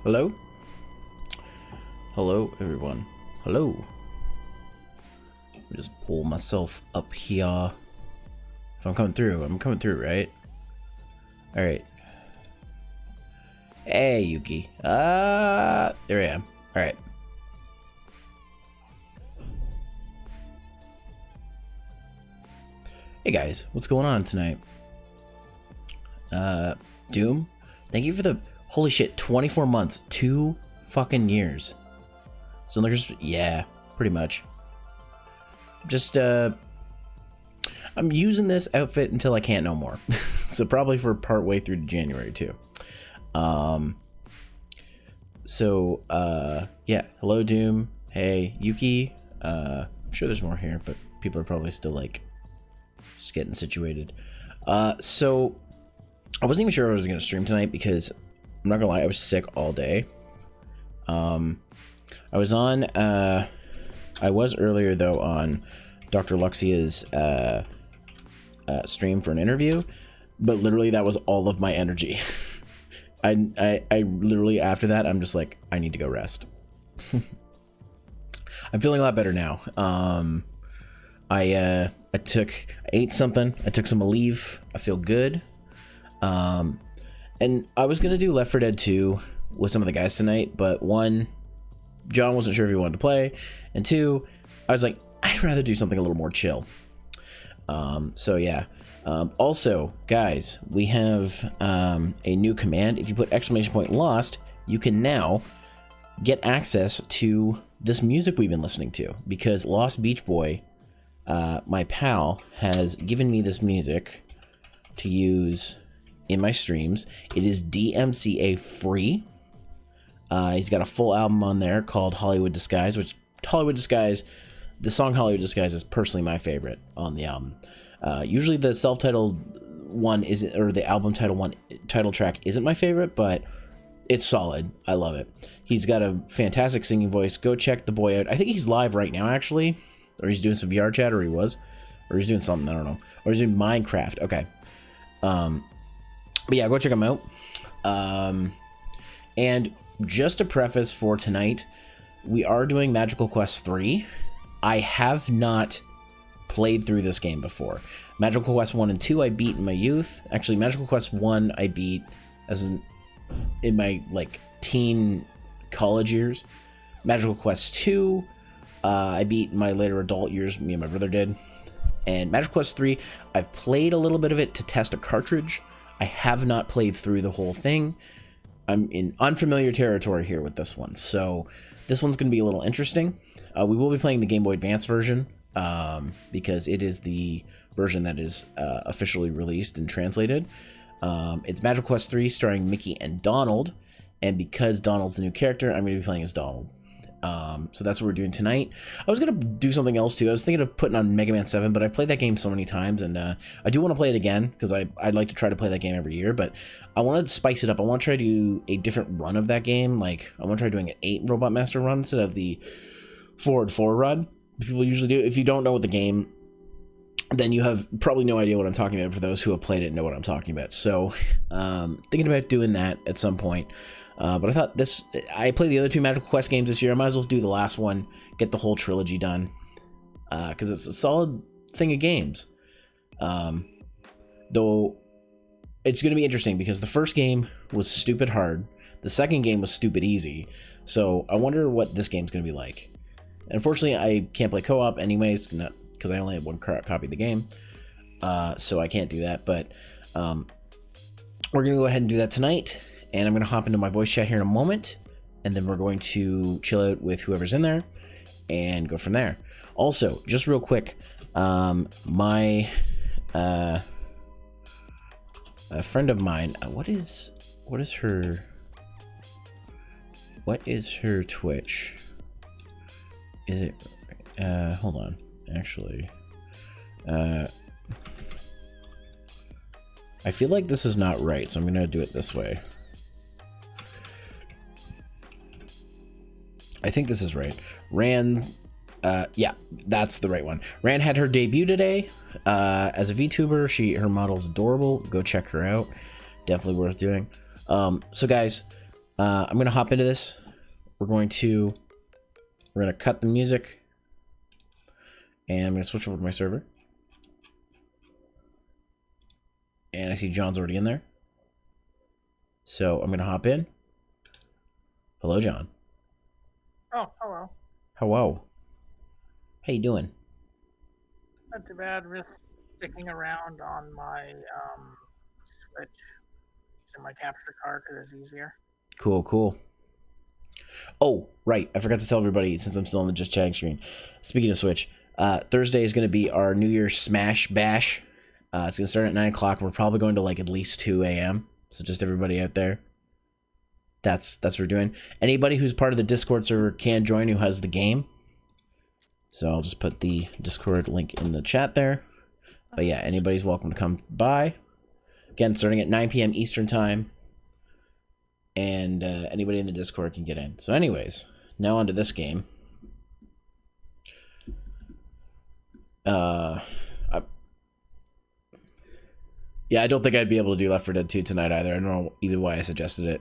Hello? Hello, everyone. Hello. Let me just pull myself up here. If I'm coming through, right? Alright. Hey, Yuki. There I am. Alright. Hey guys, what's going on tonight? Doom? Thank you for the, holy shit, 24 months. 2 fucking years. So there's, yeah, pretty much. Just, I'm using this outfit until I can't no more. So probably for part way through to January too. Yeah, hello Doom. Hey, Yuki. I'm sure there's more here, but people are probably still like just getting situated. So I wasn't even sure I was gonna stream tonight because I'm not gonna lie, I was sick all day. I was on I was earlier though on Dr. Luxia's stream for an interview, but literally that was all of my energy. I literally after that I'm just like, I need to go rest. I'm feeling a lot better now. I ate something, I took some leave, I feel good. And I was gonna do Left 4 Dead 2 with some of the guys tonight, but one, John wasn't sure if he wanted to play, and two, I was like, I'd rather do something a little more chill. So yeah. Also, guys, we have a new command. If you put !lost, you can now get access to this music we've been listening to, because Lost Beach Boy, my pal, has given me this music to use in my streams. It is DMCA free. He's got a full album on there called Hollywood Disguise, which the song Hollywood Disguise is personally my favorite on the album. Usually the self-titled one isn't, or the album title track isn't my favorite, but it's solid. I love it. He's got a fantastic singing voice. Go check the boy out. I think he's live right now, actually, or he's doing some VR chat, or he's doing something, I don't know, or he's doing Minecraft. Okay. But yeah, go check him out. And just a preface for tonight, we are doing Magical Quest 3. I have not played through this game before. Magical Quest 1 and 2 I beat in my youth. Actually, Magical Quest 1 I beat in my like teen college years. Magical Quest 2 I beat in my later adult years, me and my brother did. And Magical Quest 3, I've played a little bit of it to test a cartridge. I have not played through the whole thing. I'm in unfamiliar territory here with this one, so this one's going to be a little interesting. We will be playing the Game Boy Advance version, because it is the version that is officially released and translated. It's Magical Quest 3 starring Mickey and Donald, and because Donald's the new character, I'm going to be playing as Donald. So that's what we're doing tonight. I was going to do something else too. I was thinking of putting on Mega Man 7, but I've played that game so many times, and I do want to play it again, because I'd like to try to play that game every year, but I want to spice it up. I want to try to do a different run of that game. Like, I want to try doing an 8 Robot Master run instead of the forward 4 run people usually do. If you don't know what the game, then you have probably no idea what I'm talking about. For those who have played it and know what I'm talking about. So, thinking about doing that at some point. But I thought I played the other 2 Magical Quest games this year. I might as well do the last one, get the whole trilogy done, because it's a solid thing of games. Though it's going to be interesting because the first game was stupid hard. The second game was stupid easy. So I wonder what this game's going to be like. And unfortunately, I can't play co-op anyways, because I only have one copy of the game. So I can't do that. But we're going to go ahead and do that tonight. And I'm going to hop into my voice chat here in a moment, and then we're going to chill out with whoever's in there and go from there. Also, just real quick, a friend of mine, what is her Twitch? Is it, hold on, actually, I feel like this is not right, so I'm going to do it this way. I think this is right. Rand, yeah, that's the right one. Rand had her debut today as a VTuber. Her model's adorable. Go check her out. Definitely worth doing. So guys, I'm gonna hop into this. We're gonna cut the music, and I'm gonna switch over to my server. And I see John's already in there, so I'm gonna hop in. Hello, John. Oh, hello. Hello. How you doing? Not too bad. Just sticking around on my Switch using my capture card because it's easier. Cool, cool. Oh, right. I forgot to tell everybody since I'm still on the just chatting screen. Speaking of Switch, Thursday is going to be our New Year's Smash Bash. It's going to start at 9 o'clock. We're probably going to like at least 2 a.m. So just everybody out there. That's what we're doing. Anybody who's part of the Discord server can join who has the game. So I'll just put the Discord link in the chat there. But yeah, anybody's welcome to come by. Again, starting at 9 p.m. Eastern Time. And anybody in the Discord can get in. So anyways, now onto this game. Yeah, I don't think I'd be able to do Left 4 Dead 2 tonight either. I don't know either why I suggested it.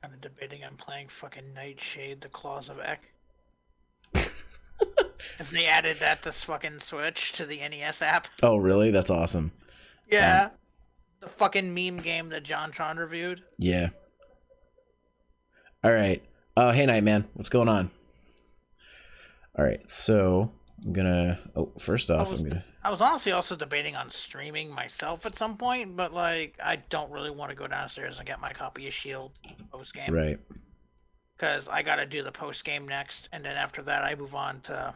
Kind of debating on playing fucking Nightshade, The Claws of Ek. If they added that to fucking Switch to the NES app. Oh, really? That's awesome. Yeah. The fucking meme game that John Tron reviewed. Yeah. All right. Oh, hey, Nightman. What's going on? All right. So I'm gonna. Oh, first off, I was honestly also debating on streaming myself at some point, but like I don't really want to go downstairs and get my copy of Shield post game. Right. Because I gotta do the post game next, and then after that I move on to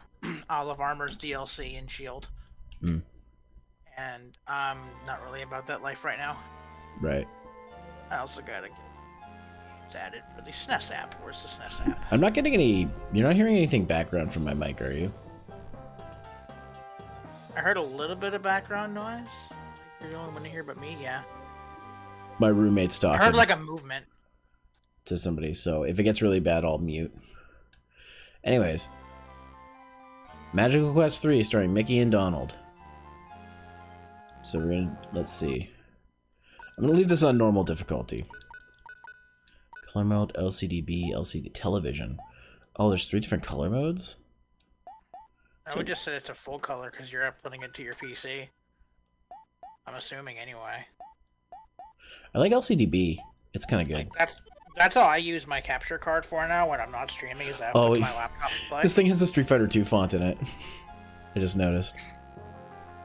Olive Armor's DLC in Shield. Mm. And I'm not really about that life right now. Right. I also gotta get games added for the SNES app. Where's the SNES app? I'm not getting any. You're not hearing anything background from my mic, are you? I heard a little bit of background noise. You're the only one to hear but me, yeah. My roommate's talking. I heard like a movement to somebody, so if it gets really bad, I'll mute. Anyways, Magical Quest 3 starring Mickey and Donald. So we're gonna, let's see. I'm gonna leave this on normal difficulty. Color mode, LCDB, LCD, television. Oh, there's 3 different color modes? I would just set it to full color because you're uploading it to your PC. I'm assuming anyway. I like LCDB. It's kind of good. Like that's all I use my capture card for now when I'm not streaming. Is that my laptop play? This thing has a Street Fighter 2 font in it. I just noticed.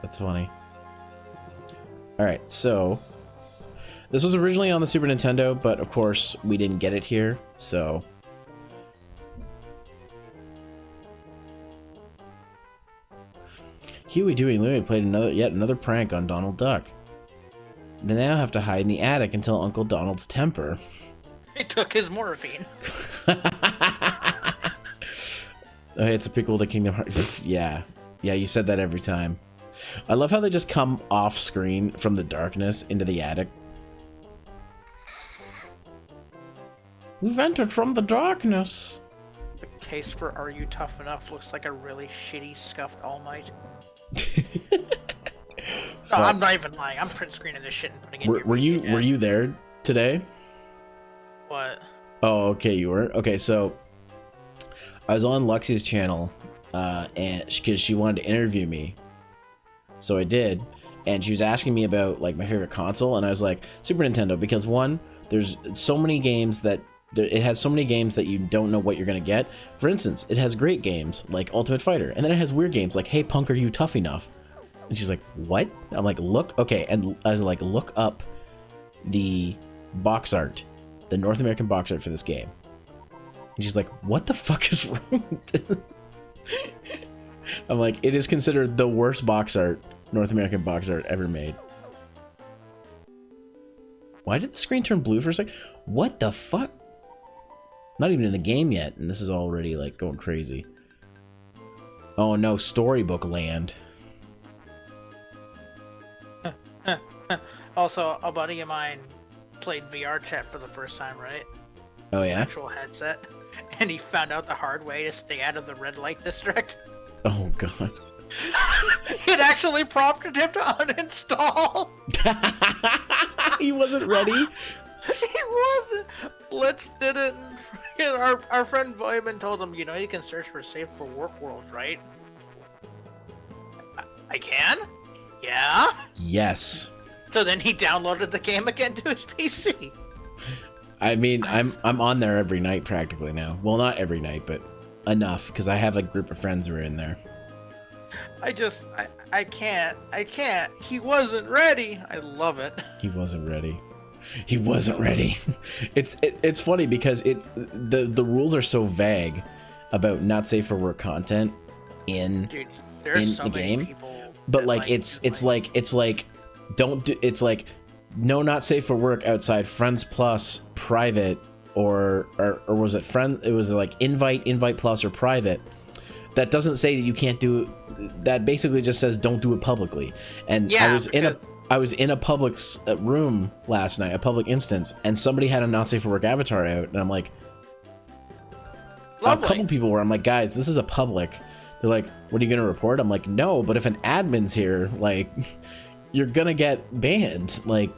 That's funny. Alright, so this was originally on the Super Nintendo, but of course we didn't get it here, so Huey, Dewey, and Louie played yet another prank on Donald Duck. They now have to hide in the attic until Uncle Donald's temper. He took his morphine. Okay, it's a prequel to Kingdom Hearts. Yeah, you said that every time. I love how they just come off screen from the darkness into the attic. We've entered from the darkness. The case for Are You Tough Enough looks like a really shitty scuffed All Might. No, I'm not even lying. I'm print screening this shit and putting it. Were you there today? What? Oh, okay, you were. Okay, so I was on Luxie's channel, and because she wanted to interview me, so I did, and she was asking me about like my favorite console, and I was like Super Nintendo because one, there's so many games that it has so many games that you don't know what you're gonna get. For instance, it has great games like Ultimate Fighter, and then it has weird games like Hey Punk, Are You Tough Enough? And she's like, what? I'm like, look, okay, and I was like, look up the box art, the North American box art for this game. And she's like, what the fuck is wrong with this? I'm like, it is considered the worst box art, North American box art ever made. Why did the screen turn blue for a sec? What the fuck? Not even in the game yet, and this is already like going crazy. Oh no, storybook land. Also, a buddy of mine played VR chat for the first time, right? Oh yeah? Actual headset. And he found out the hard way to stay out of the red light district. Oh god. It actually prompted him to uninstall. He wasn't ready. He wasn't. Blitz didn't. Our friend Vyman told him, you know, you can search for safe for work worlds, right? I can? Yeah? Yes. So then he downloaded the game again to his PC. I mean, I'm on there every night practically now. Well, not every night, but enough, because I have a group of friends who are in there. I can't. He wasn't ready. I love it. He wasn't ready. He wasn't ready. It's funny because the rules are so vague about not safe for work content in the game. But like it's like don't do, it's like no, not safe for work outside friends plus private or was it friend, it was like invite plus or private. That doesn't say that you can't do it. That basically just says don't do it publicly. And yeah, I was in a public room last night, a public instance, and somebody had a not safe for work avatar out, and I'm like, lovely. A couple people were, I'm like, guys, this is a public. They're like, what are you gonna report? I'm like, no, but if an admin's here, like, you're gonna get banned. Like,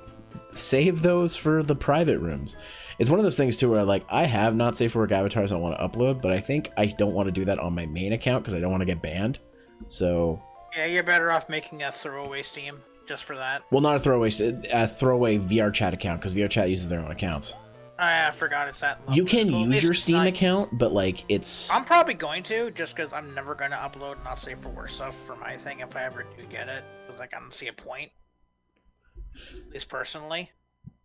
save those for the private rooms. It's one of those things too where I have not safe for work avatars I want to upload, but I think I don't want to do that on my main account because I don't want to get banned. So yeah, you're better off making a throwaway Steam just for that. Well, not a throwaway VR chat account because VR chat uses their own accounts. I forgot it's that level. You can use your Steam account, but like it's. I'm probably going to just because I'm never going to upload not safe for work stuff for my thing if I ever do get it. Like I don't see a point. At least personally.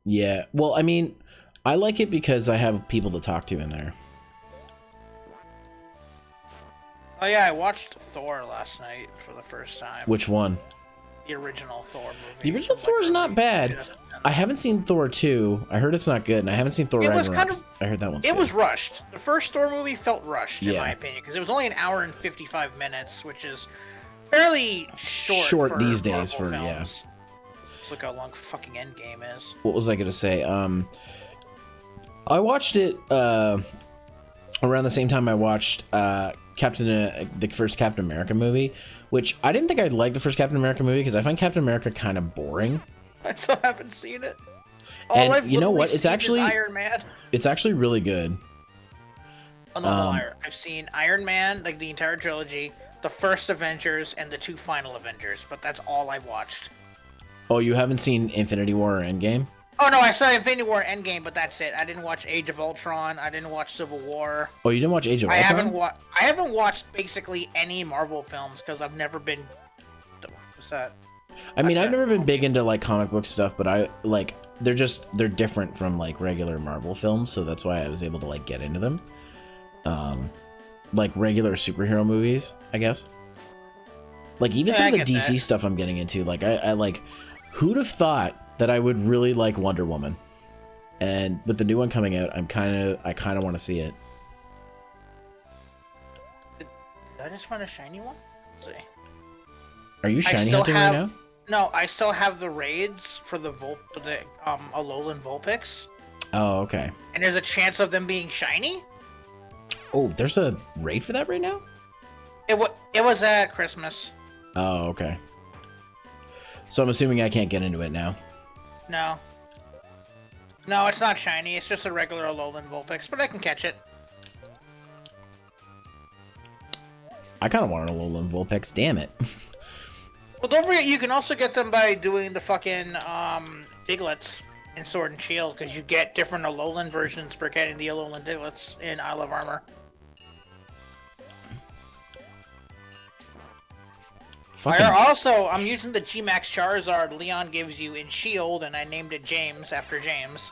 Yeah, well, I mean, I like it because I have people to talk to in there. Oh yeah, I watched Thor last night for the first time. Which one? The original Thor movie. The original Thor is not bad. I haven't seen Thor 2. I heard it's not good, and I haven't seen Thor Ragnarok. I heard that one's good. It was rushed. The first Thor movie felt rushed, in my opinion, because it was only an hour and 55 minutes, which is fairly short these days Marvel for films. Yeah. Just look how long fucking Endgame is. What was I gonna say? I watched it around the same time I watched the first Captain America movie, which I didn't think I'd like the first Captain America movie because I find Captain America kind of boring. I still haven't seen it. And you know what? It's actually Iron Man. It's actually really good. Oh, no, I've seen Iron Man, like the entire trilogy, the first Avengers, and the 2 final Avengers, but that's all I've watched. Oh, you haven't seen Infinity War or Endgame? Oh no, I saw Infinity War and Endgame, but that's it. I didn't watch Age of Ultron. I didn't watch Civil War. Oh, you didn't watch Age of Ultron? I haven't watched basically any Marvel films because I've never been. What's that? I mean, I've never been big into like comic book stuff, but I like they're different from like regular Marvel films, so that's why I was able to like get into them. Like regular superhero movies, I guess. Like even some of the DC stuff I'm getting into. Like I like, who'd have thought that I would really like Wonder Woman, and with the new one coming out, I kind of want to see it. Did I just find a shiny one? Let's see. Are you shiny hunting right now? No, I still have the raids for the Alolan Vulpix. Oh, okay. And there's a chance of them being shiny. Oh, there's a raid for that right now? It was at Christmas. Oh, okay. So I'm assuming I can't get into it now. No. No, it's not shiny. It's just a regular Alolan Vulpix, but I can catch it. I kind of want an Alolan Vulpix. Damn it. Well, don't forget, you can also get them by doing the fucking Diglets in Sword and Shield, because you get different Alolan versions for getting the Alolan Diglets in Isle of Armor. I'm using the G-Max Charizard Leon gives you in Shield, and I named it James after James.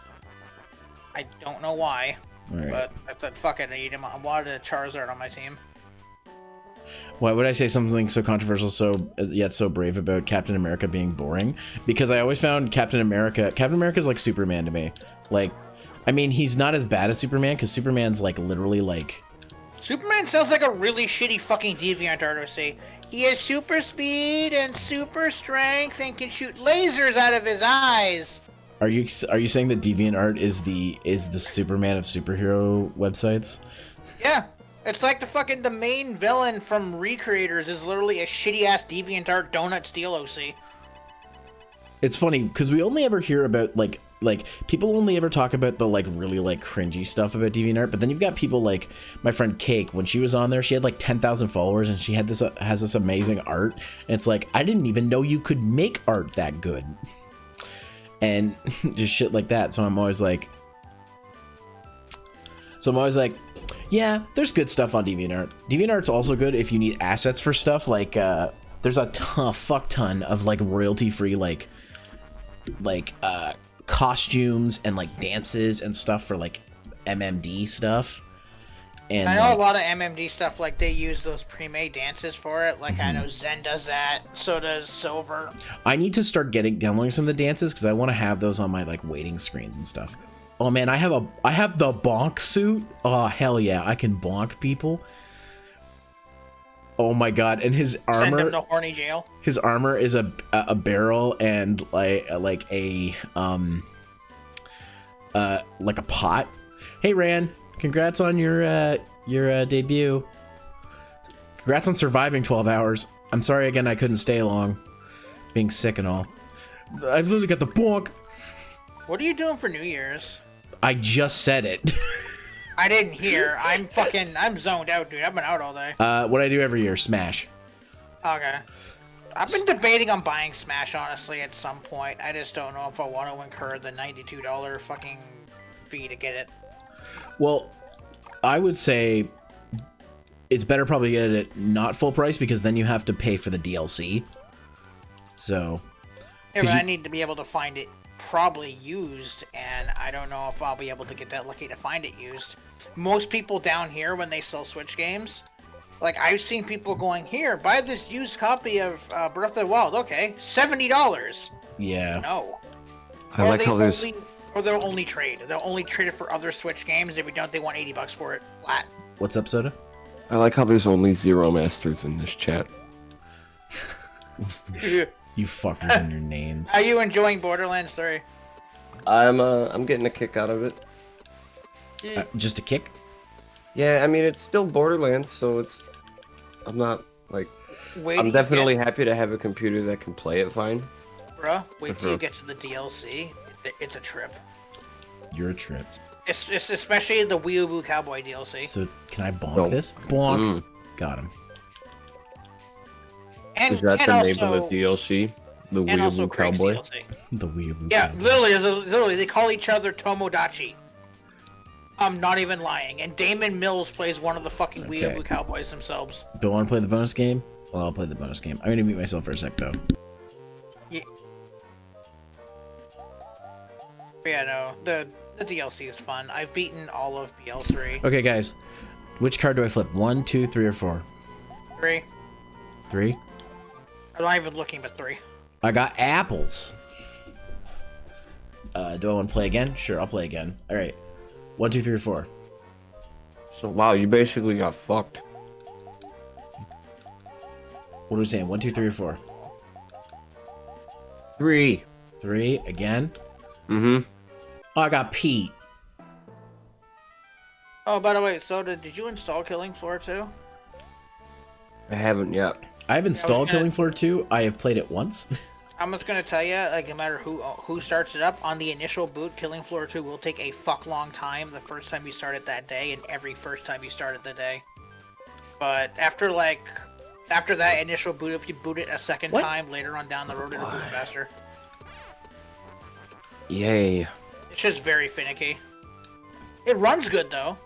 I don't know why, but I said, fuck it, I wanted a Charizard on my team. Why would I say something so controversial, yet so brave about Captain America being boring? Because I always found Captain America's like Superman to me. Like, I mean, he's not as bad as Superman, because Superman's like literally like... Superman sounds like a really shitty fucking deviant artist. He has super speed and super strength and can shoot lasers out of his eyes. Are you saying that DeviantArt is the Superman of superhero websites? Yeah. It's like the main villain from Recreators is literally a shitty ass DeviantArt Donut Steel OC. It's funny because we only ever hear about like people only ever talk about the like really like cringy stuff about DeviantArt, but then you've got people like my friend Cake. When she was on there, she had like 10,000 followers, and she had this has this amazing art. And it's like, I didn't even know you could make art that good, and just shit like that. So I'm always like, yeah, there's good stuff on DeviantArt. DeviantArt's also good if you need assets for stuff like there's a fuck ton of like royalty free like costumes and like dances and stuff for like MMD stuff. And I know a lot of MMD stuff, like they use those pre-made dances for it. Like I know Zen does that, so does Silver. I need to start downloading some of the dances because I want to have those on my like waiting screens and stuff. Oh man, I have the bonk suit. Oh hell yeah, I can bonk people. Oh my god, and his armor. Send him to horny jail. His armor is a barrel and like a pot. Hey Ran, congrats on your debut. Congrats on surviving 12 hours. I'm sorry again I couldn't stay long, being sick and all. I've literally got the bonk. What are you doing for New Year's? I just said it. I didn't hear. I'm zoned out, dude. I've been out all day. What I do every year, Smash. Okay. I've been debating on buying Smash, honestly, at some point. I just don't know if I want to incur the $92 fucking fee to get it. Well, I would say it's better probably get it at not full price, because then you have to pay for the DLC. So... Yeah, but I need to be able to find it probably used, and I don't know if I'll be able to get that lucky to find it used. Most people down here, when they sell Switch games, like I've seen people going, here, buy this used copy of Breath of the Wild. Okay, $70. Yeah. No. I like how there's... Or they'll only trade. They'll only trade it for other Switch games. If we don't, they want $80 for it flat. What's up, Soda? I like how there's only Zeromasters in this chat. You fuckers and your names. Are you enjoying Borderlands 3? I'm getting a kick out of it. Just a kick? Yeah, I mean, it's still Borderlands, so it's... I'm not, like... I'm definitely happy to have a computer that can play it fine. Bruh, wait till you get to the DLC. It's a trip. You're a trip. It's especially the Weeaboo Cowboy DLC. So, can I bonk this? Bonk. Got him. Is that the name of the DLC? The Weeaboo Cowboy? The Weeaboo Yeah, Cowboy. literally, they call each other Tomodachi. I'm not even lying. And Damon Mills plays one of the fucking Weeaboo Cowboys themselves. Don't want to play the bonus game? Well, I'll play the bonus game. I'm going to mute myself for a sec, though. Yeah, no, the DLC is fun. I've beaten all of BL3. Okay, guys. Which card do I flip? 1, 2, 3, or 4? 3. 3? I'm not even looking, but 3. I got apples. Do I want to play again? Sure, I'll play again. All right. 1, 2, 3, or 4. So, wow, you basically got fucked. What are we saying? 1, 2, 3, or 4? 3. 3 again? Mm-hmm. Oh, I got Pete. Oh, by the way, Soda, did you install Killing Floor 2? I haven't yet. I have installed Killing Floor 2. I have played it once. I'm just gonna tell you, like, no matter who starts it up, on the initial boot, Killing Floor 2 will take a fuck long time the first time you start it that day, and every first time you start it that day. But after that initial boot, if you boot it a second time later on down the road, it'll boot faster. Yay. It's just very finicky. It runs good, though.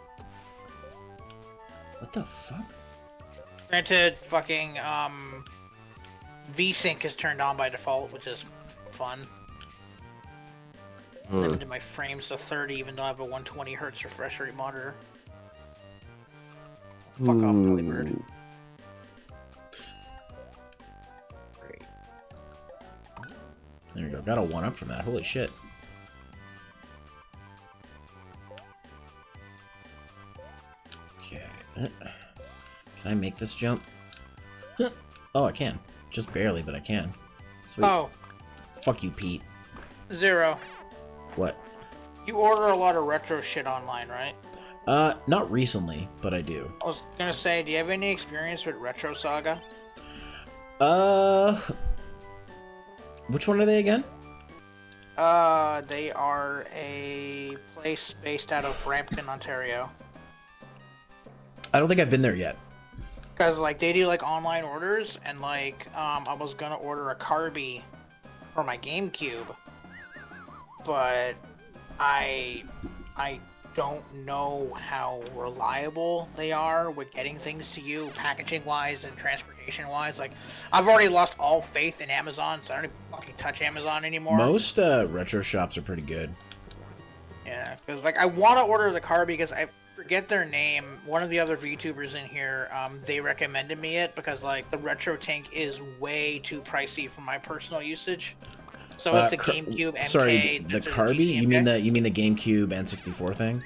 What the fuck? Granted, fucking, VSync is turned on by default, which is fun. Limited my frames to 30, even though I have a 120 Hz refresh rate monitor. Fuck off, Bellybird. Great. There you go. Got a 1-up from that. Holy shit. Okay. Can I make this jump? Oh, I can. Just barely, but I can. Sweet. Oh. Fuck you, Pete. Zero. What? You order a lot of retro shit online, right? Not recently, but I do. I was gonna say, do you have any experience with Retro Saga? Which one are they again? They are a place based out of Brampton, Ontario. I don't think I've been there yet. Because, like, they do, like, online orders, and, like, I was gonna order a Carby for my GameCube, but I don't know how reliable they are with getting things to you, packaging-wise and transportation-wise. Like, I've already lost all faith in Amazon, so I don't even fucking touch Amazon anymore. Most retro shops are pretty good. Yeah, because, like, I want to order the car because I forget their name. One of the other VTubers in here, they recommended me it because, like, the Retro Tank is way too pricey for my personal usage. So it's the GameCube MK. Sorry, the Carby? You mean the GameCube N64 thing?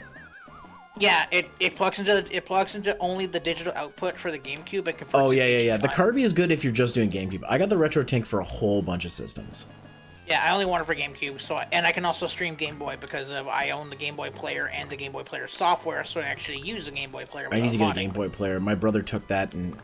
Yeah, it plugs into only the digital output for the GameCube and converts. Oh yeah. The Carby is good if you're just doing GameCube. I got the Retro Tank for a whole bunch of systems. Yeah, I only want it for GameCube, and I can also stream Game Boy because I own the Game Boy Player and the Game Boy Player software, so I actually use the Game Boy Player. I need to get a Game Boy Player. My brother took that and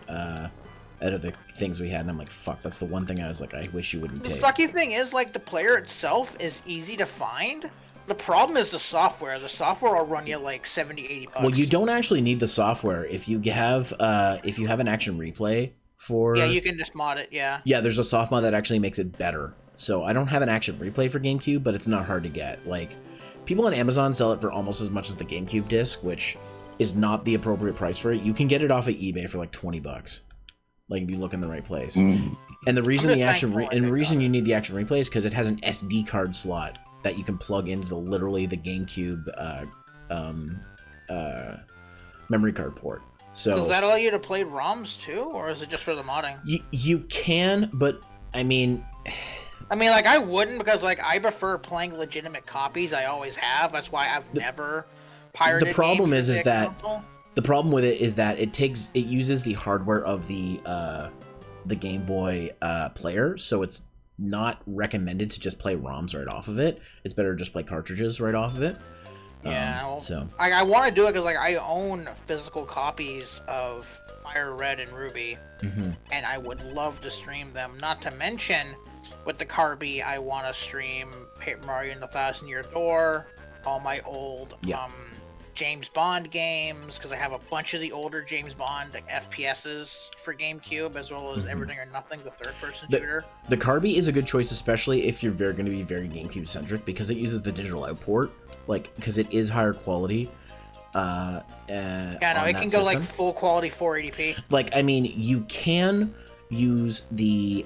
out of the things we had, and I'm like, fuck, that's the one thing I was like, I wish you wouldn't take. The sucky thing is, like, the player itself is easy to find. The problem is the software. The software will run you like 70, 80 bucks. Well, you don't actually need the software if you have an Action Replay for. Yeah, you can just mod it. Yeah. Yeah, there's a soft mod that actually makes it better. So I don't have an Action Replay for GameCube, but it's not hard to get. Like, people on Amazon sell it for almost as much as the GameCube disc, which is not the appropriate price for it. You can get it off of eBay for like 20 bucks. Like, if you look in the right place. And the reason you need the Action Replay is because it has an SD card slot that you can plug into literally the GameCube memory card port. So does that allow you to play ROMs too, or is it just for the modding? You can, but I mean, like, I wouldn't, because, like, I prefer playing legitimate copies. I always have. That's why I've never pirated. The problem is that the problem with it is that it uses the hardware of the Game Boy player, so it's not recommended to just play ROMs right off of it. It's better to just play cartridges right off of it. Yeah, so I want to do it because, like, I own physical copies of Fire Red and Ruby, and I would love to stream them. Not to mention, with the Carby, I want to stream Paper Mario and the Thousand Year Door, all my old James Bond games, because I have a bunch of the older James Bond FPSs for GameCube, as well as Everything or Nothing, the third-person shooter. The Carby is a good choice, especially if you're going to be very GameCube-centric, because it uses the digital output, like, because it is higher quality. Yeah, no, it can go, like, full-quality 480p. Like, I mean, you can use the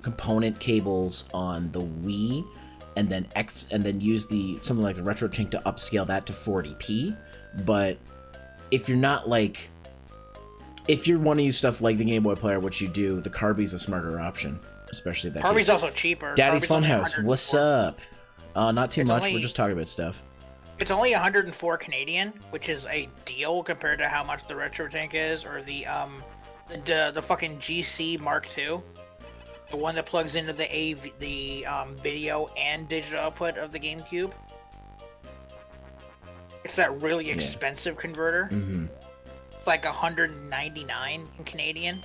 component cables on the Wii, and then use something like the Retro Tank to upscale that to 480p. But if you're not like, if you want to use stuff like the Game Boy Player, which you do, the Carby's a smarter option, especially that. Carby's also cheaper. Daddy's Funhouse, what's up? Not too much. We're just talking about stuff. It's only 104 Canadian, which is a deal compared to how much the Retro Tank is, or the fucking GC Mark II. The one that plugs into the video and digital output of the GameCube. It's that really expensive converter. It's like 199 in Canadian.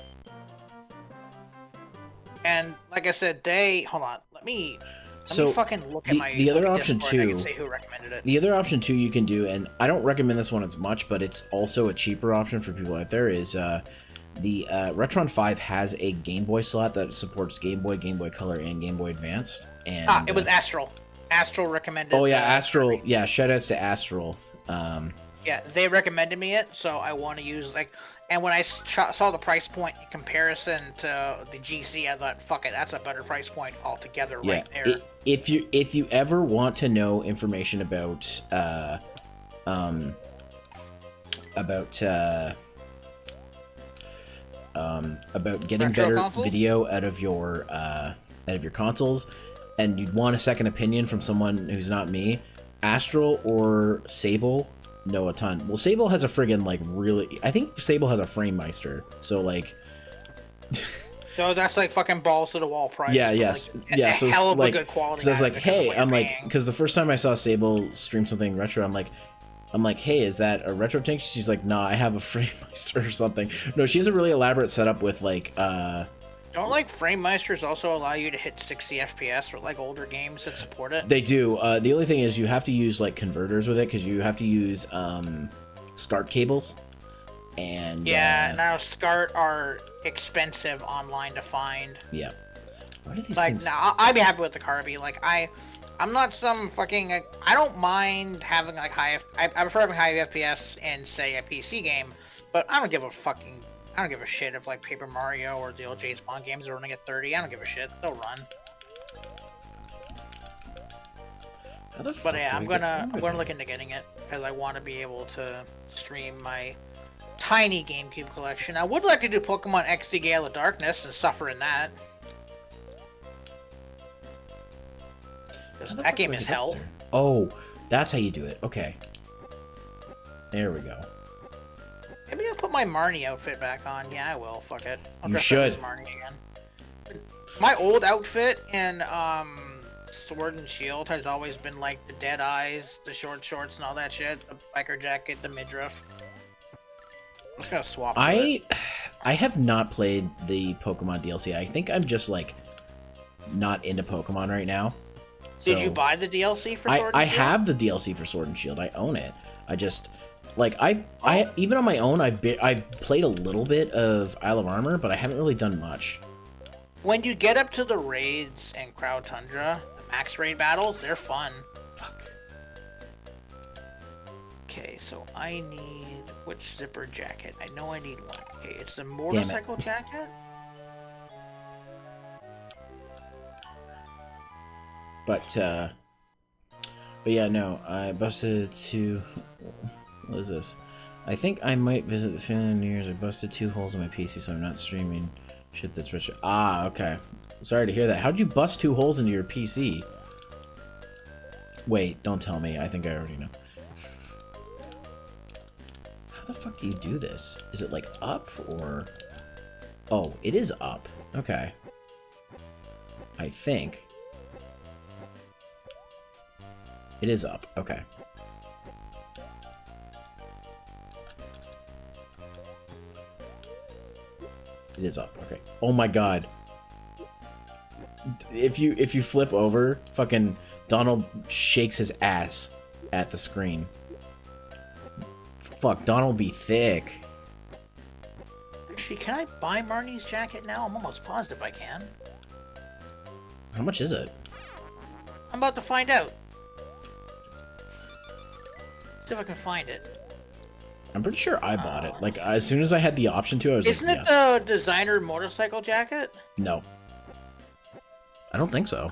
And like I said, hold on. Let me fucking look at my the other option Discord, too. and I can say who recommended it. The other option too you can do, and I don't recommend this one as much, but it's also a cheaper option for people out there, is the Retron 5 has a Game Boy slot that supports Game Boy, Game Boy Color, and Game Boy Advanced. And it was Astral. Astral recommended. Oh yeah, Astral. Yeah, shoutouts to Astral. Yeah, they recommended me it, so I want to use, like, and when I saw the price point in comparison to the GC, I thought, fuck it, that's a better price point altogether right there. If you ever want to know information about getting better video out of your consoles, and you'd want a second opinion from someone who's not me, Astral or Sable know a ton. Well, Sable has a friggin', like, really, I think Sable has a FrameMeister, so, like, so that's like fucking balls to the wall price. Yeah, yes, like, yeah. So hell of like, a good quality. So I was like, hey, I'm like, because the first time I saw Sable stream something retro, I'm like, hey, is that a Retro Tank? She's like, nah, I have a FrameMeister or something. No, she has a really elaborate setup with, like, Don't like frame meisters also allow you to hit 60 FPS with like older games that support it? They do. The only thing is you have to use like converters with it because you have to use SCART cables. And yeah, now SCART are expensive online to find. Yeah. What are these like, things? Now I'd be happy with the Kirby. Like I'm not some fucking. I don't mind having like high. I prefer having high FPS in say a PC game, but I don't give a shit if like Paper Mario or the old James Bond games are running at 30. I don't give a shit. They'll run. But yeah, I'm gonna look into getting it because I want to be able to stream my tiny GameCube collection. I would like to do Pokemon XD Gale of Darkness and suffer in that. That game is hell. Oh, that's how you do it. Okay. There we go. Maybe I'll put my Marnie outfit back on. Yeah, I will. Fuck it. I'll dress up as Marnie again. My old outfit in Sword and Shield has always been like the dead eyes, the short shorts, and all that shit. The biker jacket, the midriff. I'm just gonna swap. I have not played the Pokemon DLC. I think I'm just like not into Pokemon right now. So, did you buy the DLC for Sword and Shield? I have the DLC for Sword and Shield. I own it. I just like I even on my own I played a little bit of Isle of Armor, but I haven't really done much. When you get up to the raids and Crowd Tundra, the max raid battles, they're fun. Fuck. Okay, so I need which zipper jacket? I know I need one. Okay, it's the motorcycle jacket. But yeah, no, I busted two. What is this? I think I might visit the Finland New Year's. I busted 2 holes in my PC, so I'm not streaming shit that's rich. Ah, okay. Sorry to hear that. How'd you bust 2 holes into your PC? Wait, don't tell me. I think I already know. How the fuck do you do this? Is it like up or? Oh, it is up. Okay. I think. It is up. Okay. It is up. Okay. Oh my god. If you flip over, fucking Donald shakes his ass at the screen. Fuck, Donald be thick. Actually, can I buy Marnie's jacket now? I'm almost positive I can. How much is it? I'm about to find out. See if I can find it. I'm pretty sure I bought it. Like, as soon as I had the option to, I was Isn't like, it the designer motorcycle jacket? No. I don't think so.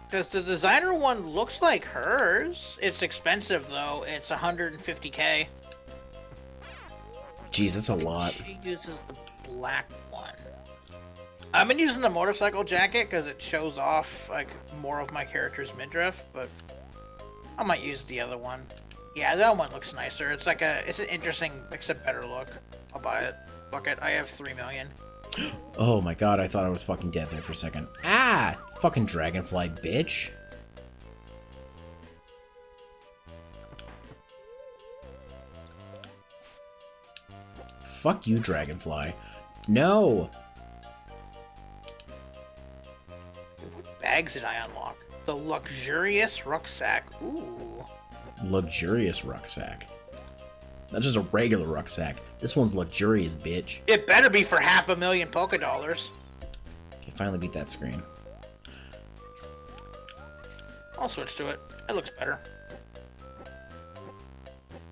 Because the designer one looks like hers. It's expensive, though. It's 150k. Jeez, that's a lot. She uses the black one. I've been using the motorcycle jacket because it shows off, like, more of my character's midriff, but I might use the other one. Yeah, that one looks nicer. It's like it's an interesting, it's a better look. I'll buy it. Fuck it, I have 3 million. Oh my god, I thought I was fucking dead there for a second. Ah! Fucking dragonfly, bitch. Fuck you, dragonfly. No! What bags did I unlock? The luxurious rucksack. Ooh. Luxurious rucksack. That's just a regular rucksack. This one's luxurious, bitch. It better be for $500,000 polka dollars. Okay, finally beat that screen. I'll switch to it. It looks better.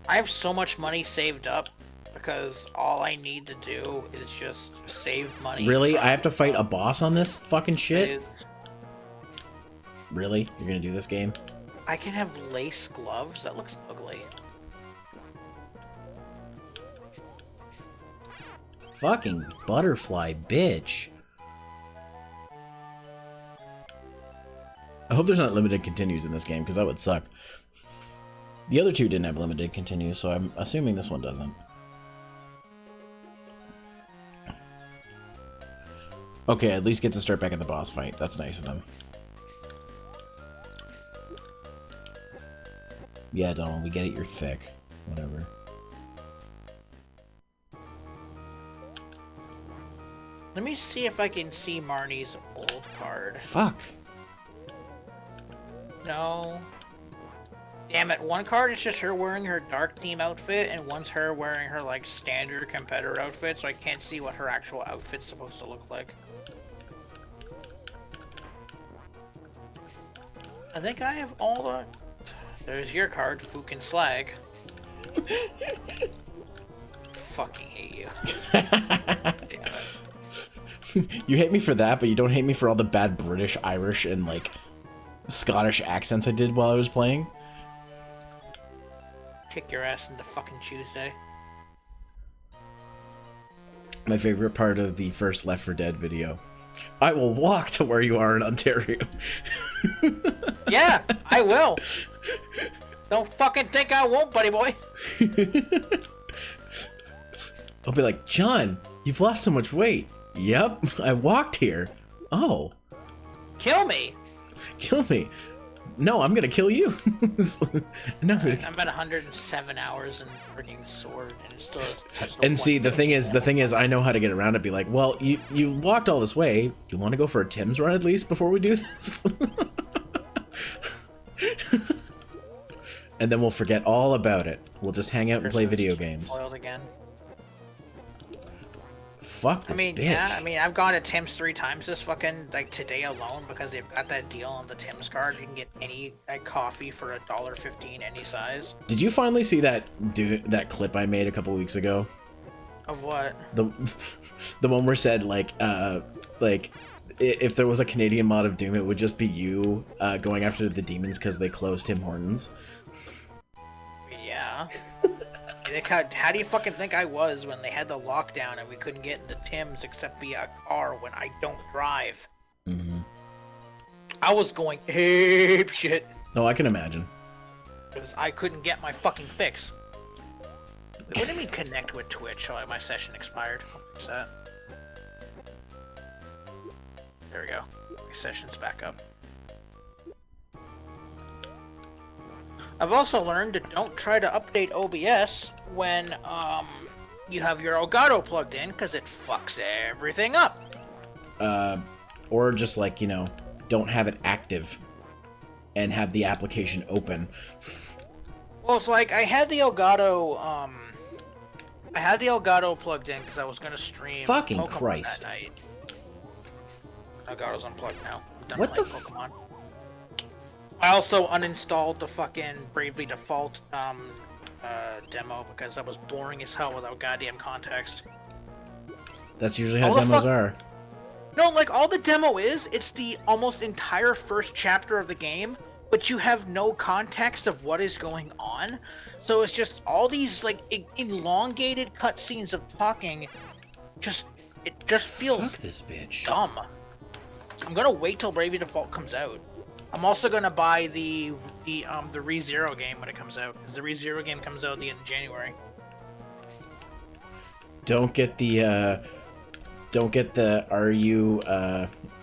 I have so much money saved up because all I need to do is just save money. Really? I have to fight a boss on this fucking shit? Really? You're gonna do this game? I can have lace gloves? That looks ugly. Fucking butterfly, bitch. I hope there's not limited continues in this game, because that would suck. The other two didn't have limited continues, so I'm assuming this one doesn't. Okay, at least get to start back at the boss fight. That's nice of them. Yeah, Donald, we get it, you're thick. Whatever. Let me see if I can see Marnie's old card. Fuck. No. Damn it, one card is just her wearing her dark theme outfit, and one's her wearing her, like, standard competitor outfit, so I can't see what her actual outfit's supposed to look like. I think I have all the... There's your card, Fucking Slag. Fucking hate you. Damn it. You hate me for that, but you don't hate me for all the bad British, Irish, and, like, Scottish accents I did while I was playing. Kick your ass into fucking Tuesday. My favorite part of the first Left 4 Dead video. I will walk to where you are in Ontario. Yeah, I will. Don't fucking think I won't, buddy boy. I'll be like, John, you've lost so much weight. Yep, I walked here. Oh. Kill me. Kill me. No, I'm gonna kill you. No, I'm at 107 hours and freaking sword, and it still touched. And see, the thing is, I know how to get around it. Be like, well, you walked all this way. You want to go for a Tim's run at least before we do this? And then we'll forget all about it. We'll just hang out and play video games. Foiled again. Fuck this bitch. Yeah, I mean, I've gone to Tim's 3 times this fucking, like, today alone, because they've got that deal on the Tim's card. You can get any, like, coffee for $1.15 any size. Did you finally see that clip I made a couple weeks ago? Of what? The one where said, like, if there was a Canadian mod of Doom, it would just be you going after the demons because they closed Tim Hortons. Yeah. How do you fucking think I was when they had the lockdown and we couldn't get into Tim's except via a car when I don't drive? Mm-hmm. I was going ape shit. No, I can imagine. Because I couldn't get my fucking fix. What do you mean connect with Twitch? Oh, my session expired. I'll fix that. There we go. My session's back up. I've also learned that don't try to update OBS when you have your Elgato plugged in, because it fucks everything up. Or just like, you know, don't have it active and have the application open. Well, it's like I had the Elgato plugged in because I was gonna stream Fucking Pokemon Christ. that night. Elgato's unplugged now. I'm done What playing the Pokemon. I also uninstalled the fucking Bravely Default demo because that was boring as hell without goddamn context. That's usually how demos are. No, like, all the demo is, it's the almost entire first chapter of the game, but you have no context of what is going on. So it's just all these, like, elongated cutscenes of talking. It just feels Fuck this bitch. dumb. I'm gonna wait till Bravely Default comes out. I'm also gonna buy the ReZero game when it comes out, because the ReZero game comes out at the end of January. Don't get the are you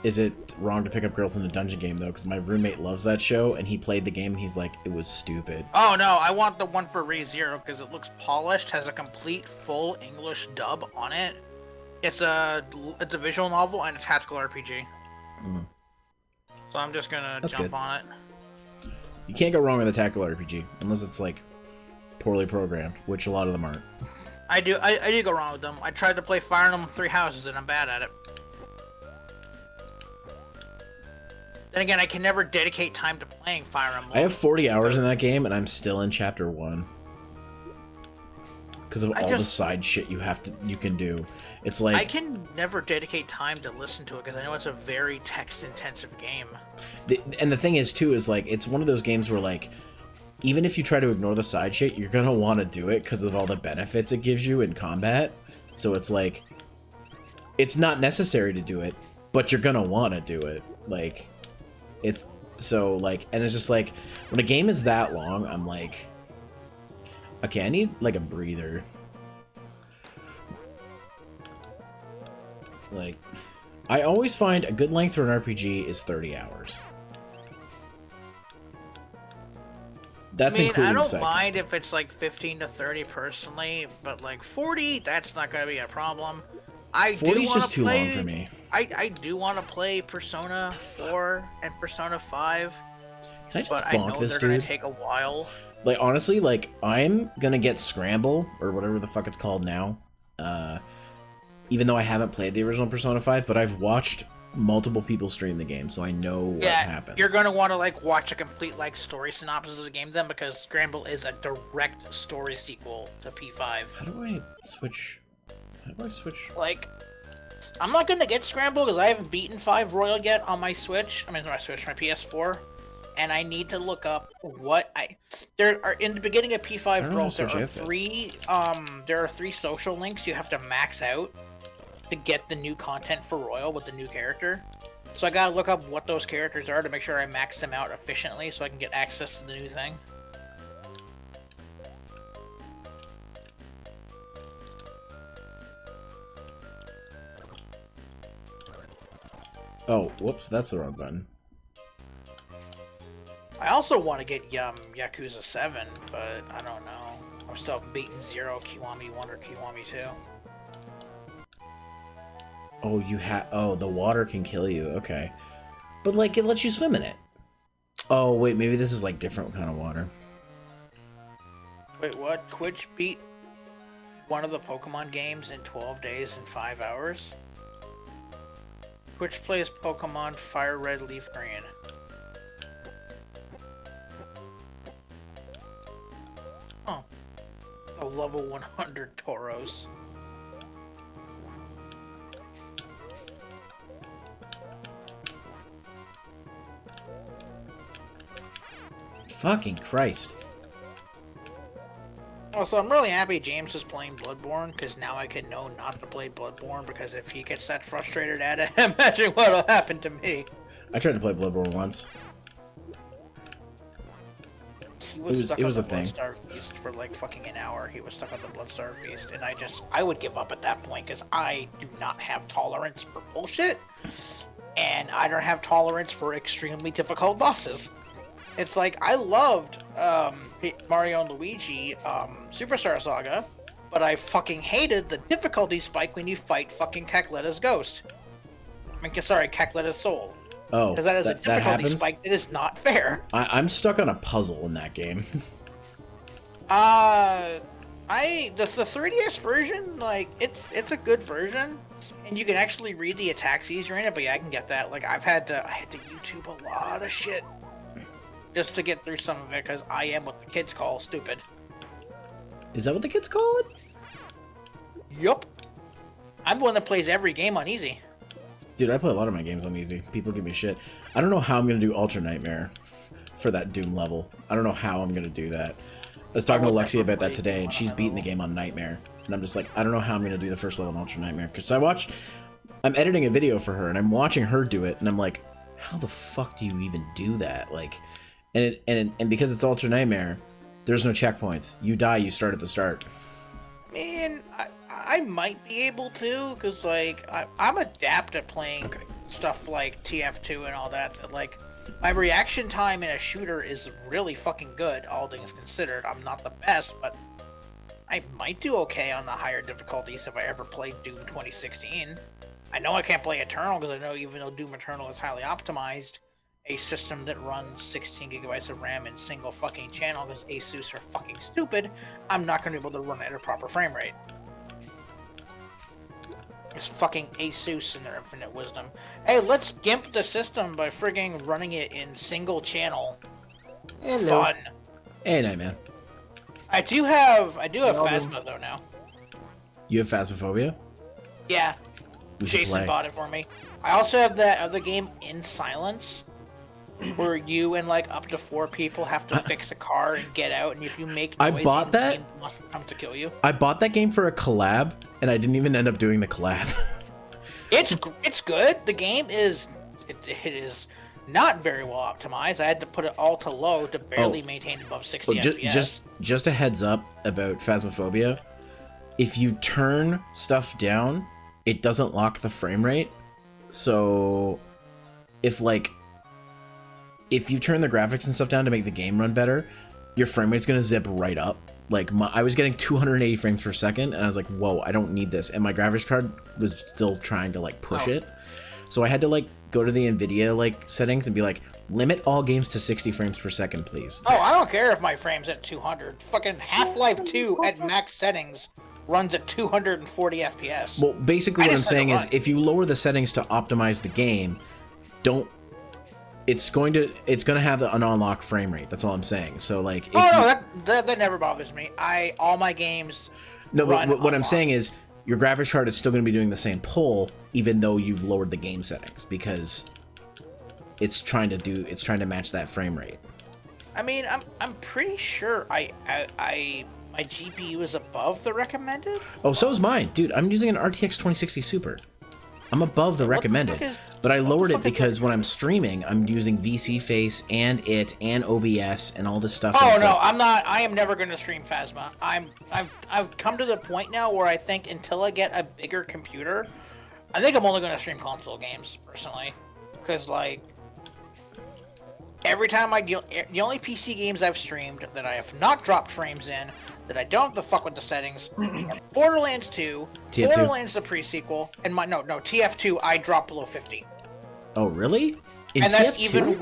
is it wrong to pick up girls in a dungeon game though, because my roommate loves that show and he played the game and he's like, it was stupid. Oh no, I want the one for ReZero because it looks polished, has a complete full English dub on it. It's a visual novel and a tactical RPG. Mm. So I'm just gonna That's jump good. on it. You can't go wrong with a tactical RPG unless it's like poorly programmed, which a lot of them aren't. I do go wrong with them. I tried to play Fire Emblem Three Houses and I'm bad at it. Then again, I can never dedicate time to playing Fire Emblem. I have 40 hours in that game and I'm still in chapter 1. Because of all the side shit you can do. It's like I can never dedicate time to listen to it because I know it's a very text-intensive game. And the thing is too is like it's one of those games where like even if you try to ignore the side shit, you're gonna want to do it because of all the benefits it gives you in combat. So it's like it's not necessary to do it, but you're gonna want to do it. Like it's so like, and it's just like when a game is that long, I'm like, okay, I need like a breather. Like, I always find a good length for an RPG is 30 hours. That's including I don't second. mind if it's like 15 to 30 personally, but like 40, that's not gonna be a problem. I 40's do want just to too play. long for me. I do want to play Persona 4 and Persona 5, Can I just but I bonk know this they're dude? gonna take a while. Like, honestly, like, I'm gonna get Scramble, or whatever the fuck it's called now. Even though I haven't played the original Persona 5, but I've watched multiple people stream the game, so I know what happens. You're gonna want to like watch a complete like story synopsis of the game then, because Scramble is a direct story sequel to P5. How do I switch? How do I switch? Like, I'm not gonna get Scramble because I haven't beaten 5 Royal yet on my Switch. My PS4. And I need to look up what there are in the beginning of P5 Royal. There are 3 social links you have to max out to get the new content for Royal with the new character. So I gotta look up what those characters are to make sure I max them out efficiently so I can get access to the new thing. Oh, whoops, that's the wrong button. I also want to get Yakuza 7, but I don't know. I'm still beating 0, Kiwami 1, or Kiwami 2. Oh, oh, the water can kill you. Okay. But, like, it lets you swim in it. Oh, wait, maybe this is, like, different kind of water. Wait, what? Twitch beat one of the Pokemon games in 12 days and 5 hours? Twitch plays Pokemon Fire Red, Leaf Green. Oh. A level 100 Tauros. Fucking Christ. Also, I'm really happy James is playing Bloodborne, because now I can know not to play Bloodborne, because if he gets that frustrated at it, imagine what'll happen to me. I tried to play Bloodborne once. He was stuck on the Bloodstarved Beast for like fucking an hour. He was stuck on the Bloodstarved Beast, and I would give up at that point, because I do not have tolerance for bullshit, and I don't have tolerance for extremely difficult bosses. It's like, I loved Mario and Luigi Superstar Saga, but I fucking hated the difficulty spike when you fight fucking Cackleta's ghost. I mean, sorry, Cackleta's soul. Oh, because that is a difficulty spike that is not fair. I'm stuck on a puzzle in that game. The 3DS version, like, it's a good version, and you can actually read the attacks easier in it. But yeah, I can get that. Like, I had to YouTube a lot of shit just to get through some of it, because I am what the kids call stupid. Is that what the kids call it? Yup. I'm the one that plays every game on easy. Dude, I play a lot of my games on easy. People give me shit. I don't know how I'm going to do Ultra Nightmare for that Doom level. I don't know how I'm going to do that. I was talking to Lexi about that today, and she's beating the game on Nightmare. And I'm just like, I don't know how I'm going to do the first level in Ultra Nightmare. Because I'm editing a video for her, and I'm watching her do it, and I'm like, how the fuck do you even do that? Like, and because it's Ultra Nightmare, there's no checkpoints. You die, you start at the start. Man, I might be able to, because, like, I'm adept at playing stuff like TF2 and all that. Like, my reaction time in a shooter is really fucking good, all things considered. I'm not the best, but I might do okay on the higher difficulties if I ever played Doom 2016. I know I can't play Eternal, because I know even though Doom Eternal is highly optimized, a system that runs 16 gigabytes of RAM in single fucking channel, because ASUS are fucking stupid, I'm not going to be able to run it at a proper frame rate. It's fucking ASUS in their infinite wisdom. Hey, let's gimp the system by frigging running it in single channel. Hello. Fun. Hey, Nightman. I do have Phasma though now. You have Phasmophobia? Yeah. Jason bought it for me. I also have that other game, In Silence, where you and like up to 4 people have to fix a car and get out, and if you make noise, I bought that. Comes to kill you. I bought that game for a collab, and I didn't even end up doing the collab. It's good. The game is it is not very well optimized. I had to put it all to low to barely maintain above 60 FPS. Just a heads up about Phasmophobia. If you turn stuff down, it doesn't lock the frame rate. So if you turn the graphics and stuff down to make the game run better, your frame rate's gonna zip right up. Like, I was getting 280 frames per second, and I was like, whoa, I don't need this. And my graphics card was still trying to, like, push it. So I had to, like, go to the NVIDIA, like, settings and be like, limit all games to 60 frames per second, please. Oh, I don't care if my frame's at 200. Fucking Half-Life 2 at max settings runs at 240 FPS. Well, basically what I'm saying is, if you lower the settings to optimize the game, it's going to have an unlock frame rate. That's all I'm saying. So like, that never bothers me. All my games. No, but what I'm saying is, your graphics card is still going to be doing the same pull, even though you've lowered the game settings, because it's trying to match that frame rate. I mean, I'm pretty sure my GPU is above the recommended. Oh, so is mine, dude. I'm using an RTX 2060 Super. I'm above the recommended, but I lowered it because when I'm streaming, I'm using VC Face and OBS and all this stuff. Oh no, I'm not. I am never going to stream Phasma. I've come to the point now where I think until I get a bigger computer, I think I'm only going to stream console games personally, because like every time the only PC games I've streamed that I have not dropped frames in, that I don't have to fuck with the settings, are Borderlands 2, TF2. Borderlands the pre-sequel, and TF2 I dropped below 50. Oh really? And that's even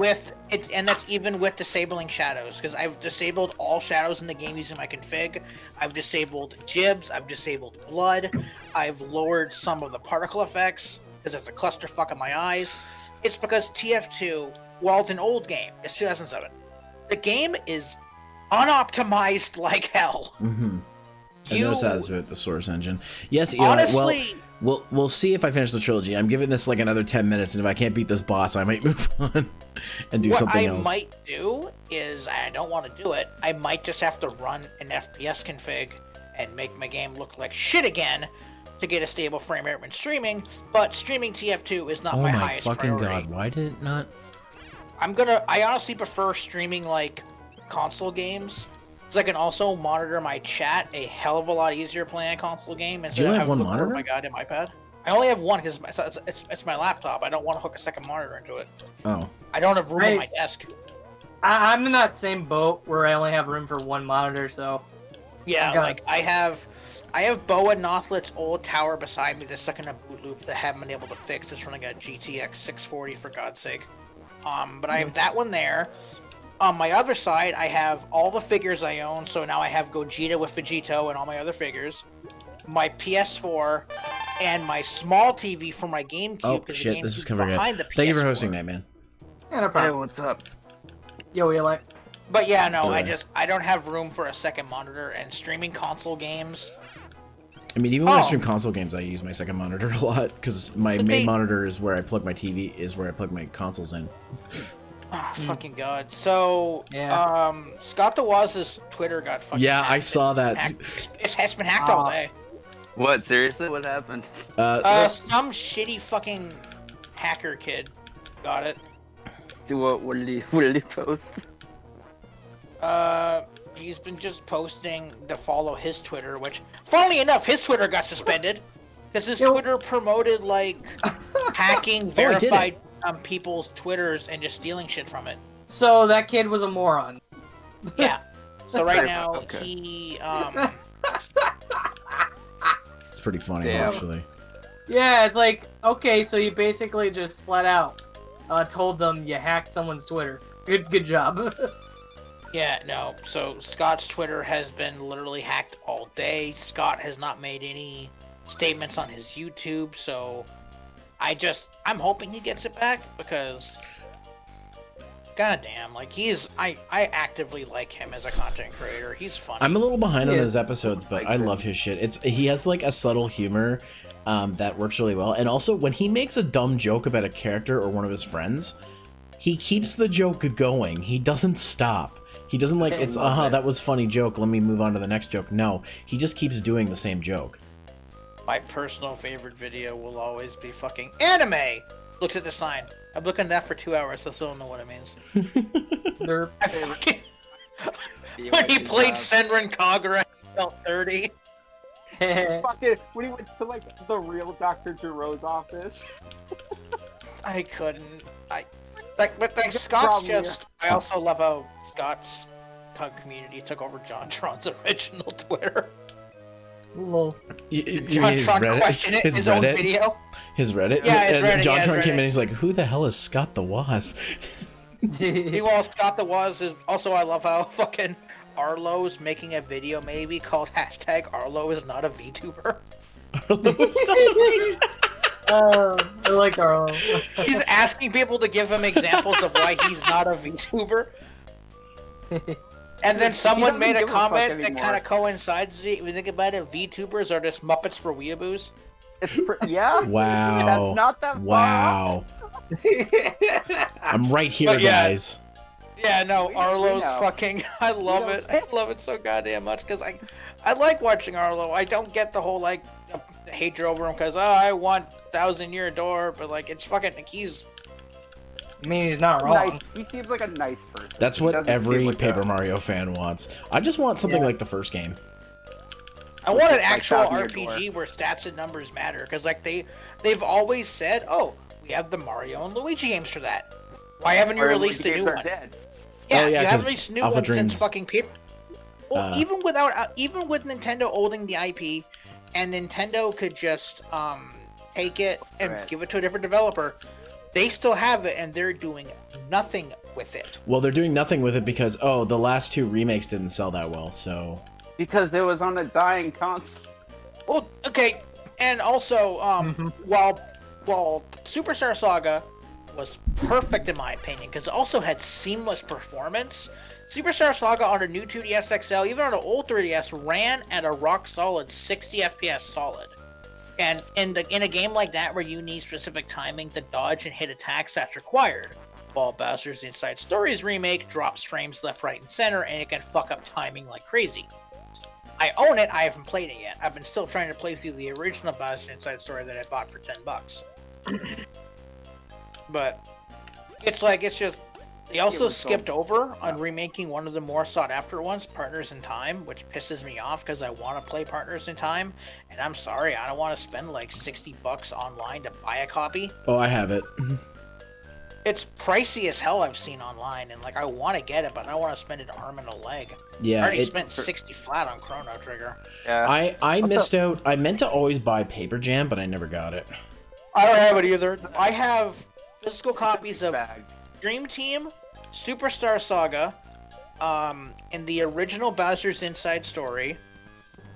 with disabling shadows, because I've disabled all shadows in the game using my config. I've disabled jibs, I've disabled blood, I've lowered some of the particle effects because there's a clusterfuck in my eyes. It's because TF2, well, it's an old game. It's 2007. The game is unoptimized like hell. Mm-hmm. I noticed that with the Source engine. Yes, honestly, we'll see if I finish the trilogy. I'm giving this like another 10 minutes, and if I can't beat this boss, I might move on and do something else. What I might do is, I don't want to do it, I might just have to run an FPS config and make my game look like shit again to get a stable frame rate when streaming, but streaming TF2 is not my highest priority. Oh my fucking god, why did it not? I honestly prefer streaming like console games, because I can also monitor my chat a hell of a lot easier playing a console game. Do you only have one monitor? Oh my goddamn iPad. I only have one because it's my laptop. I don't want to hook a second monitor into it. Oh. I don't have room on my desk. I'm in that same boat where I only have room for one monitor, so... Yeah, like, I have Boa Nothlet's old tower beside me that's stuck in a boot loop that I haven't been able to fix. It's running a GTX 640, for God's sake. But I have that one there. On my other side, I have all the figures I own, so now I have Gogeta with Vegito and all my other figures. My PS4, and my small TV for my GameCube. Oh shit, this is coming behind the PS4. Thank you for hosting that, man. Yeah, no problem. Hey, what's up? Yo, Eli. But yeah, no, I don't have room for a second monitor, and streaming console games... I mean, even when I stream console games, I use my second monitor a lot, because my main monitor is where I plug my TV, is where I plug my consoles in. Oh, fucking god. So, Scott DeWaz's Twitter got fucking hacked. I saw that. It's been hacked all day. What? Seriously? What happened? Some shitty fucking hacker kid got it. What did he post? He's been just posting to follow his Twitter, which, funnily enough, his Twitter got suspended. Because his Twitter promoted, like, hacking verified people's Twitters and just stealing shit from it. So that kid was a moron. Yeah. So right now, he, It's pretty funny, actually. Yeah, it's like, okay, so you basically just flat out told them you hacked someone's Twitter. Good job. Yeah, no. So Scott's Twitter has been literally hacked all day. Scott has not made any statements on his YouTube, so I'm hoping he gets it back, because goddamn, like, I actively like him as a content creator. He's funny. I'm a little behind on his episodes, but I love his shit. He has like a subtle humor that works really well, and also when he makes a dumb joke about a character or one of his friends, he keeps the joke going. He doesn't stop. He doesn't like, it's, that was funny joke, let me move on to the next joke. No, he just keeps doing the same joke. My personal favorite video will always be fucking anime! Looks at the sign. I'm looking at that for 2 hours, I still don't know what it means. I fucking... when he played Senran Kagura, he felt 30. Fucking, when he went to, like, the real Dr. Giro's office. I couldn't. But Scott's just... I also love how Scott's community took over JonTron's original Twitter. Lol. JonTron questioned it, his own video. His Reddit? Yeah, his Reddit. JonTron came in and he's like, who the hell is Scott the Woz? Meanwhile, Scott the Woz is... Also, I love how fucking Arlo's making a video maybe called hashtag Arlo is not a VTuber. I like Arlo. He's asking people to give him examples of why he's not a VTuber. And then someone made a comment that kind of coincides. If you think about it, VTubers are just Muppets for weeaboos. Yeah. Wow. That's not that far. Wow. I'm right here, guys. Yeah, no, Arlo's fucking. I love it. I love it so goddamn much because I like watching Arlo. I don't get the whole like hatred over him because I want 1,000-year door, but like it's fucking like he's. I mean, he's not wrong. Nice. He seems like a nice person. That's what every Paper Mario fan wants. I just want something like the first game. I want an actual RPG where stats and numbers matter, because like they've always said, oh, we have the Mario and Luigi games for that. Why haven't you released a new one? Yeah, you haven't released a new one since fucking Paper. Well, even with Nintendo holding the IP, and Nintendo could just take it and give it to a different developer. They still have it, and they're doing nothing with it. Well, they're doing nothing with it because, the last 2 remakes didn't sell that well, so... Because it was on a dying console. Well, okay, and also, while Superstar Saga was perfect in my opinion, because it also had seamless performance, Superstar Saga on a new 2DS XL, even on an old 3DS, ran at a rock-solid 60 FPS solid. And in a game like that where you need specific timing to dodge and hit attacks, that's required. While Bowser's Inside Stories remake drops frames left, right, and center, and it can fuck up timing like crazy. I own it, I haven't played it yet. I've been still trying to play through the original Bowser's Inside Story that I bought for $10. But it's just they also skipped over on remaking one of the more sought after ones, Partners in Time, which pisses me off because I want to play Partners in Time, and I'm sorry, I don't want to spend like $60 online to buy a copy. Oh, I have it. It's pricey as hell, I've seen online, and like I want to get it, but I don't want to spend an arm and a leg. Yeah, I already spent 60 flat on Chrono Trigger. Yeah. I missed out. I meant to always buy Paper Jam, but I never got it. I don't have it either. I have physical copies of Dream Team, Superstar Saga, in the original Bowser's Inside Story,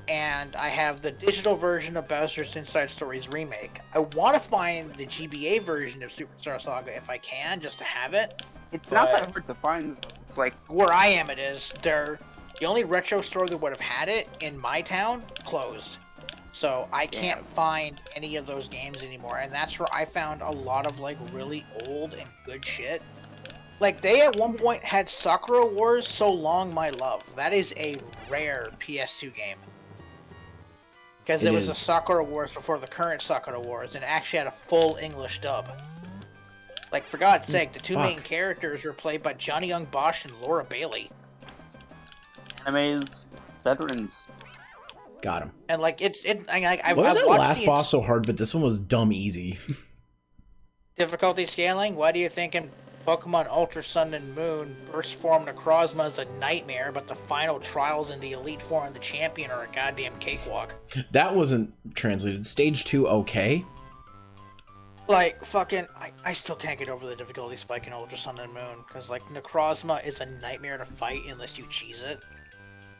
and I have the digital version of Bowser's Inside Stories remake. I want to find the GBA version of Superstar Saga if I can, just to have it. It's not that hard to find. It's like where I am. It is the only retro store that would have had it in my town closed, so I can't find any of those games anymore. And that's where I found a lot of like really old and good shit. Like, they at one point had Sakura Wars So Long My Love. That is a rare PS2 game. Because it was a Sakura Wars before the current Sakura Wars, and actually had a full English dub. Like, for God's sake, the two main characters were played by Johnny Young Bosch and Laura Bailey. Anime's veterans. Got him. And, like, I've watched that last the boss so hard, but this one was dumb easy. Difficulty scaling? Why do you think in Pokemon Ultra Sun and Moon, Burst Form Necrozma is a nightmare, but the final trials in the Elite Four and the Champion are a goddamn cakewalk? That wasn't translated. Stage 2, okay. Like, fucking, I still can't get over the difficulty spike in Ultra Sun and Moon, because, like, Necrozma is a nightmare to fight unless you cheese it.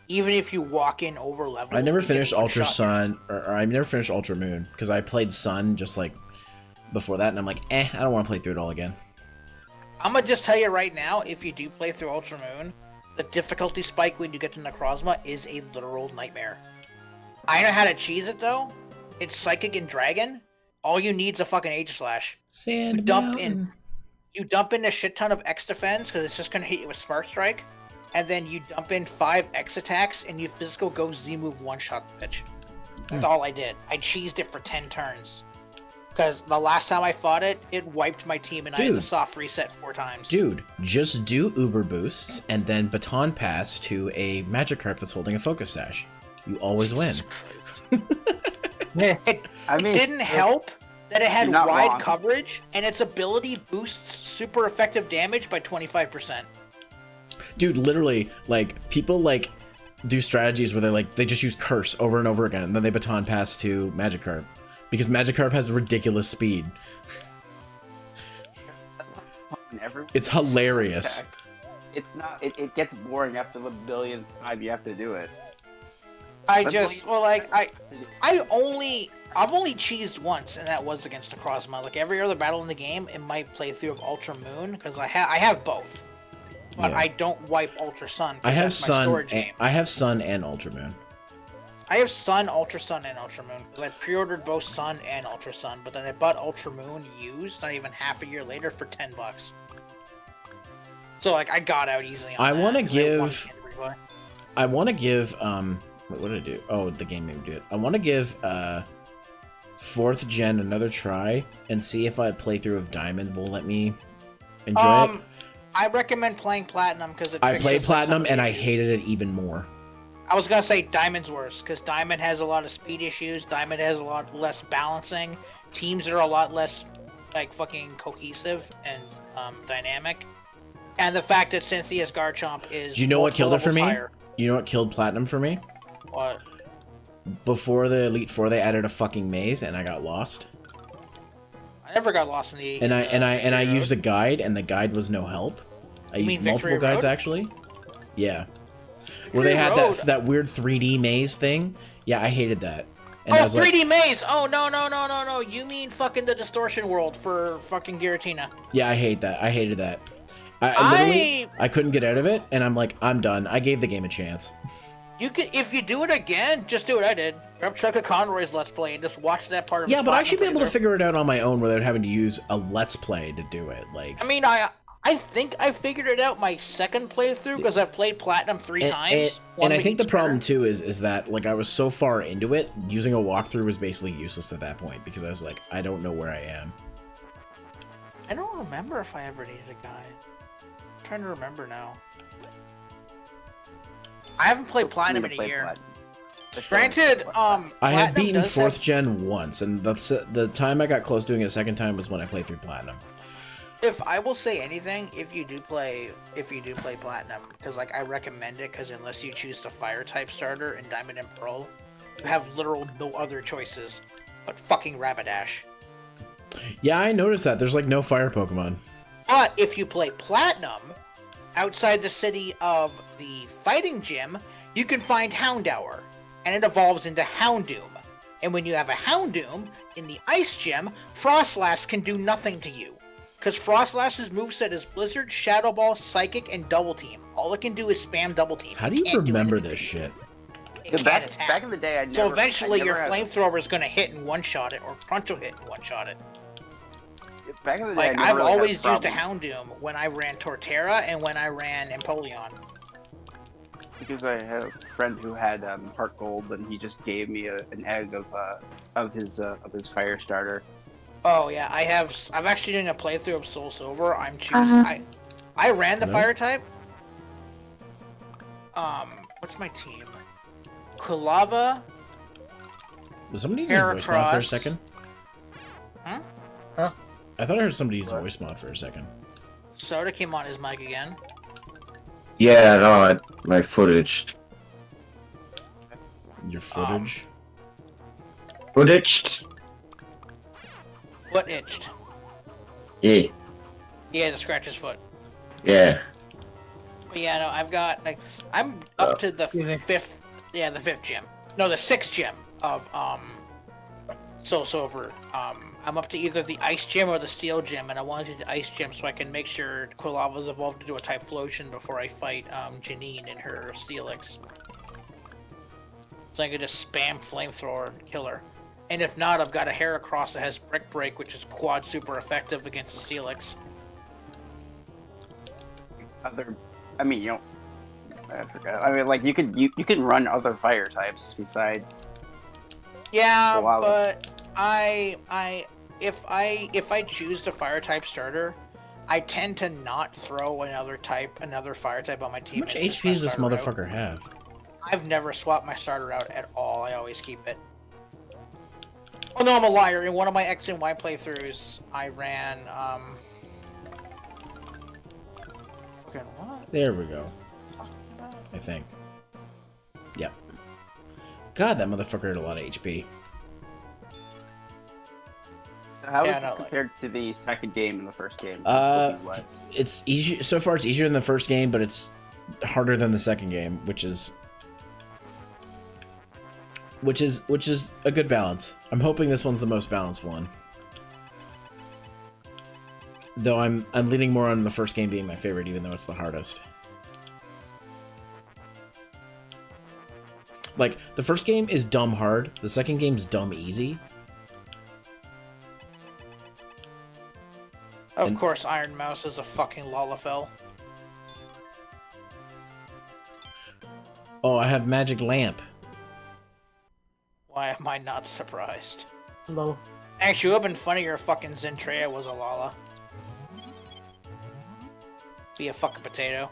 Even if you walk in over level. I never finished Ultra Sun, or I never finished Ultra Moon, because I played Sun just, like, before that, and I'm like, I don't want to play through it all again. I'm gonna just tell you right now, if you do play through Ultra Moon, the difficulty spike when you get to Necrozma is a literal nightmare. I know how to cheese it, though. It's Psychic and Dragon. All you need is a fucking H-Slash. You dump in a shit ton of X defense, because it's just gonna hit you with Smart Strike, and then you dump in 5 X attacks, and you physical go Z-move one-shot bitch. That's all I did. I cheesed it for 10 turns. Because the last time I fought it, it wiped my team and I had to soft reset 4 times. Dude, just do Uber Boosts and then Baton Pass to a Magikarp that's holding a Focus Sash. You always win. It didn't help that it had wide coverage, and its ability boosts super effective damage by 25%. Dude, literally, like, people, like, do strategies where they just use Curse over and over again, and then they baton pass to Magikarp. Because Magikarp has ridiculous speed. It's hilarious. It's not. It gets boring after the billionth time you have to do it. I've only cheesed once, and that was against a Crossma. Like every other battle in the game, in my playthrough of Ultra Moon, because I have both, but I don't wipe Ultra Sun. I have Sun. I have Sun and Ultra Moon. I have Sun, Ultra Sun, and Ultra Moon because I pre-ordered both Sun and Ultra Sun, but then I bought Ultra Moon used, not even half a year later, for $10. So like I got out easily. On I want to give. What did I do? Oh, the game made me do it. I want to give 4th gen another try and see if a playthrough of Diamond will let me enjoy it. I recommend playing Platinum because I played Platinum and I hated it even more. I was gonna say Diamond's worse because Diamond has a lot of speed issues. Diamond has a lot less balancing. Teams are a lot less like fucking cohesive and dynamic. And the fact that Cynthia's Garchomp is. Do you know what killed it for me? Higher. You know what killed Platinum for me? What? Before the Elite Four, they added a fucking maze, and I got lost. I never got lost in the. I used a guide, and the guide was no help. I used multiple guides actually. Yeah. Where they had that weird 3D maze thing. Yeah, I hated that. And 3D maze! Oh, no. You mean fucking the Distortion World for fucking Giratina. Yeah, I hate that. I hated that. I couldn't get out of it, and I'm like, I'm done. I gave the game a chance. You could, if you do it again, just do what I did. Grab Chuck Conroy's Let's Play and just watch that part of Yeah, but I should be able to figure it out on my own without having to use a Let's Play to do it. Like, I mean, I think I figured it out my second playthrough because I've played Platinum 3 times. And I think the problem too is that like I was so far into it, using a walkthrough was basically useless at that point because I was like, I don't know where I am. I don't remember if I ever needed a guide. I'm trying to remember now. I haven't played Platinum in a year. Granted, I have beaten 4th gen once, and that's the time I got close doing it a second time was when I played through Platinum. If I will say anything, if you do play Platinum, because like I recommend it, because unless you choose the Fire type starter in Diamond and Pearl, you have literal no other choices but fucking Rapidash. Yeah, I noticed that. There's like no fire Pokemon. But if you play Platinum, outside the city of the Fighting Gym, you can find Houndour, and it evolves into Houndoom. And when you have a Houndoom in the Ice Gym, Frostlass can do nothing to you. Because Frostlass's moveset is Blizzard, Shadow Ball, Psychic, and Double Team. All it can do is spam Double Team. How do you remember this shit? Back in the day, I never. So eventually, your Flamethrower is going to hit and one-shot it, or Crunch will hit and one-shot it. Back in the day, like I've always used a Houndoom when I ran Torterra and when I ran Empoleon. Because I had a friend who had Heart Gold, and he just gave me an egg of his fire starter. Oh yeah, I'm actually doing a playthrough of Soul Silver. I'm choosing. I ran the fire type. What's my team? Kulava. Was somebody using voice mod for a second? Huh? I thought I heard somebody use voice mod for a second. Soda came on his mic again. Yeah, no, my footage. Your footage? Footage? Foot itched. Yeah. Yeah, to scratch his foot. Yeah. But yeah, no, I've got like I'm up to the fifth. Yeah, the 5th gym. No, the 6th gym of Soul Silver. I'm up to either the Ice Gym or the Steel Gym, and I want to do the Ice Gym so I can make sure Quilava's evolved into a Typhlosion before I fight Janine in her Steelix. So I can just spam Flamethrower and kill her. And if not, I've got a Heracross that has Brick Break, which is quad super effective against the Steelix. I mean, you don't. I forgot. I mean, like you can run other fire types besides. Yeah, but if I choose the fire type starter, I tend to not throw another fire type on my team. How much HP does this motherfucker have? I've never swapped my starter out at all. I always keep it. Oh no, I'm a liar. In one of my X and Y playthroughs, I ran fucking what? There we go. I think. Yep. God, that motherfucker had a lot of HP. So how is this compared to the second game and the first game? It's easy so far. It's easier than the first game, but it's harder than the second game, which is a good balance. I'm hoping this one's the most balanced one. Though I'm leaning more on the first game being my favorite, even though it's the hardest. Like, the first game is dumb hard, the second game's dumb easy. Of course, Iron Mouse is a fucking Lalafell. Oh, I have Magic Lamp. Why am I not surprised? Hello. Actually, it would have been funnier if fucking Zentreya was a Lala. Be a fucking potato.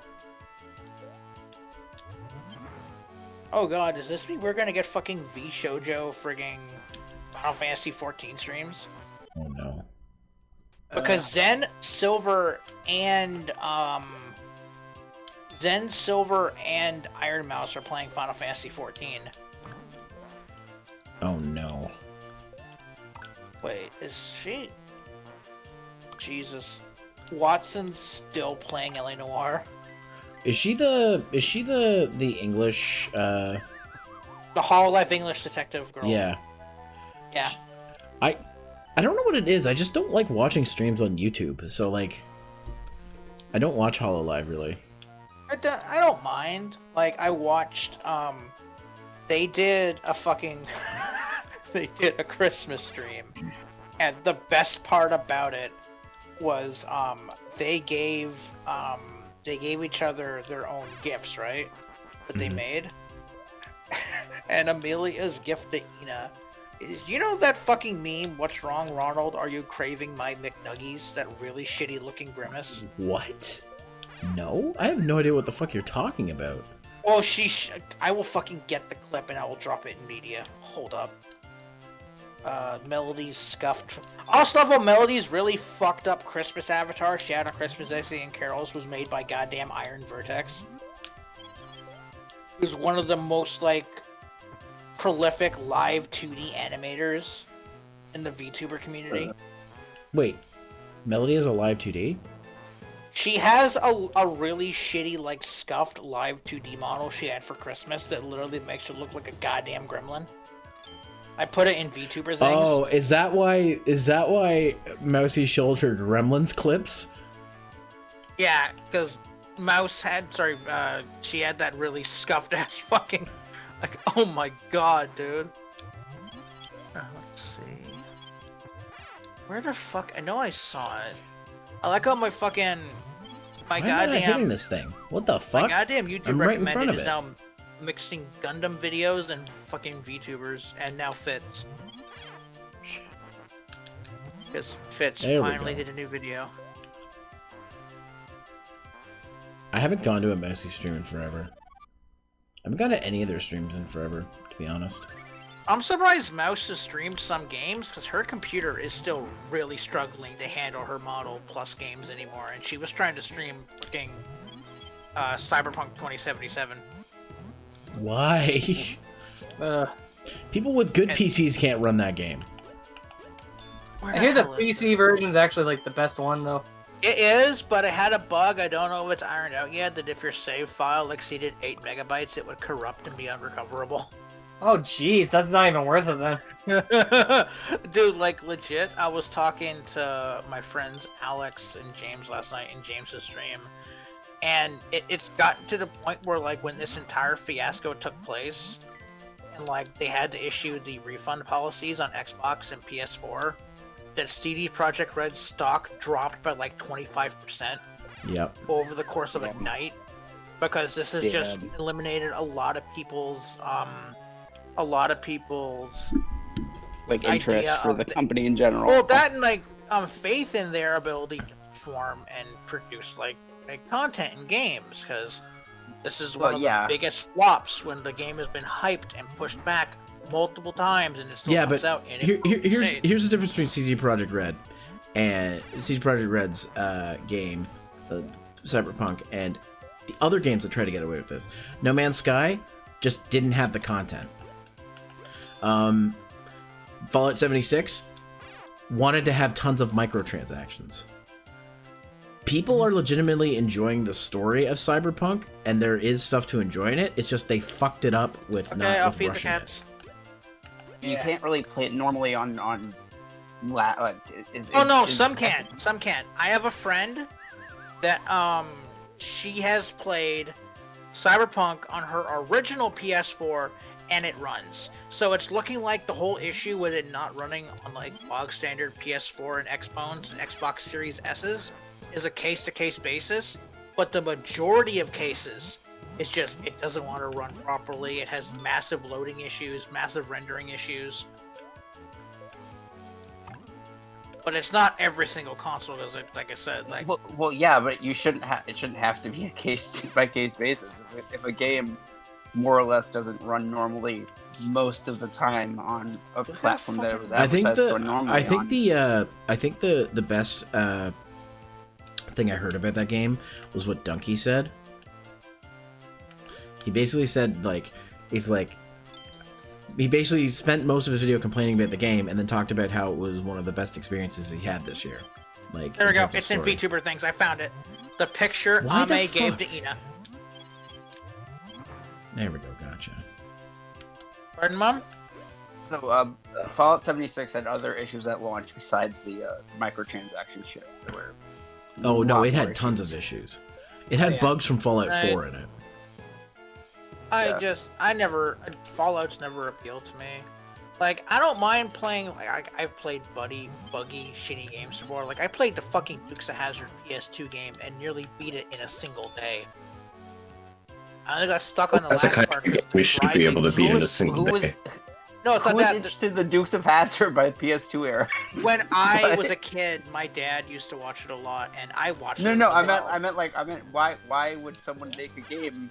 Oh god, does this mean we're gonna get fucking V-Shoujo frigging Final Fantasy 14 streams? Oh no. Because Zen, Silver, and Iron Mouse are playing Final Fantasy 14. Oh no. Wait, is she? Jesus. Watson's still playing L.A. Noire. Is she the English The Hololive English detective girl. Yeah. Yeah. I don't know what it is. I just don't like watching streams on YouTube. So like I don't watch Hololive really. I don't mind. Like I watched they did a fucking they did a Christmas stream. And the best part about it was they gave each other their own gifts, right? That they made. And Amelia's gift to Ina is, you know that fucking meme, "What's wrong, Ronald? Are you craving my McNuggies?" That really shitty looking grimace. What? No? I have no idea what the fuck you're talking about. Well, I will fucking get the clip and I will drop it in media. Hold up. Melody's scuffed. Also, Melody's really fucked up Christmas avatar she had on Christmas Day and Carols was made by goddamn Iron Vertex. He was one of the most, like, prolific live 2D animators in the VTuber community. Wait, Melody is a live 2D? She has a really shitty, like, scuffed live 2D model she had for Christmas that literally makes her look like a goddamn gremlin. I put it in VTuber things. Oh, is that why Mousy showed her Gremlins clips? Yeah, because Mouse had, she had that really scuffed ass fucking, like, oh my god, dude. Let's see. Where the fuck, I know I saw it. I like how my goddamn... Why am I not hitting this thing? What the fuck? My goddamn YouTube I'm right in front recommended of is it. now mixing Gundam videos and fucking VTubers, and now Fitz. Because Fitz finally did a new video. I haven't gone to a Mousy stream in forever. I haven't gone to any of their streams in forever, to be honest. I'm surprised Mouse has streamed some games, because her computer is still really struggling to handle her Model Plus games anymore, and she was trying to stream fucking Cyberpunk 2077. Why? People with good PCs can't run that game. I hear the PC version's actually like the best one though. It is, but it had a bug. I don't know if it's ironed out yet. That if your save file exceeded 8 megabytes, it would corrupt and be unrecoverable. Oh jeez, that's not even worth it then. Dude, like legit, I was talking to my friends Alex and James last night in James's stream. And it's gotten to the point where, like, when this entire fiasco took place, and, like, they had to issue the refund policies on Xbox and PS4, that CD Projekt Red's stock dropped by, like, 25% over the course of a night. Because this has just eliminated a lot of people's, like, interest for the company in general. Well, that and, like, faith in their ability to perform and produce, like, content in games, because this is one of the biggest flops when the game has been hyped and pushed back multiple times and it still comes out. Here's the difference between CD Projekt Red and CD Projekt Red's game, Cyberpunk, and the other games that try to get away with this. No Man's Sky just didn't have the content. Fallout 76 wanted to have tons of microtransactions. People are legitimately enjoying the story of Cyberpunk, and there is stuff to enjoy in it. It's just they fucked it up with I'll with feed the rushing cats. You can't really play it normally on some can. Some can. I have a friend that she has played Cyberpunk on her original PS4 and it runs. So it's looking like the whole issue with it not running on like bog standard PS4 and Xbox Series S's is a case-to-case basis, but the majority of cases it's just it doesn't want to run properly. It has massive loading issues, massive rendering issues. But it's not every single console, because like I said, like well, yeah, but it shouldn't have to be a case by case basis. If a game more or less doesn't run normally most of the time on a platform that it was advertised for normally. I think the best thing I heard about that game was what Donkey said. He basically said he basically spent most of his video complaining about the game, and then talked about how it was one of the best experiences he had this year. Like, there we go. It's in VTuber things. I found it. The picture Ame gave to Ina. There we go. Gotcha. Pardon, Mom? So, Fallout 76 had other issues at launch besides the microtransaction shit. Oh no, it had tons of issues. It had bugs from Fallout 4 in it. Fallout's never appealed to me. Like, I don't mind playing, like, I've played buggy, shitty games before. Like, I played the fucking Dukes of Hazzard PS2 game and nearly beat it in a single day. I only got stuck on the last part. We should be able to beat in a single day. No, it's not that. Who was interested in the Dukes of Hazzard by the PS2 era? When I was a kid, my dad used to watch it a lot, and I watched it. No, I meant why would someone make a game?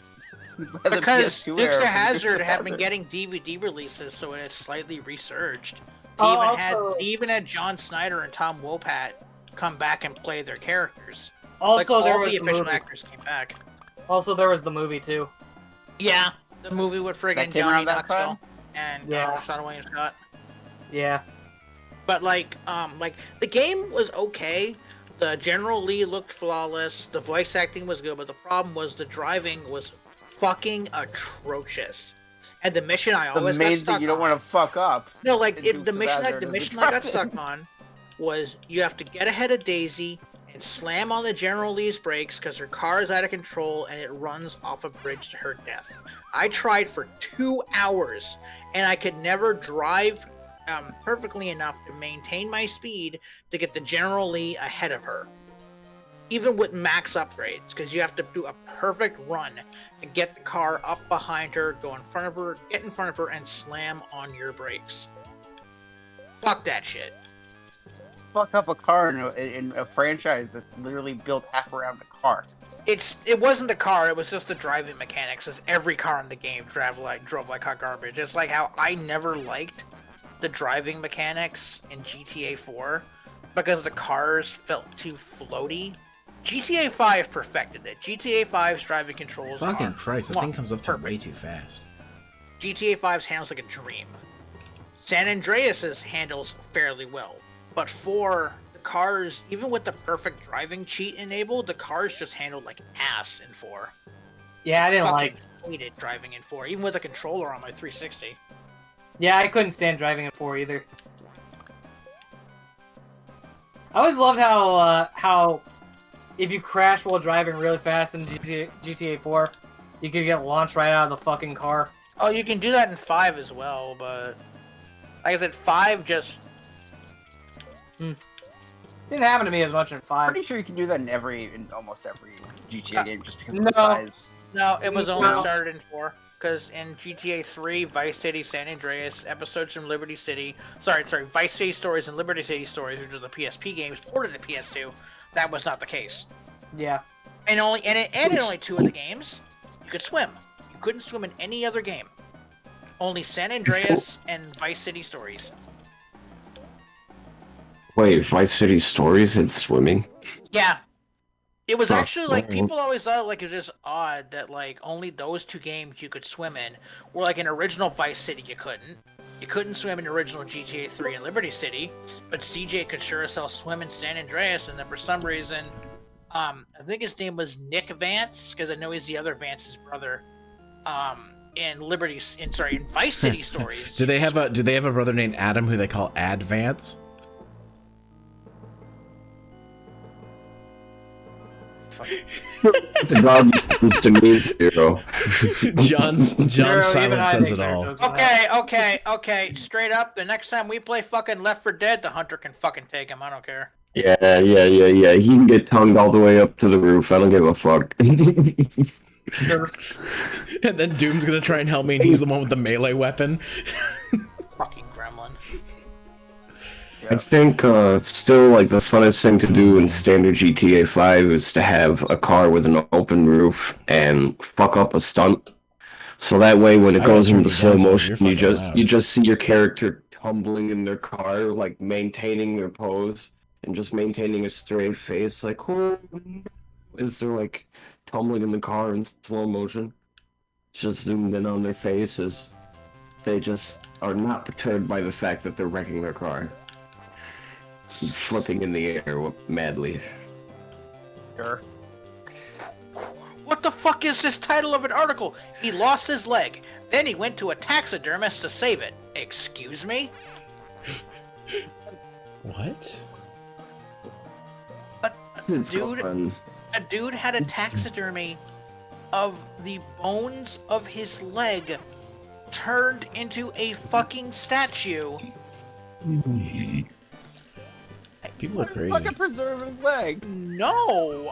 Because Dukes of Hazzard have been getting DVD releases, so it has slightly resurged. They even had John Snyder and Tom Wopat come back and play their characters. Also, like, there all was the the official movie. actors came back. Also, there was the movie too. Yeah, the movie with friggin' Johnny Knoxville and Sean William Scott. Yeah. But like the game was okay. The General Lee looked flawless. The voice acting was good, but the problem was the driving was fucking atrocious. And the mission I always got stuck on. You don't want to fuck up. No, like the mission I got stuck on was you have to get ahead of Daisy and slam on the General Lee's brakes because her car is out of control and it runs off a bridge to her death. I tried for 2 hours and I could never drive perfectly enough to maintain my speed to get the General Lee ahead of her. Even with max upgrades, because you have to do a perfect run to get the car up behind her, go in front of her, get in front of her, and slam on your brakes. Fuck that shit. Fuck up a car in a franchise that's literally built half around a car. It wasn't the car, it was just the driving mechanics, as every car in the game drove like hot garbage. It's like how I never liked the driving mechanics in GTA 4 because the cars felt too floaty. GTA 5 perfected it. GTA 5's driving controls Fucking Christ, the thing comes up to way too fast. GTA 5's handles like a dream. San Andreas's handles fairly well. But for the cars, even with the perfect driving cheat enabled, the cars just handled like ass in 4. Yeah, I didn't hated driving in 4, even with a controller on my 360. Yeah, I couldn't stand driving in 4 either. I always loved how if you crash while driving really fast in GTA 4, you could get launched right out of the fucking car. Oh, you can do that in 5 as well, but like I said, 5 just... Didn't happen to me as much in 5. Pretty sure you can do that in almost every GTA game just because of the size. No, it was only started in 4. Because in GTA 3, Vice City, San Andreas, episodes from Liberty City... Sorry, Vice City Stories and Liberty City Stories, which are the PSP games, ported to PS2, that was not the case. Yeah. And in only 2 of the games, you could swim. You couldn't swim in any other game. Only San Andreas and Vice City Stories. Wait, Vice City Stories and swimming? Yeah. It was actually like people always thought like it was just odd that like only those 2 games you could swim in. Were like in original Vice City you couldn't. You couldn't swim in original GTA 3 and Liberty City, but CJ could sure as hell swim in San Andreas, and then for some reason, I think his name was Nick Vance, because I know he's the other Vance's brother. In Vice City stories. Do they have a brother named Adam who they call Advance? It's a dog used to mean Zero. John Silence says it all. Okay. Straight up, the next time we play fucking Left 4 Dead, the hunter can fucking take him. I don't care. Yeah. He can get tongued all the way up to the roof. I don't give a fuck. Sure. And then Doom's gonna try and help me, and he's the one with the melee weapon. Fucking gremlin. I think still like the funnest thing to do in standard GTA 5 is to have a car with an open roof and fuck up a stunt. So that way when it goes into slow motion, you just see your character tumbling in their car, like maintaining their pose and just maintaining a straight face, like is there like tumbling in the car in slow motion, just zoomed in on their faces. They just are not perturbed by the fact that they're wrecking their car. Flipping in the air madly. Sure. What the fuck is this title of an article? He lost his leg. Then he went to a taxidermist to save it. Excuse me? What? A dude had a taxidermy of the bones of his leg turned into a fucking statue. People are crazy. Fucking preserve his leg. No.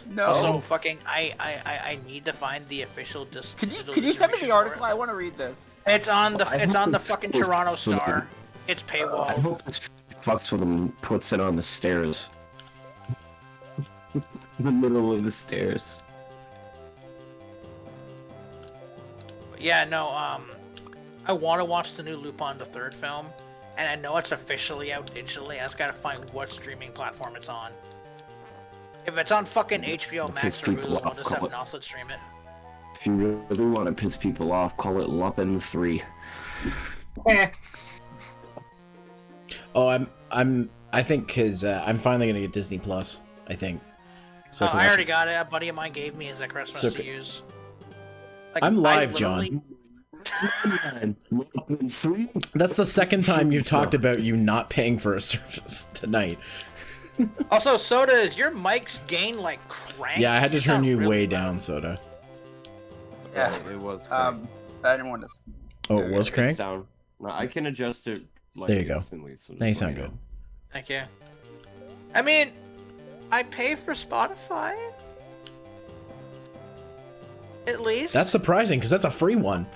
No. I need to find the official Could you send me the article? I want to read this. It's on the fucking Toronto Star. It's paywall. I hope this fucks with him, puts it on the stairs. In the middle of the stairs. Yeah, no, I want to watch the new Lupin the Third film, and I know it's officially out digitally. I just gotta find what streaming platform it's on. If it's on fucking HBO Max or Hulu, I'll just have an outlet stream it. If you really want to piss people off, call it Lupin 3. Oh, I think because I'm finally gonna get Disney Plus. I think. So I already got it. A buddy of mine gave me as a Christmas to use. Like, I'm live, John. That's the second time you've talked about you not paying for a service tonight. Also, Soda, is your mic's gain like cranked? Yeah, I had to turn you way down, Soda. Yeah, it was. I didn't want to. Oh, it was cranked? Down. No, I can adjust it. Like, there you go. So now you sound good. Thank you. I mean, I pay for Spotify. At least. That's surprising, because that's a free one.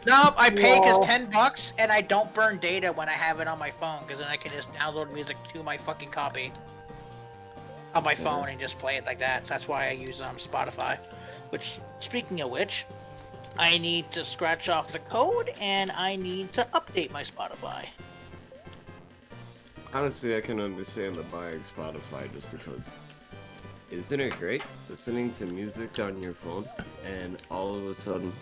No, I pay because $10, and I don't burn data when I have it on my phone, because then I can just download music to my fucking copy on my phone and just play it like that. That's why I use Spotify. Which, speaking of which, I need to scratch off the code, and I need to update my Spotify. Honestly, I can understand the buying Spotify just because. Isn't it great listening to music on your phone and all of a sudden?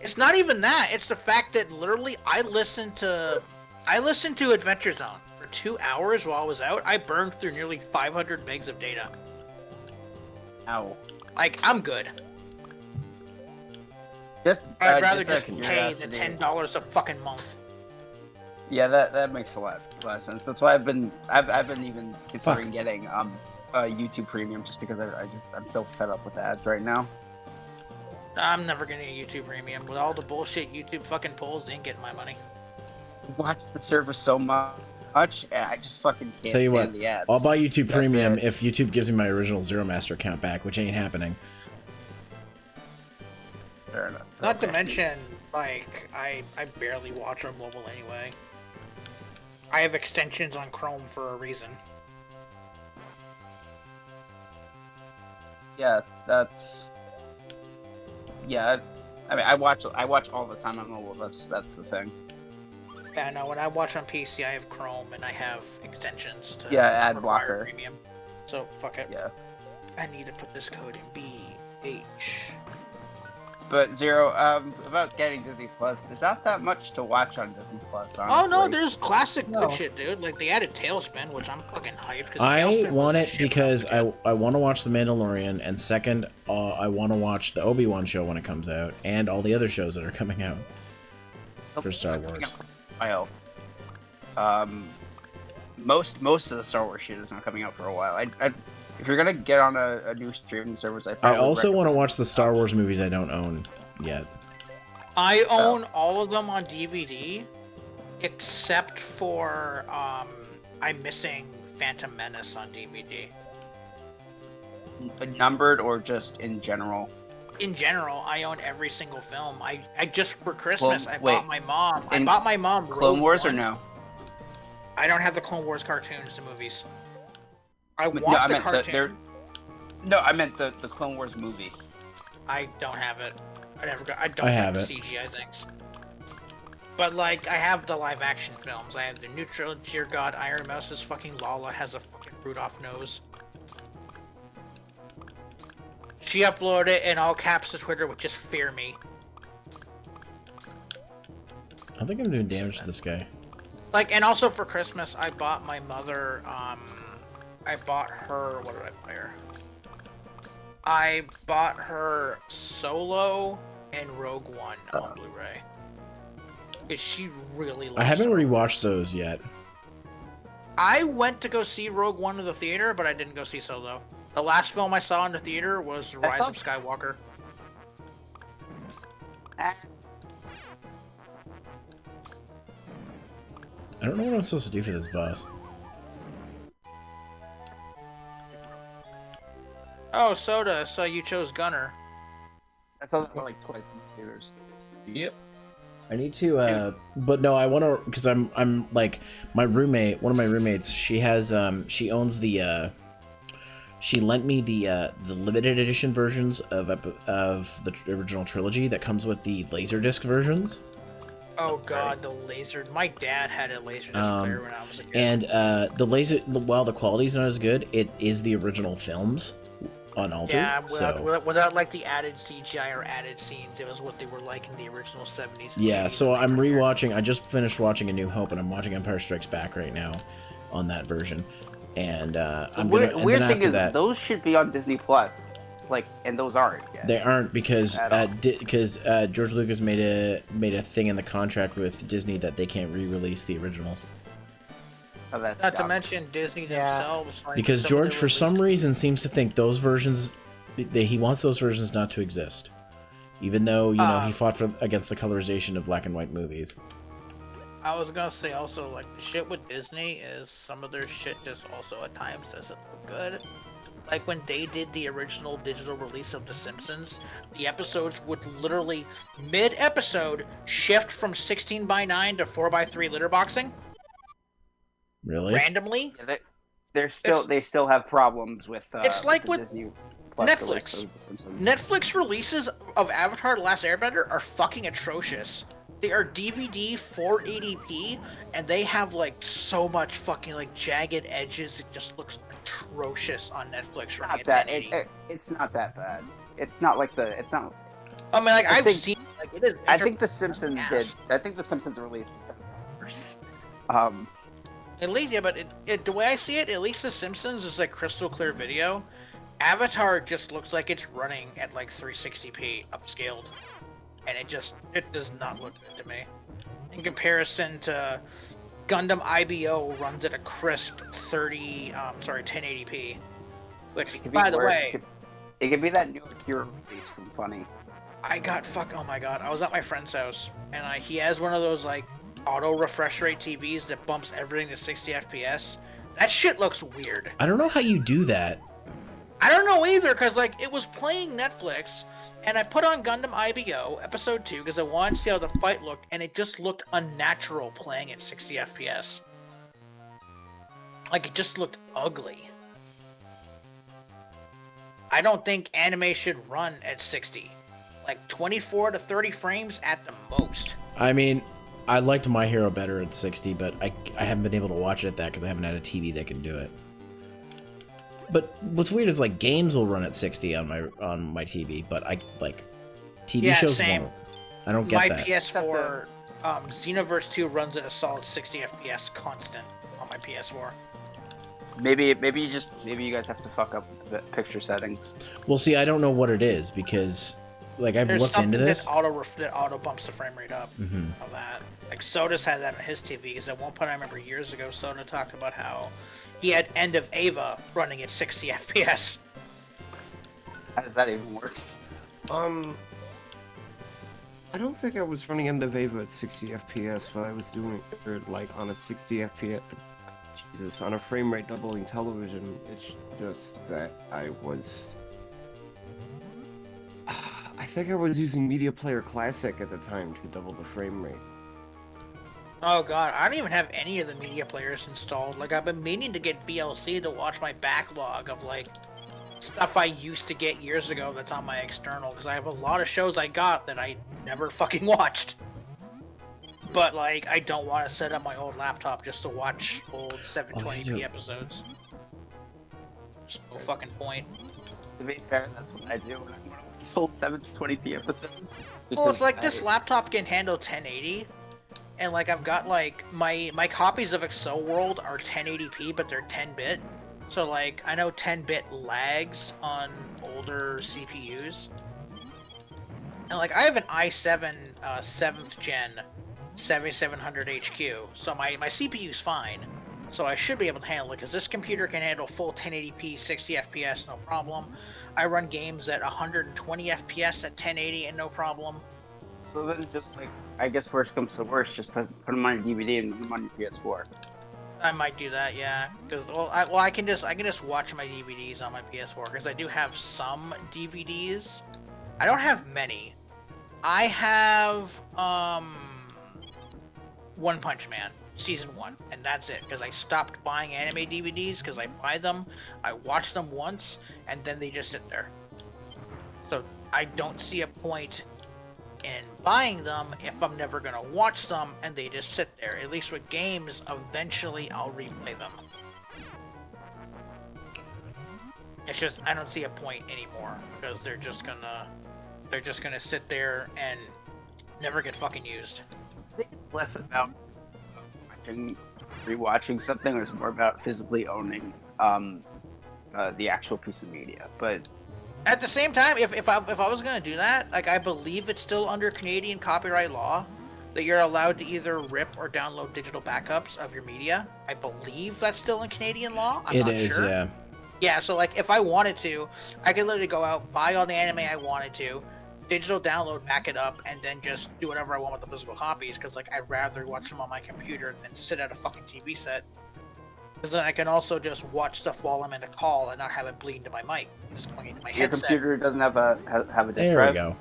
It's not even that. It's the fact that literally I listened to Adventure Zone for 2 hours while I was out. I burned through nearly 500 megs of data. Ow. Like, I'm good. I'd rather just pay the $10 a fucking month. Yeah, that makes a lot of sense. That's why I've been even considering getting YouTube Premium just because I'm so fed up with ads right now. I'm never getting a YouTube Premium. With all the bullshit YouTube fucking pulls, they ain't getting my money. Watch the service so much, I just fucking can't stand the ads. I'll buy YouTube Premium if YouTube gives me my original Zeromaster account back, which ain't happening. Fair enough. Not to mention, like, I barely watch on mobile anyway. I have extensions on Chrome for a reason. Yeah, that's... Yeah, I mean, I watch all the time on mobile. That's the thing. Yeah, no. When I watch on PC, I have Chrome and I have extensions to ad blocker. Premium. So fuck it. Yeah. I need to put this code in BH. But Zero, about getting Disney Plus, there's not that much to watch on Disney Plus, honestly. Oh no, there's classic good shit, dude. Like they added Tailspin, which I'm fucking hyped. I want it because I want to watch The Mandalorian, and second, I want to watch the Obi-Wan show when it comes out, and all the other shows that are coming out for Star Wars. Most of the Star Wars shit is not coming out for a while. If you're gonna get on a new streaming service, I also want to watch the Star Wars movies I don't own yet. I own all of them on DVD, except for I'm missing Phantom Menace on DVD. Numbered or just in general? In general, I own every single film. I just for Christmas I bought my mom. I bought my mom Clone Wars or no? I don't have the Clone Wars cartoons, the movies. I want the cartoon. I meant the Clone Wars movie. I don't have it. I don't have the CGI things. But like, I have the live action films. I have the new trilogy. Dear God, Iron Mouse's fucking Lala has a fucking Rudolph nose. She uploaded it in all caps to Twitter, which just fear me. I think I'm doing damage to this guy. Like, and also for Christmas, I bought my mother, I bought her, what did I buy her? I bought her Solo and Rogue One on Blu-ray. Because she really loves I haven't rewatched those yet. I went to go see Rogue One in the theater, but I didn't go see Solo. The last film I saw in the theater was Rise of Skywalker. I don't know what I'm supposed to do for this boss. Oh, Soda, so you chose Gunner. I saw that like twice in the theaters. Yep. I need to, but no, I want to, because I'm like, my roommate, one of my roommates, she has, she owns the, she lent me the limited edition versions of the original trilogy that comes with the Laserdisc versions. Oh god, the laser! My dad had a Laserdisc player when I was a kid. And while the quality's not as good, it is the original films unaltered. Yeah, without like the added CGI or added scenes, it was what they were like in the original 70s. Yeah, so I'm rewatching. I just finished watching A New Hope, and I'm watching Empire Strikes Back right now on that version. And I'm gonna. Weird thing is, those should be on Disney Plus. Like, and those aren't yet. They aren't because George Lucas made a thing in the contract with Disney that they can't re-release the originals. Oh, that's not to mention Disney themselves. Like, because George, for some reason, seems to think those versions, he wants those versions not to exist, even though he fought against the colorization of black and white movies. I was gonna say also, like, the shit with Disney is some of their shit just also at times doesn't look good. Like when they did the original digital release of The Simpsons, the episodes would literally, mid-episode, shift from 16:9 to 4:3 letterboxing. Really? Randomly. Yeah, they still have problems with. It's like with Disney Plus Netflix. Netflix releases of Avatar: The Last Airbender are fucking atrocious. They are DVD 480p, and they have like so much fucking like jagged edges. It just looks atrocious on Netflix. Not that it's not that bad. It's not like the. It's not. I mean, like I've seen. Like, it is. I think The Simpsons did. I think The Simpsons release was done worse. At least, yeah, but the way I see it, at least The Simpsons is like crystal clear video. Avatar just looks like it's running at like 360p upscaled, and it does not look good to me. In comparison to Gundam IBO runs at a crisp 1080p, which, by the way, it could be that new Akira release from Funny. Oh my god, I was at my friend's house, and he has one of those like auto refresh rate TVs that bumps everything to 60 FPS. That shit looks weird. I don't know how you do that. I don't know either, because like it was playing Netflix, and I put on Gundam IBO episode 2 because I wanted to see how the fight looked, and it just looked unnatural playing at 60 FPS. Like, it just looked ugly. I don't think anime should run at 60. Like 24 to 30 frames at the most. I mean, I liked My Hero better at 60, but I haven't been able to watch it at that because I haven't had a TV that can do it. But what's weird is like games will run at 60 on my TV, but I like TV shows won't. I don't get that. My PS4 Xenoverse 2 runs at a solid 60 FPS constant on my PS4. Maybe you guys have to fuck up the picture settings. Well, see, I don't know what it is because like I've looked into this. That auto bumps the frame rate up of that. Like Soda's had that on his TV because at one point I remember years ago Soda talked about how he had End of Ava running at 60 FPS. How does that even work? I don't think I was running End of Ava at 60 FPS, but I was doing it like on a 60 FPS. Jesus, on a frame rate doubling television. It's just that I think I was using Media Player Classic at the time to double the frame rate. Oh god, I don't even have any of the media players installed. Like, I've been meaning to get VLC to watch my backlog of, like, stuff I used to get years ago that's on my external, because I have a lot of shows I got that I never fucking watched. But, like, I don't want to set up my old laptop just to watch old 720p episodes. There's no fucking point. To be fair, that's what I do when I want to watch old 720p episodes. Well, it's like this laptop can handle 1080. And like I've got like my copies of Excel World are 1080p, but they're 10-bit. So like I know 10-bit lags on older CPUs. And like I have an i7 7th gen 7700 HQ, so my CPU's fine. So I should be able to handle it because this computer can handle full 1080p 60 FPS no problem. I run games at 120 FPS at 1080 and no problem. So then just like, I guess worst comes to worst, just put them on your DVD and put them on your PS4. I might do that, yeah. Because I can just watch my DVDs on my PS4 because I do have some DVDs. I don't have many. I have One Punch Man Season 1, and that's it. Because I stopped buying anime DVDs because I buy them, I watch them once, and then they just sit there. So I don't see a point in buying them if I'm never gonna watch them and they just sit there. At least with games, eventually I'll replay them. It's just I don't see a point anymore because they're just gonna sit there and never get fucking used. I think it's less about rewatching something, or it's more about physically owning the actual piece of media. But at the same time, if I was gonna do that, like I believe it's still under Canadian copyright law that you're allowed to either rip or download digital backups of your media. I believe that's still in Canadian law. I'm not sure. Yeah. Yeah, so like if I wanted to, I could literally go out, buy all the anime I wanted to, digital download, back it up, and then just do whatever I want with the physical copies. Because like I'd rather watch them on my computer than sit at a fucking TV set. Because then I can also just watch stuff while I'm in a call and not have it bleed into my mic. Just going into my headset. Your computer doesn't have a disk There drive? we go.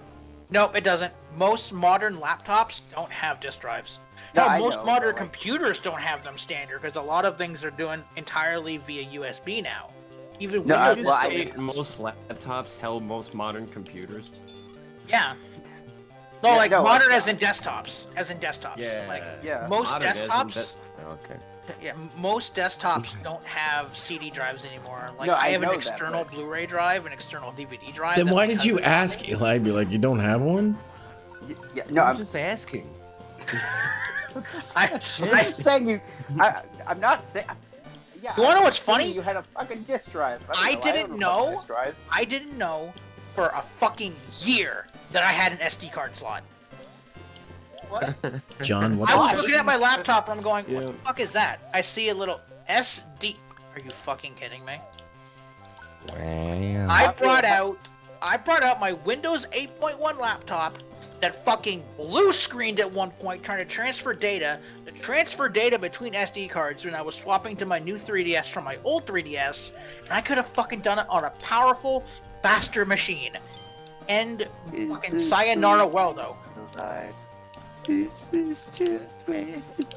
Nope, it doesn't. Most modern laptops don't have disk drives. No, No, most modern computers don't have them standard because a lot of things are doing entirely via USB now. Even Windows. Most laptops held most modern computers. Yeah. No, like modern as in desktops. As in desktops. Yeah. Like, yeah. most desktops. Okay. Yeah, most desktops don't have CD drives anymore. Like No, I have an know external that, Blu-ray drive, an external DVD drive. Then that why my did you husband ask, has. Eli? Be like, you don't have one? Yeah, no, I'm just asking. I'm just saying you. I'm not saying. Yeah, You wanna know what's funny? You had a fucking disk drive. I didn't know. Disk drive. I didn't know for a fucking year that I had an SD card slot. What? John, what I was the looking at my laptop and I'm going, what Yeah. the fuck is that? I see a little SD. Are you fucking kidding me? I brought out my Windows 8.1 laptop that fucking blue screened at one point trying to transfer data. To transfer data between SD cards when I was swapping to my new 3DS from my old 3DS, and I could have fucking done it on a powerful, faster machine. And fucking sayonara well though. This is just wasted.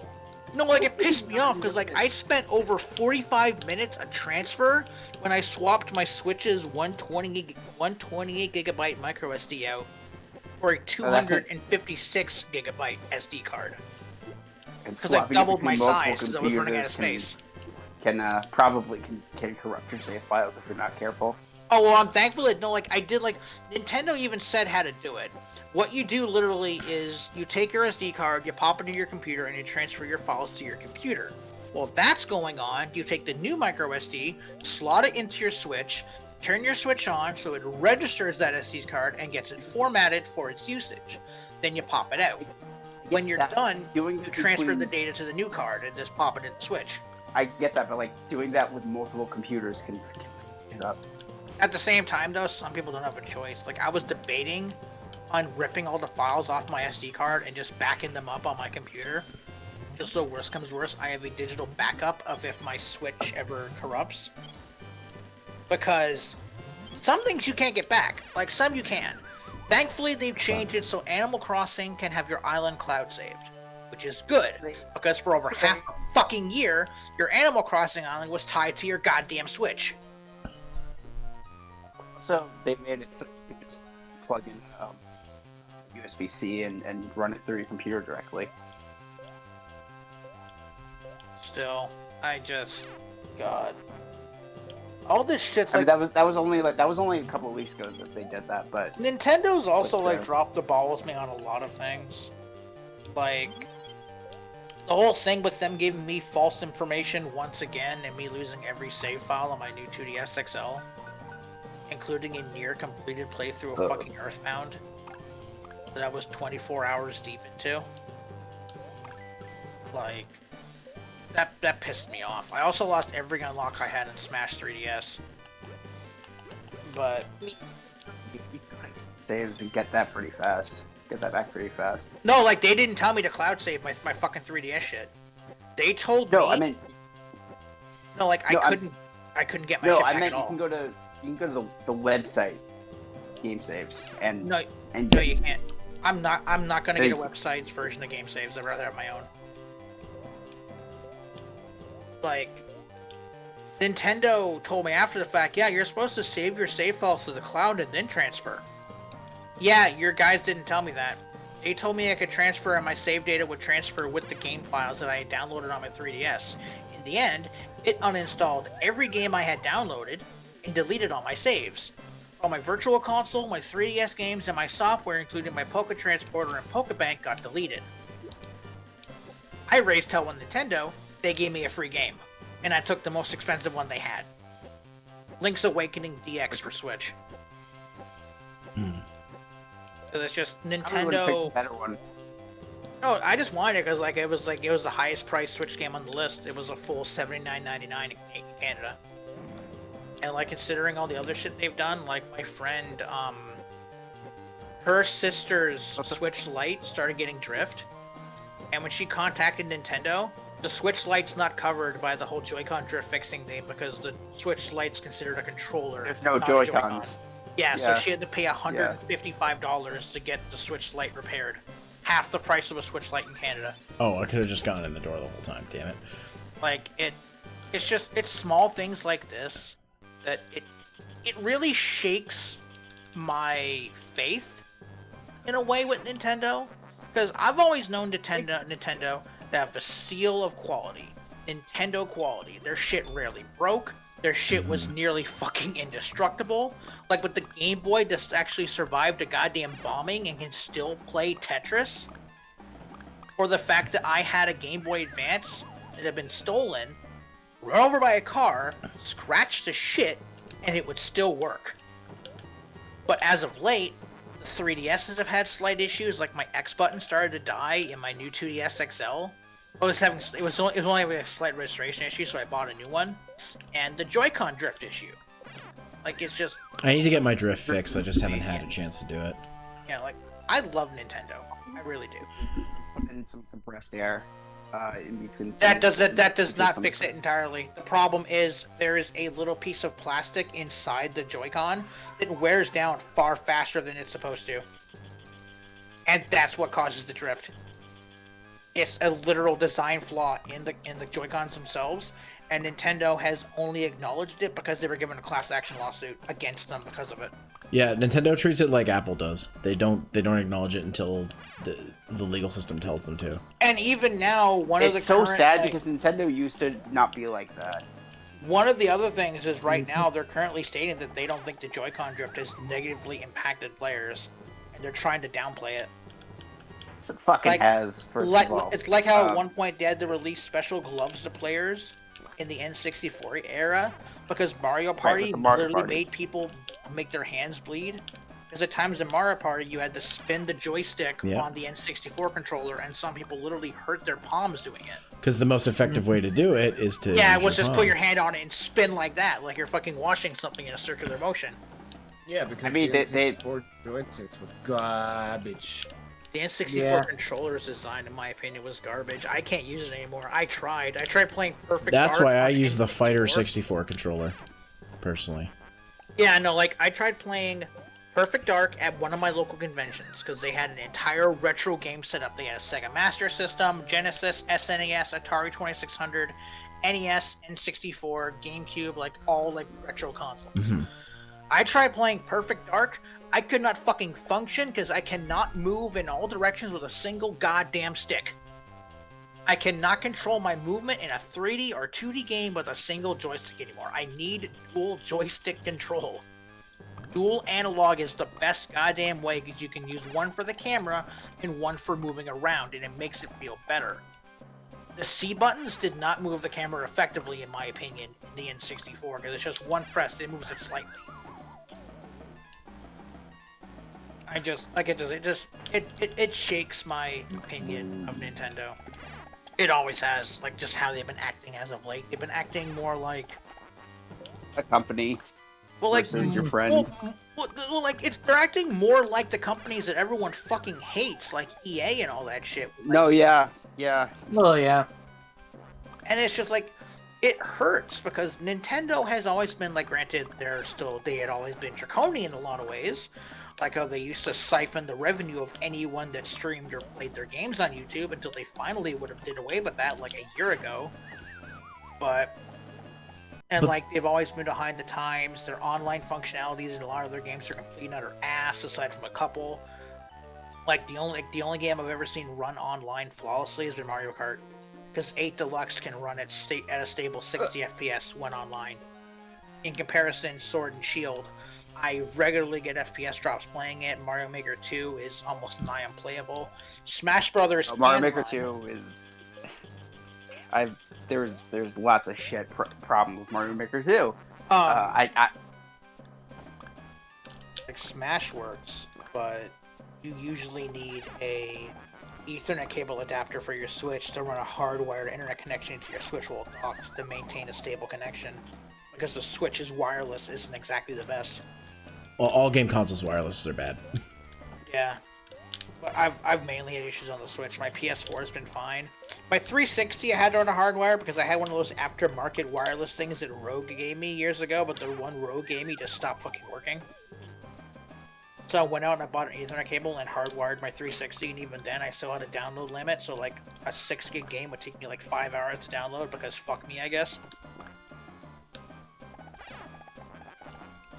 No, like it pissed me off because like I spent over 45 minutes a transfer when I swapped my Switch's 128 gigabyte micro SD out for a 256 gigabyte SD card. And Because I swapping doubled between my multiple size because I was running out of computers space. can probably corrupt your save files if you're not careful. Oh well, I'm thankful that Nintendo even said how to do it. What you do literally is you take your SD card, you pop it into your computer, and you transfer your files to your computer. Well, if that's going on, you take the new micro SD, slot it into your Switch, turn your Switch on so it registers that SD card and gets it formatted for its usage. Then you pop it out. When you're done, you transfer the data to the new card and just pop it in the Switch. I get that, but like doing that with multiple computers can fuck it up. At the same time, though, some people don't have a choice. Like, I was debating on ripping all the files off my SD card and just backing them up on my computer. Just so worse comes worse, I have a digital backup of if my Switch ever corrupts. Because some things you can't get back. Like, some you can. Thankfully, they've changed it so Animal Crossing can have your island cloud saved. Which is good. Because for over half a fucking year, your Animal Crossing island was tied to your goddamn Switch. So they made it so you can just plug in USB-C and run it through your computer directly. Still, God, all this shit's like. I mean, that was only a couple of weeks ago that they did that, but Nintendo's also dropped the ball with me on a lot of things. Like the whole thing with them giving me false information once again and me losing every save file on my new 2DS XL. Including a near completed playthrough of fucking Earthbound that I was 24 hours deep into. Like, that pissed me off. I also lost every unlock I had in Smash 3DS. But saves and get that pretty fast. Get that back pretty fast. No, like they didn't tell me to cloud save my fucking 3DS shit. They told me. No, I meant. No, like I couldn't get my shit back I meant at all. You can go to the website, game saves, and no, you can't. I'm not gonna get a website's version of game saves. I'd rather have my own. Like, Nintendo told me after the fact, yeah, you're supposed to save your save files to the cloud and then transfer. Yeah, your guys didn't tell me that. They told me I could transfer and my save data would transfer with the game files that I had downloaded on my 3DS. In the end, it uninstalled every game I had downloaded and deleted all my saves. All my virtual console, my 3DS games, and my software, including my Poké Transporter and Pokébank, got deleted. I raised hell with Nintendo. They gave me a free game, and I took the most expensive one they had. Link's Awakening DX for Switch. So it's just Nintendo. A better one. No, I just wanted it because it was the highest priced Switch game on the list. It was a full $79.99 in Canada. And like considering all the other shit they've done, like my friend, her sister's Switch Lite started getting drift, and when she contacted Nintendo, the Switch Lite's not covered by the whole Joy-Con drift fixing thing because the Switch Lite's considered a controller. There's no Joy-Cons. Yeah, so she had to pay $155 to get the Switch Lite repaired. Half the price of a Switch Lite in Canada. Oh, I could have just gone in the door the whole time, damn it. Like, it's small things like this that it really shakes my faith in a way with Nintendo. Because I've always known Nintendo to have a seal of quality. Nintendo quality. Their shit rarely broke. Their shit was nearly fucking indestructible. Like with the Game Boy, just actually survived a goddamn bombing and can still play Tetris. Or the fact that I had a Game Boy Advance that had been stolen, run over by a car, scratched to shit, and it would still work. But as of late, the 3DSs have had slight issues, like my X button started to die in my new 2DS XL. It was only a slight registration issue, so I bought a new one. And the Joy-Con drift issue. Like, it's just... I need to get my drift fixed, I just haven't had a chance to do it. Yeah, like, I love Nintendo. I really do. Put in some compressed air in between. That does not fix it entirely. The problem is there is a little piece of plastic inside the Joy-Con that wears down far faster than it's supposed to. And that's what causes the drift. It's a literal design flaw in the Joy-Cons themselves, and Nintendo has only acknowledged it because they were given a class action lawsuit against them because of it. Yeah, Nintendo treats it like Apple does. They don't acknowledge it until the legal system tells them to. And even now, it's so sad because Nintendo used to not be like that. One of the other things is right now they're currently stating that they don't think the Joy-Con drift has negatively impacted players, and they're trying to downplay it. It fucking has, first of all. It's like how at one point they had to release special gloves to players in the N64 era because Mario Party literally made people make their hands bleed. Because at times in Mario Party you had to spin the joystick on the N64 controller, and some people literally hurt their palms doing it. Because the most effective way to do it is to put your hand on it and spin like that, like you're fucking washing something in a circular motion. Yeah, because I mean, the N64 joysticks were garbage. The N64 controller's design, in my opinion, was garbage. I can't use it anymore. I tried playing Perfect Dark. That's why I use the Fighter 64 controller, personally. Yeah, no, like, I tried playing Perfect Dark at one of my local conventions, because they had an entire retro game set up. They had a Sega Master System, Genesis, SNES, Atari 2600, NES, N64, GameCube, like, all, like, retro consoles. Mm-hmm. I tried playing Perfect Dark. I could not fucking function because I cannot move in all directions with a single goddamn stick. I cannot control my movement in a 3D or 2D game with a single joystick anymore. I need dual joystick control. Dual analog is the best goddamn way because you can use one for the camera and one for moving around, and it makes it feel better. The C buttons did not move the camera effectively, in my opinion, in the N64 because it's just one press, it moves it slightly. It shakes my opinion of Nintendo. It always has, like, just how they've been acting as of late. They've been acting more like a company. Well, like versus your friend. Well, like they're acting more like the companies that everyone fucking hates, like EA and all that shit. Like, no, yeah. Well, yeah. And it's just like, it hurts because Nintendo has always been, like, granted, they had always been draconian in a lot of ways. Like how they used to siphon the revenue of anyone that streamed or played their games on YouTube until they finally would have did away with that like a year ago. Like, they've always been behind the times. Their online functionalities in a lot of their games are complete and utter ass, aside from a couple. Like, the only game I've ever seen run online flawlessly has been Mario Kart. Because 8 Deluxe can run at a stable 60 FPS when online. In comparison, Sword and Shield, I regularly get FPS drops playing it. Mario Maker 2 is almost nigh unplayable. Smash Brothers. Mario Maker 2 is. There's lots of shit problem with Mario Maker 2. Like Smash works, but you usually need a Ethernet cable adapter for your Switch to run a hardwired internet connection to your Switch while docked to maintain a stable connection. Because the Switch's wireless isn't exactly the best. Well, all game consoles wireless are bad. Yeah. But I've mainly had issues on the Switch. My PS4 has been fine. My 360 I had to run a hardwire because I had one of those aftermarket wireless things that Rogue gave me years ago, but the one Rogue gave me just stopped fucking working. So I went out and I bought an Ethernet cable and hardwired my 360, and even then I still had a download limit, so like a 6 gig game would take me like 5 hours to download because fuck me, I guess.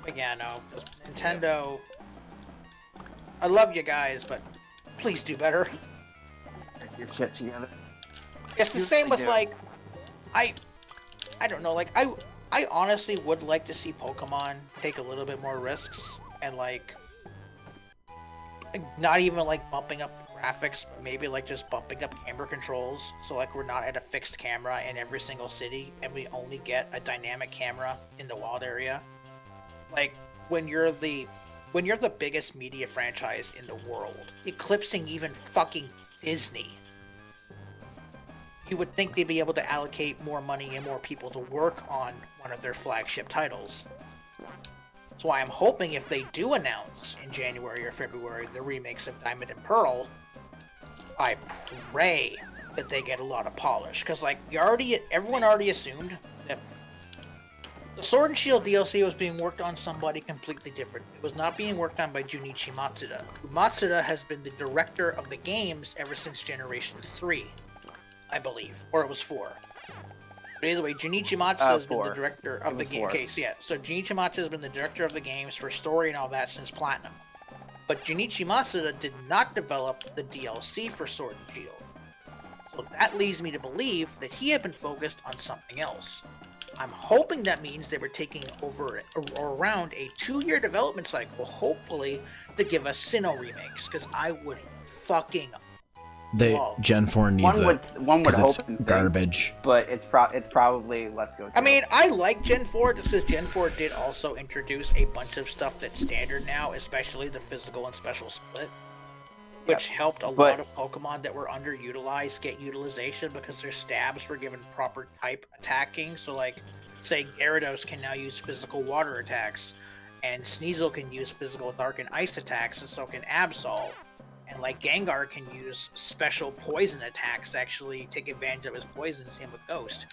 But yeah, no. Nintendo, I love you guys, but please do better. Get your shit together. It's the same with, like, I don't know, like, I honestly would like to see Pokemon take a little bit more risks, and, like, not even, like, bumping up graphics, but maybe, like, just bumping up camera controls, so, like, we're not at a fixed camera in every single city, and we only get a dynamic camera in the wild area. Like, when you're the biggest media franchise in the world, eclipsing even fucking Disney, you would think they'd be able to allocate more money and more people to work on one of their flagship titles. So I'm hoping if they do announce in January or February the remakes of Diamond and Pearl, I pray that they get a lot of polish. Because, like, everyone already assumed that the Sword and Shield DLC was being worked on somebody completely different. It was not being worked on by Junichi Matsuda. Matsuda has been the director of the games ever since Generation 3, I believe. Or it was 4. But either way, Junichi Matsuda has been the director of the game. Okay, so yeah. So Junichi Matsuda has been the director of the games for story and all that since Platinum. But Junichi Matsuda did not develop the DLC for Sword and Shield. So that leads me to believe that he had been focused on something else. I'm hoping that means they were taking over or around a 2-year development cycle, hopefully, to us Sinnoh remakes, because I would fucking love. Gen 4 needs one would hope it's garbage. But it's probably Let's Go 2. I mean, I like Gen 4 just because Gen 4 did also introduce a bunch of stuff that's standard now, especially the physical and special split, which helped a lot of Pokemon that were underutilized get utilization because their stabs were given proper type attacking. So, like, say Gyarados can now use physical water attacks, and Sneasel can use physical dark and ice attacks, and so can Absol. And, like, Gengar can use special poison attacks to actually take advantage of his poison, same with Ghost.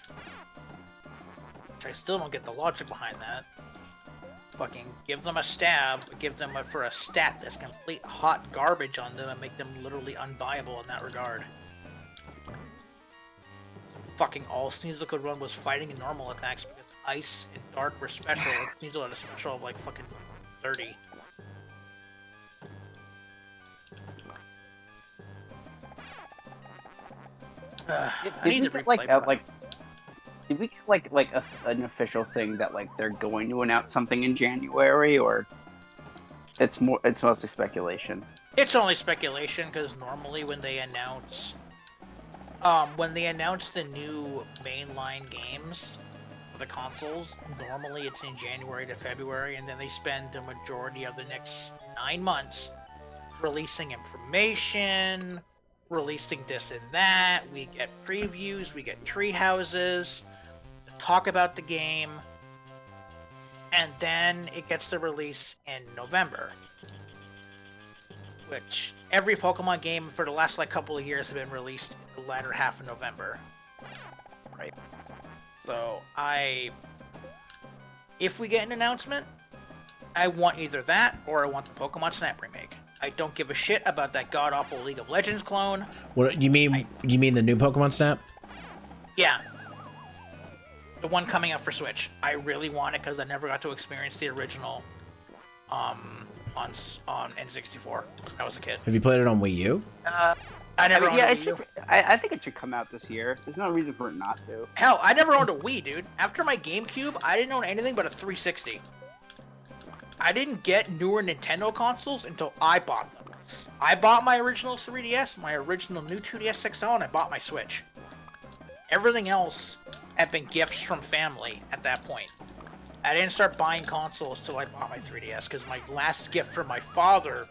Which I still don't get the logic behind that. Fucking give them a stab, give them for a stat that's complete hot garbage on them and make them literally unviable in that regard. Fucking all Sneasel could run was fighting and normal attacks because ice and dark were special. Sneasel had a special of like fucking 30. I need to replay did we get an official thing that like they're going to announce something in January, or it's mostly speculation? It's only speculation because normally when they announce the new mainline games for the consoles, normally it's in January to February, and then they spend the majority of the next 9 months releasing information, releasing this and that. We get previews, we get tree houses, talk about the game, and then it gets the release in November. Which every Pokemon game for the last like couple of years have been released in the latter half of November. Right. So if we get an announcement, I want either that or I want the Pokemon Snap remake. I don't give a shit about that god-awful League of Legends clone. What you mean? You mean the new Pokemon Snap? Yeah. The one coming out for Switch. I really want it because I never got to experience the original on N64 when I was a kid. Have you played it on Wii U? I never owned a Wii U. I think it should come out this year. There's no reason for it not to. Hell, I never owned a Wii, dude. After my GameCube, I didn't own anything but a 360. I didn't get newer Nintendo consoles until I bought them. I bought my original 3DS, my original new 2DS XL, and I bought my Switch. Everything else had been gifts from family at that point. I didn't start buying consoles till I bought my 3DS, because my last gift from my father,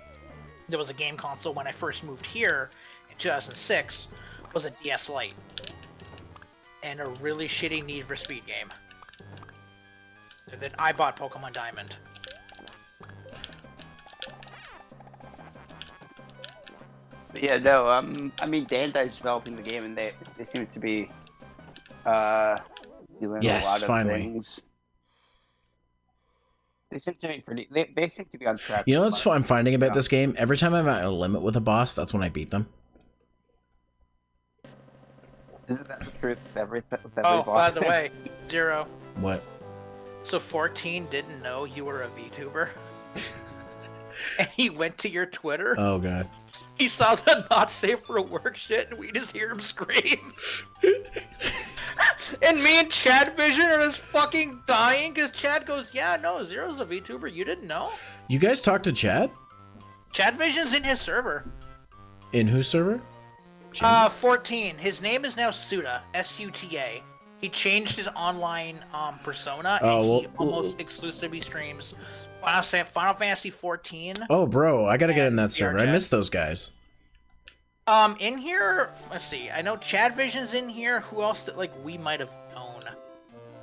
there was a game console when I first moved here in 2006, was a DS Lite. And a really shitty Need for Speed game. And then I bought Pokemon Diamond. But yeah, no, I mean, Bandai's developing the game, and they seem to be doing a lot of things. They seem to be pretty. They seem to be on track. You know what's I'm finding about this game? Every time I'm at a limit with a boss, that's when I beat them. Isn't that the truth with every boss? By the way, Zero. What? So 14 didn't know you were a VTuber? And he went to your Twitter? Oh, God. He saw the not safe for work shit, and we just hear him scream. And me and Chad Vision are just fucking dying, because Chad goes, yeah, no, Zero's a VTuber, you didn't know? You guys talked to Chad? Chad Vision's in his server. In whose server? 14. His name is now Suta, S-U-T-A. He changed his online persona, and he almost exclusively streams Final Fantasy 14. Oh, bro, I gotta get in that server. I miss those guys. In here, let's see. I know Chad Vision's in here. Who else that, like, we might have known?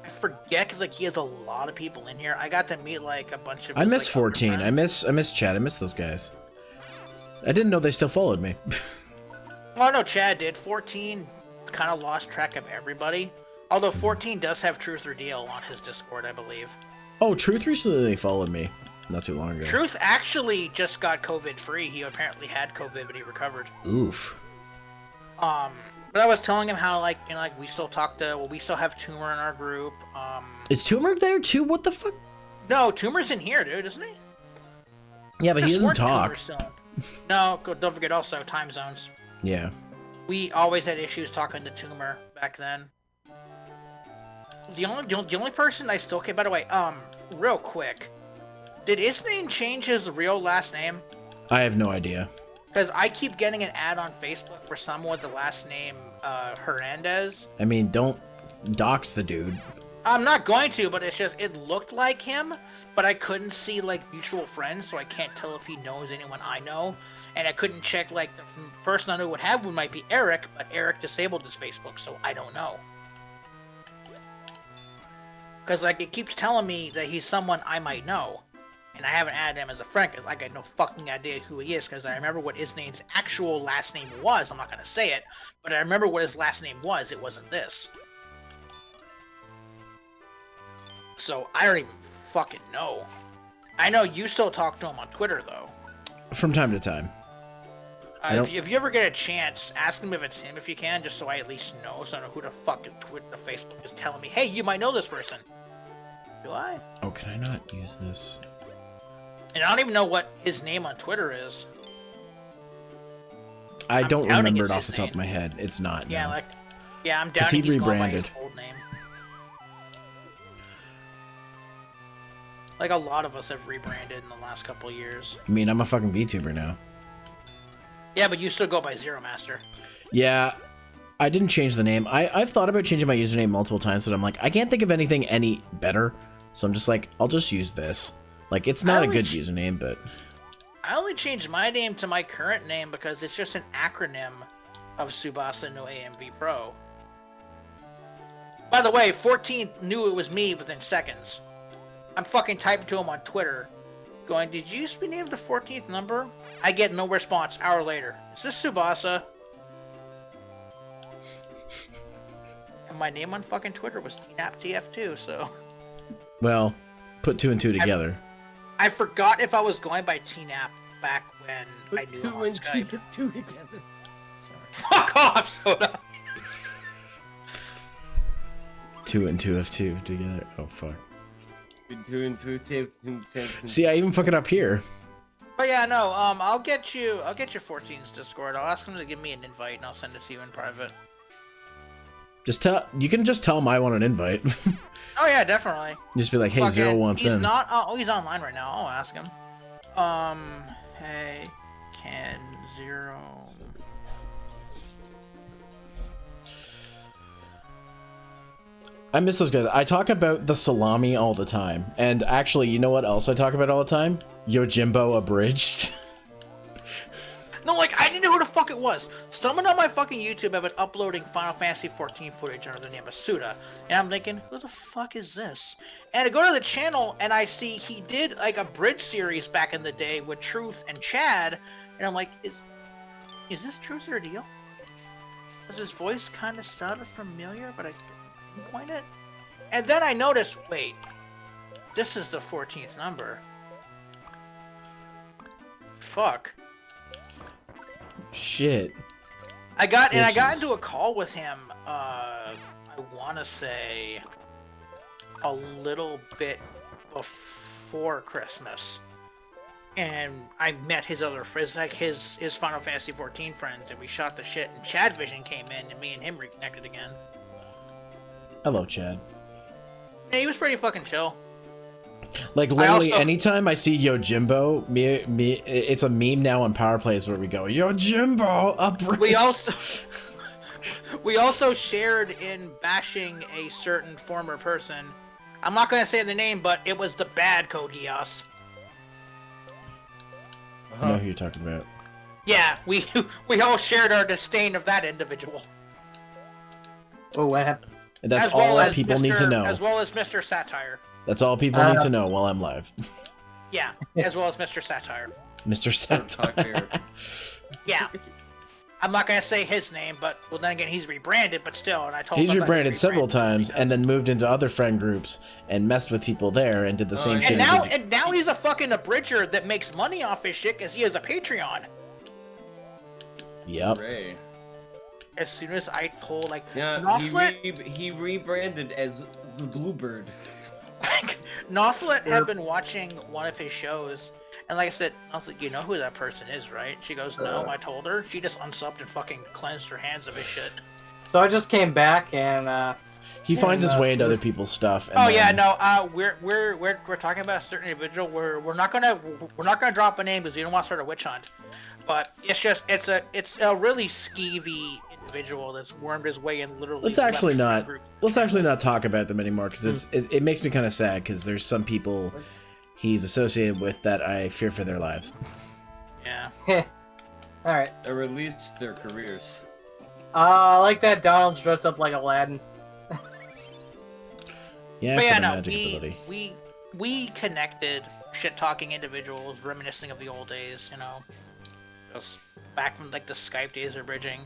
I forget, because, like, he has a lot of people in here. I got to meet, like, a bunch of... I miss 14. I miss Chad. I miss those guys. I didn't know they still followed me. Oh, no, Chad did. 14 kind of lost track of everybody. Although 14 does have Truth or Deal on his Discord, I believe. Oh, Truth recently followed me. Not too long ago. Truth actually just got COVID-free. He apparently had COVID, but he recovered. Oof. But I was telling him how, like, you know, like, we still talk to... Well, we still have Tumor in our group. Is Tumor there, too? What the fuck? No, Tumor's in here, dude, isn't he? Yeah, but he doesn't talk. No, don't forget also time zones. Yeah. We always had issues talking to Tumor back then. the only person I still... Okay, by the way, real quick. Did Isname change his real last name? I have no idea. Because I keep getting an ad on Facebook for someone with the last name Hernandez. I mean, don't dox the dude. I'm not going to, but it's just, it looked like him, but I couldn't see, like, mutual friends, so I can't tell if he knows anyone I know. And I couldn't check, like, the person I knew would have one might be Eric, but Eric disabled his Facebook, so I don't know. Because, like, it keeps telling me that he's someone I might know. And I haven't added him as a friend, because I got no fucking idea who he is, because I remember what Isname's actual last name was. I'm not going to say it, but I remember what his last name was. It wasn't this. So, I don't even fucking know. I know you still talk to him on Twitter, though. From time to time. If you ever get a chance, ask him if it's him if you can, just so I at least know, so I know who the fucking the Facebook is telling me, hey, you might know this person. Do I? Oh, can I not use this? And I don't even know what his name on Twitter is. I don't remember it off the top of my head. It's not. Yeah, no. I'm doubting he's rebranded. Going by his old name. Like, a lot of us have rebranded in the last couple of years. I mean, I'm a fucking VTuber now. Yeah, but you still go by Zeromaster. Yeah, I didn't change the name. I've thought about changing my username multiple times, but I'm like, I can't think of anything any better. So I'm just like, I'll just use this. Like, it's not a good username, but... I only changed my name to my current name because it's just an acronym of Tsubasa no AMV Pro. By the way, 14th knew it was me within seconds. I'm fucking typing to him on Twitter, going, did you used to be named the 14th number? I get no response. Hour later. Is this Tsubasa? And my name on fucking Twitter was TNAPTF2, so... Well, put two and two together. I forgot if I was going by TNAP back when I knew him on Skype. Two together. Fuck off, Soda! 2 and 2 of 2 together. Oh, fuck. Two. See, I even fuck it up here. But yeah, no, I'll get you 14's Discord. I'll ask him to give me an invite and I'll send it to you in private. You can just tell him I want an invite. Oh yeah, definitely. Just be like, hey, Fucking, Zero wants he's in. not, he's online right now. I'll ask him. Hey, can Zero... I miss those guys. I talk about the salami all the time. And actually, you know what else I talk about all the time? Yojimbo Abridged. No, like, I didn't know who the fuck it was. Someone on my fucking YouTube have been uploading Final Fantasy 14 footage under the name of Suda. And I'm thinking, who the fuck is this? And I go to the channel, and I see he did, like, a bridge series back in the day with Truth and Chad. And I'm like, is this Truth or Deal? Because his voice kind of sounded familiar, but I couldn't point it. And then I noticed, wait, this is the 14th number. Fuck. Shit. I got into a call with him, I want to say, a little bit before Christmas. And I met his other friends, like his Final Fantasy 14 friends, and we shot the shit, and Chad Vision came in, and me and him reconnected again. I love Chad. Yeah, he was pretty fucking chill. Like, literally, anytime I see Yojimbo, it's a meme now on Power Plays where we go, Yojimbo, up. We also shared in bashing a certain former person. I'm not going to say the name, but it was the bad Code Geass. I know who you're talking about. Yeah, we all shared our disdain of that individual. Oh, what happened? And that's all people need to know. As well as Mr. Satire. That's all people need to know while I'm live. Yeah, as well as Mr. Satire. Mr. Satire. Yeah. I'm not going to say his name, but, well, then again, he's rebranded, but still, and I told him he's rebranded several times, and then moved into other friend groups, and messed with people there, and did the same shit. And now he's a fucking abridger that makes money off his shit, because he has a Patreon. Yep. Hooray. As soon as I told, like, Yeah, Nothlet... he rebranded as the Bluebird. Nothlet had been watching one of his shows, and like I said, Nothlet, you know who that person is, right? She goes, no, I told her. She just unsubbed and fucking cleansed her hands of his shit. So I just came back, and He finds his way into other people's stuff. And we're talking about a certain individual. We're not gonna drop a name because we don't want to start a witch hunt. But it's a really skeevy individual that's wormed his way in literally. Let's actually not talk about them anymore because it makes me kind of sad because there's some people he's associated with that I fear for their lives. Yeah. All right. Or at least their careers. I like that Donald's dressed up like Aladdin. Yeah, but for yeah, the no, magic ability. we connected shit-talking individuals, reminiscing of the old days, you know. Just back from, like, the Skype days of bridging.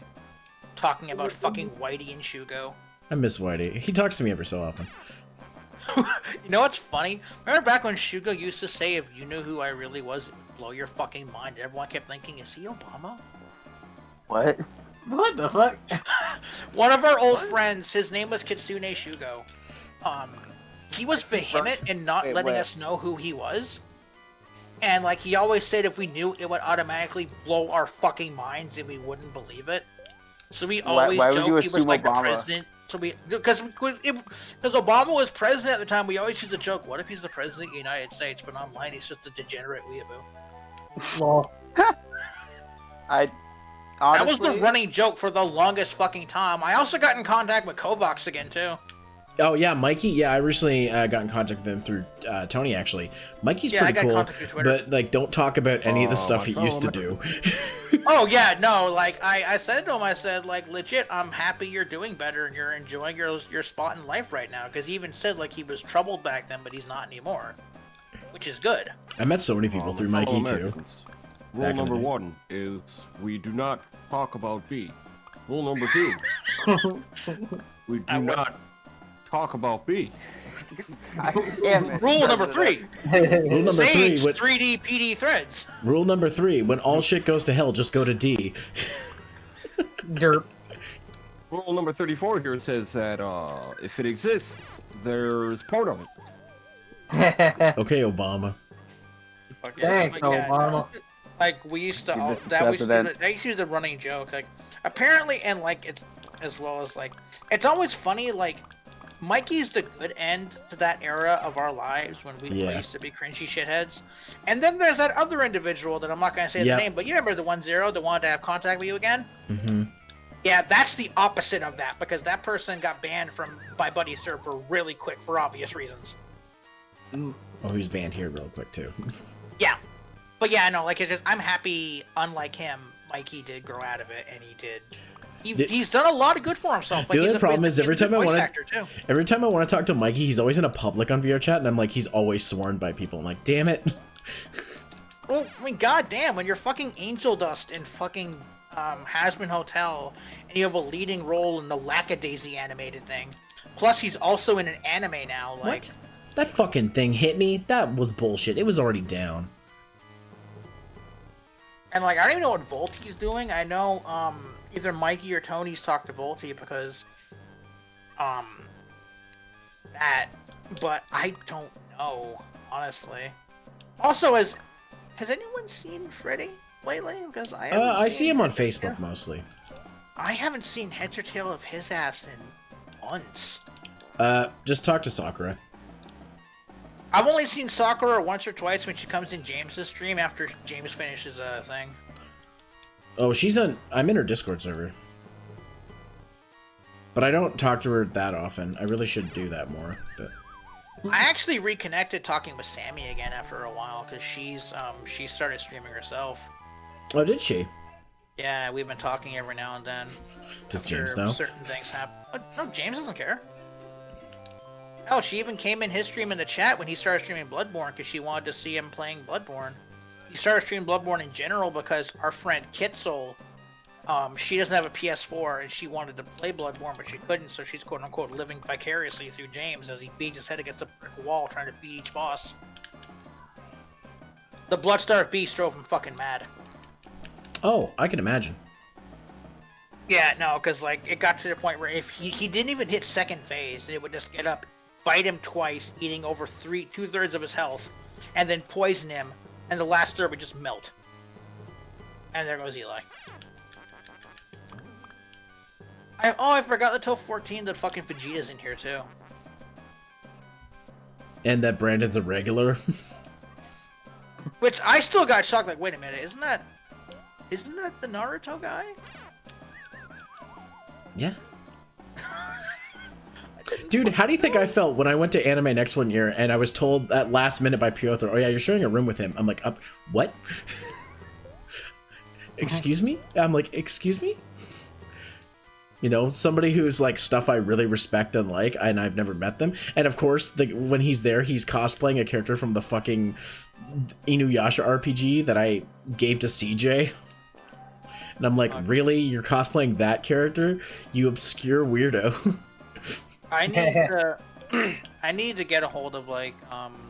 Talking about fucking Whitey and Shugo. I miss Whitey. He talks to me every so often. You know what's funny? Remember back when Shugo used to say, if you knew who I really was, it'd blow your fucking mind. Everyone kept thinking, is he Obama? What? What the fuck? One of our old friends, his name was Kitsune Shugo. He was vehement in not letting us know who he was. And, like, he always said if we knew, it would automatically blow our fucking minds and we wouldn't believe it. So we always joked he was, like, the president. So because Obama was president at the time, we always used to joke, what if he's the president of the United States, but online he's just a degenerate weeaboo. Well, Honestly, that was the running joke for the longest fucking time. I also got in contact with Kovacs again, too. Oh, yeah, Mikey. Yeah, I recently got in contact with him through Tony, actually. Mikey's pretty cool, but, like, don't talk about any of the stuff he used to do. Oh, yeah, no, like, I said to him, I said, like, legit, I'm happy you're doing better and you're enjoying your spot in life right now, because he even said, like, he was troubled back then, but he's not anymore, which is good. I met so many people through Mikey, too. Rule number 1 is we do not talk about B. Rule number 2, we do not talk about B. Rule number 3. Rule number Sage 3. 3D PD threads. Rule number 3. When all shit goes to hell, just go to D. Derp. Rule number 34 here says that if it exists, there's porn of it. Okay, Obama. Thanks, Obama. Like, we used to, that used to be the running joke. Like, apparently, and, like, it's, as well as, like, it's always funny, like, Mikey's the good end to that era of our lives when we used to be cringy shitheads. And then there's that other individual that I'm not going to say the name, but you remember the 1-0 that wanted to have contact with you again? Mm-hmm. Yeah, that's the opposite of that, because that person got banned by Buddy Server really quick for obvious reasons. Oh, he's banned here real quick, too. Yeah. But yeah, no, like, it's just, I'm happy, unlike him, Mikey did grow out of it, and he did. He's done a lot of good for himself. Like, the other problem is every time I want to talk to Mikey, he's always in a public on VR chat, and I'm like, he's always sworn by people. I'm like, damn it. Well, I mean, goddamn, when you're fucking Angel Dust in fucking Hazbin Hotel, and you have a leading role in the Lackadaisy animated thing, plus he's also in an anime now. Like, what? That fucking thing hit me. That was bullshit. It was already down. And like, I don't even know what Volti's doing. I know either Mikey or Tony's talked to Volti because that, but I don't know, honestly. Also, has anyone seen Freddy lately? Because I see him on Facebook mostly. I haven't seen heads or tail of his ass in months. Just talk to Sakura. I've only seen Sakura once or twice when she comes in James's stream after James finishes a thing. Oh, I'm in her Discord server. But I don't talk to her that often. I really should do that more, but... I actually reconnected talking with Sammy again after a while, because she started streaming herself. Oh, did she? Yeah, we've been talking every now and then. Does James know? Certain things happen. No, James doesn't care. Hell, she even came in his stream in the chat when he started streaming Bloodborne, because she wanted to see him playing Bloodborne. He started streaming Bloodborne in general because our friend Kitzel, she doesn't have a PS4, and she wanted to play Bloodborne, but she couldn't, so she's quote-unquote living vicariously through James as he beats his head against a brick wall trying to beat each boss. The Bloodstarved Beast drove him fucking mad. Oh, I can imagine. Yeah, no, because, like, it got to the point where if he didn't even hit second phase, it would just get up, bite him twice, eating over two-thirds of his health, and then poison him, and the last third would just melt. And there goes Eli. I forgot that till 14 that fucking Vegeta's in here too. And that Brandon's a regular. Which I still got shocked. Like, wait a minute, isn't that the Naruto guy? Yeah. Dude, how do you think I felt when I went to Anime Next one year and I was told at last minute by Piotr, oh yeah, you're sharing a room with him. I'm like, what? Excuse me? I'm like, excuse me? You know, somebody who's like stuff I really respect and like, and I've never met them. And of course, when he's there, he's cosplaying a character from the fucking Inuyasha RPG that I gave to CJ. And I'm like, really? You're cosplaying that character? You obscure weirdo. I need to get a hold of like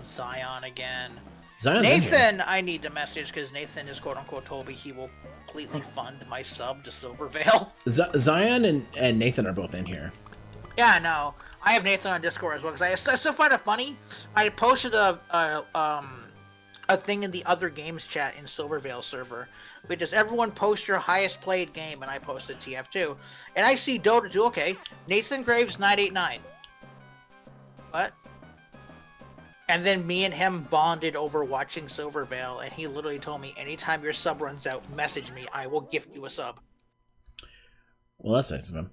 Zion again. Zion's Nathan, I need to message because Nathan is quote unquote told me he will completely fund my sub to Silvervale. Zion and Nathan are both in here. Yeah, no, I have Nathan on Discord as well because I still find it funny. I posted a thing in the other games chat in Silvervale server, which is everyone post your highest played game, and I posted TF2, and I see Dota 2. Okay, Nathan Graves 989. What? And then me and him bonded over watching Silvervale, and he literally told me, anytime your sub runs out, message me. I will gift you a sub. Well, that's nice of him.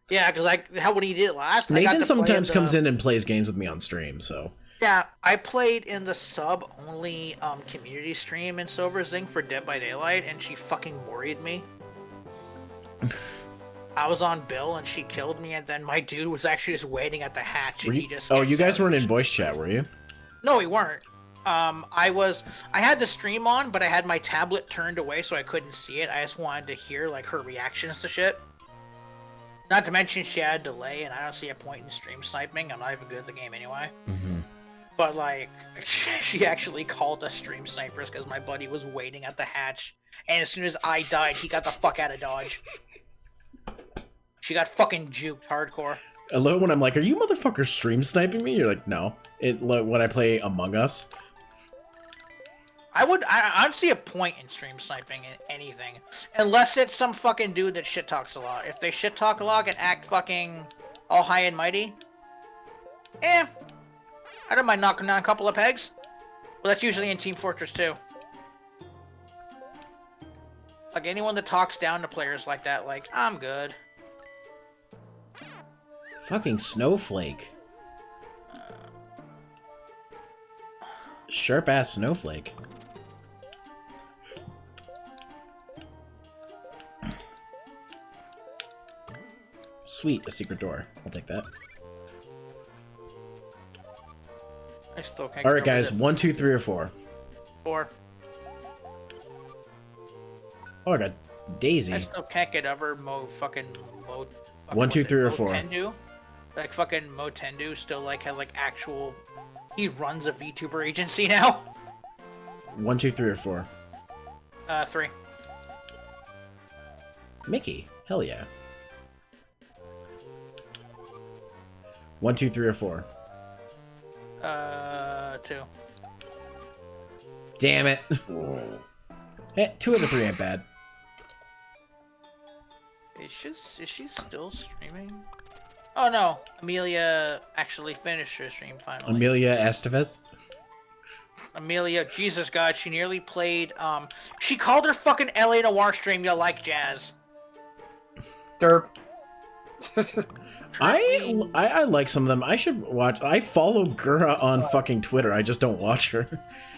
Yeah, because how when he did it last, Nathan sometimes comes in and plays games with me on stream, so. Yeah, I played in the sub-only community stream in Silver Zing for Dead by Daylight, and she fucking worried me. I was on Bill, and she killed me, and then my dude was actually just waiting at the hatch, and he just... Oh, you guys weren't in voice chat, were you? No, we weren't. I had the stream on, but I had my tablet turned away, so I couldn't see it. I just wanted to hear, like, her reactions to shit. Not to mention she had a delay, and I don't see a point in stream sniping. I'm not even good at the game anyway. Mm-hmm. But, like, she actually called us stream snipers because my buddy was waiting at the hatch. And as soon as I died, he got the fuck out of Dodge. She got fucking juked hardcore. I love it when I'm like, are you motherfuckers stream sniping me? You're like, no. When I play Among Us. I don't see a point in stream sniping in anything. Unless it's some fucking dude that shit talks a lot. If they shit talk a lot and act fucking all high and mighty, I don't mind knocking down a couple of pegs. But that's usually in Team Fortress 2. Like, anyone that talks down to players like that, like, I'm good. Fucking snowflake. Sharp-ass snowflake. Sweet, a secret door. I'll take that. I still can't. Alright, guys. 1, 2, 3, or 4? 4. Oh, I got Daisy. I still can't get over fucking 1, 2, 3, or 4. Motendu. Like, fucking Motendu still, like, has, like, actual... He runs a VTuber agency now. 1, 2, 3, or 4? 3. Mickey. Hell yeah. 1, 2, 3, or 4? 2. Damn it. 2 of the 3 ain't bad. Is she still streaming? Oh no, Amelia actually finished her stream finally. Amelia Estevez? Amelia, Jesus God, she nearly played, she called her fucking LA Noir stream, you like jazz. Derp. I like some of them. I should watch. I follow Gura on fucking Twitter. I just don't watch her.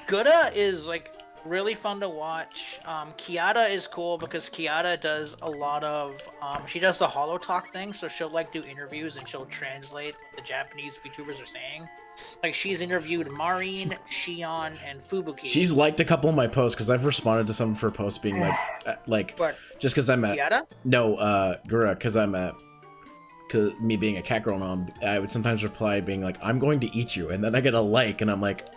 Gura is like really fun to watch. Kiata is cool because Kiata does a lot of she does the holo talk thing, so she'll like do interviews and she'll translate what the Japanese VTubers are saying. Like she's interviewed Marin, Shion, and Fubuki. She's liked a couple of my posts because I've responded to some of her posts being like what? Just because I'm at Kiata? No, Gura, because I'm at. Cause me being a cat girl mom, I would sometimes reply being like, "I'm going to eat you," and then I get a like, and I'm like,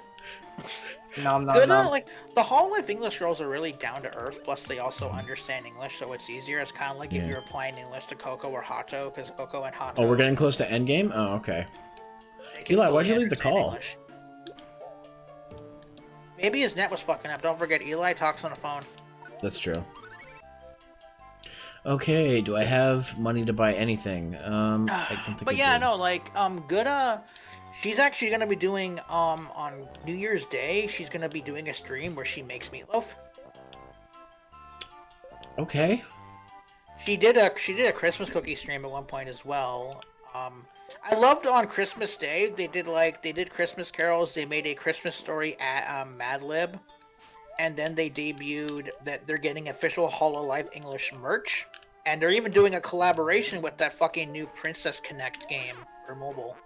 "No, Like the Hololive English girls are really down to earth. Plus, they also understand English, so it's easier. It's kind of like if you're applying English to Coco or Hato, because Coco and Hato. Oh, we're getting close to endgame. Oh, okay. Eli, why'd you leave the call? English. Maybe his net was fucking up. Don't forget, Eli talks on the phone. That's true. Okay, do I have money to buy anything? I don't think But I yeah, do. no, like, she's actually gonna be doing, on New Year's Day, she's gonna be doing a stream where she makes meatloaf. Okay. She did a Christmas cookie stream at one point as well. I loved on Christmas Day, they did Christmas carols, they made a Christmas story at, Mad Lib, and then they debuted that they're getting official Hololive English merch. And they're even doing a collaboration with that fucking new Princess Connect game for mobile.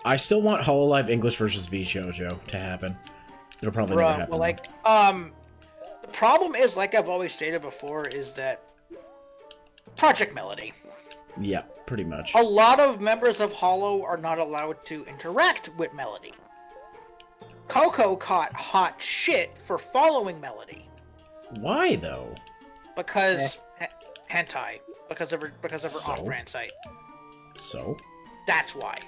I still want Hololive English versus VShojo to happen. It'll probably never happen. Well, like, the problem is, like I've always stated before, is that Project Melody. Yeah, pretty much. A lot of members of Hollow are not allowed to interact with Melody. Coco caught hot shit for following Melody. Why though? Because hentai. Because of her off-brand site. So? That's why.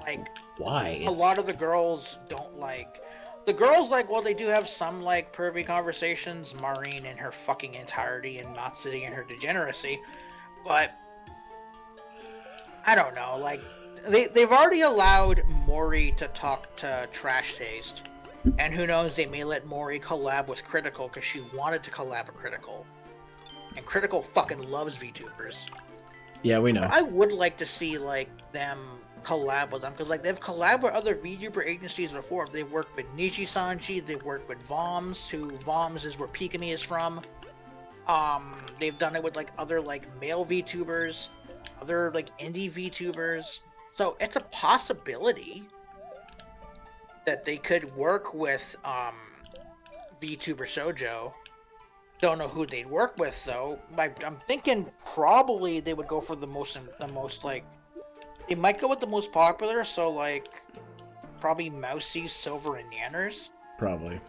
Like, why? A lot of the girls don't like. The girls, like, well, they do have some, like, pervy conversations, Maureen in her fucking entirety and not sitting in her degeneracy, but I don't know, like, they've already allowed Mori to talk to Trash Taste, and who knows, they may let Mori collab with Critical because she wanted to collab with Critical, and Critical fucking loves VTubers. Yeah, we know. But I would like to see, like, them collab with them, because, like, they've collabed with other VTuber agencies before. They've worked with Nishi Sanji, they've worked with Voms, who Voms is where Pikami is from. They've done it with, like, other, like, male VTubers, other, like, indie VTubers. So it's a possibility that they could work with VTuber Shoujo. Don't know who they'd work with though. I'm thinking probably they would go for the most like. They might go with the most popular, so like probably Mousy, Silver, and Yanners. Probably.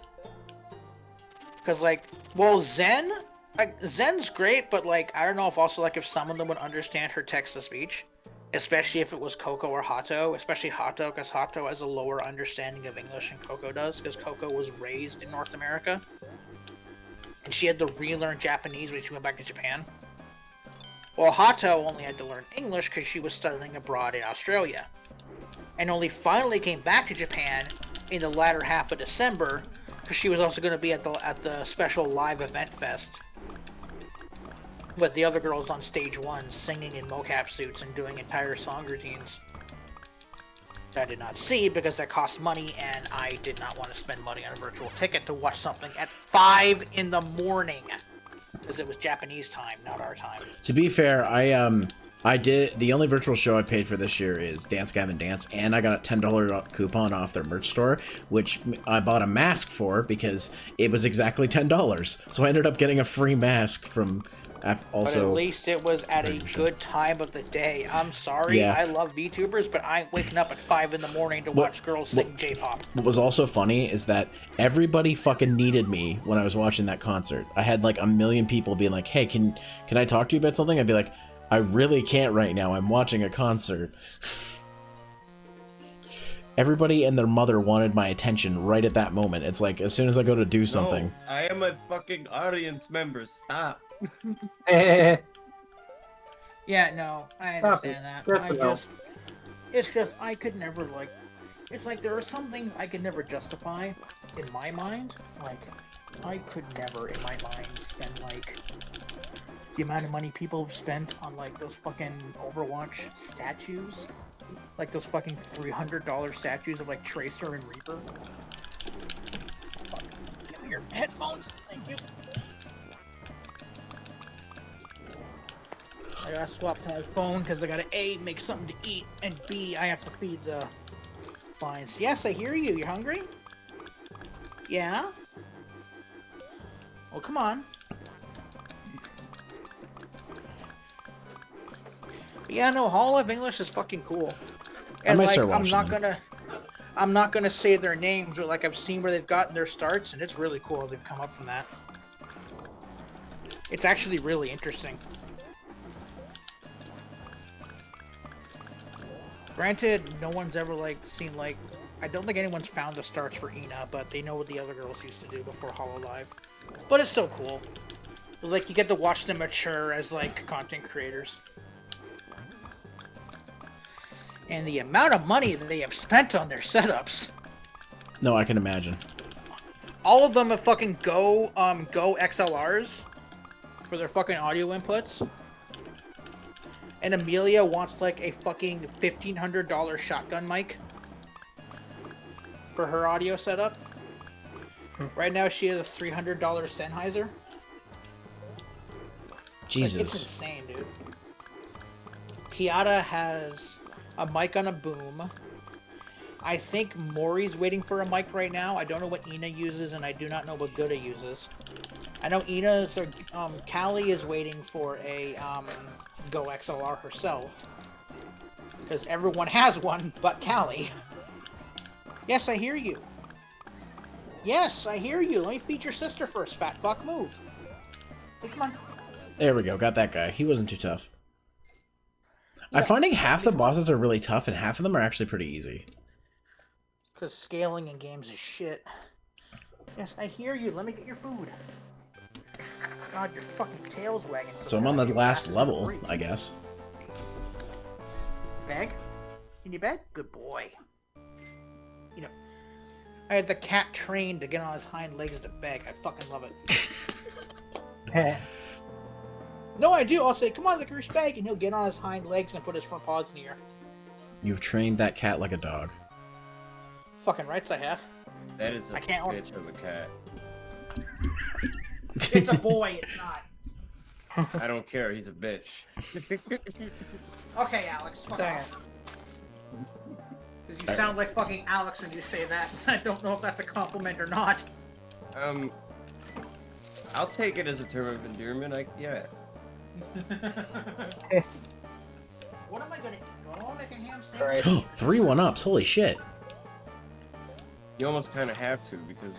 Because like, well, Zen, like Zen's great, but like I don't know if also like if some of them would understand her text to speech, especially if it was Coco or Hato. Especially Hato, because Hato has a lower understanding of English than Coco does, because Coco was raised in North America. And she had to relearn Japanese when she went back to Japan. Well, Hato only had to learn English because she was studying abroad in Australia. And only finally came back to Japan in the latter half of December because she was also going to be at the special live event fest with the other girls on stage 1 singing in mocap suits and doing entire song routines. I did not see because that cost money, and I did not want to spend money on a virtual ticket to watch something at 5 in the morning because it was Japanese time, not our time. To be fair, I did the only virtual show I paid for this year is Dance Gavin Dance, and I got a $10 coupon off their merch store, which I bought a mask for because it was exactly $10. So I ended up getting a free mask from. Also, but at least it was at a good time of the day. I'm sorry, yeah. I love VTubers, but I ain't waking up at 5 in the morning to watch girls sing J-pop. What was also funny is that everybody fucking needed me when I was watching that concert. I had like a million people being like, "Hey, can I talk to you about something?" I'd be like, "I really can't right now. I'm watching a concert." Everybody and their mother wanted my attention right at that moment. It's like as soon as I go to do something. No, I am a fucking audience member. Stop. Yeah, no, I understand that. It's just, I could never, like, it's like there are some things I could never justify in my mind. Like, I could never, in my mind, spend, like, the amount of money people have spent on, like, those fucking Overwatch statues. Like, those fucking $300 statues of, like, Tracer and Reaper. Fuck. Give me your headphones. Thank you. I gotta swap to my phone because I gotta A, make something to eat, and B, I have to feed the lions. Yes, I hear you. You're hungry? Yeah? Well, come on. But yeah, no, Hololive English is fucking cool. And like, I'm not gonna say their names, but like I've seen where they've gotten their starts, and it's really cool they've come up from that. It's actually really interesting. Granted, no one's ever, like, seen, like... I don't think anyone's found the starts for Ina, but they know what the other girls used to do before Hololive. But it's so cool. It was like you get to watch them mature as like content creators. And the amount of money that they have spent on their setups. No, I can imagine. All of them have fucking Go XLRs for their fucking audio inputs. And Amelia wants like a fucking $1,500 shotgun mic for her audio setup. Right now she has a $300 Sennheiser. Jesus. Like, it's insane, dude. Kiata has a mic on a boom. I think Mori's waiting for a mic right now. I don't know what Ina uses, and I do not know what Guda uses. I know Ina's, Callie is waiting for a, Go XLR herself. Because everyone has one but Callie. Yes, I hear you. Yes, I hear you. Let me feed your sister first, fat fuck. Move. Hey, come on. There we go. Got that guy. He wasn't too tough. Yeah. I'm finding half the bosses are really tough, and half of them are actually pretty easy. Because scaling in games is shit. Yes, I hear you. Let me get your food. God, your fucking tail's wagging. So I'm on the last level, I guess. Bag? Can you beg? Good boy. You know, I had the cat trained to get on his hind legs to beg. I fucking love it. No, I do. I'll say, come on, licorice bag, and he'll get on his hind legs and put his front paws in the air. You've trained that cat like a dog. Fucking rights I have. That is a bitch of a cat. It's a boy, it's not. I don't care, he's a bitch. Okay, Alex, fuck off. Because you sound like fucking Alex when you say that. I don't know if that's a compliment or not. I'll take it as a term of endearment, yeah. What am I gonna eat? Do I want to make a ham sandwich? 3 1-ups. Holy shit. You almost kind of have to, because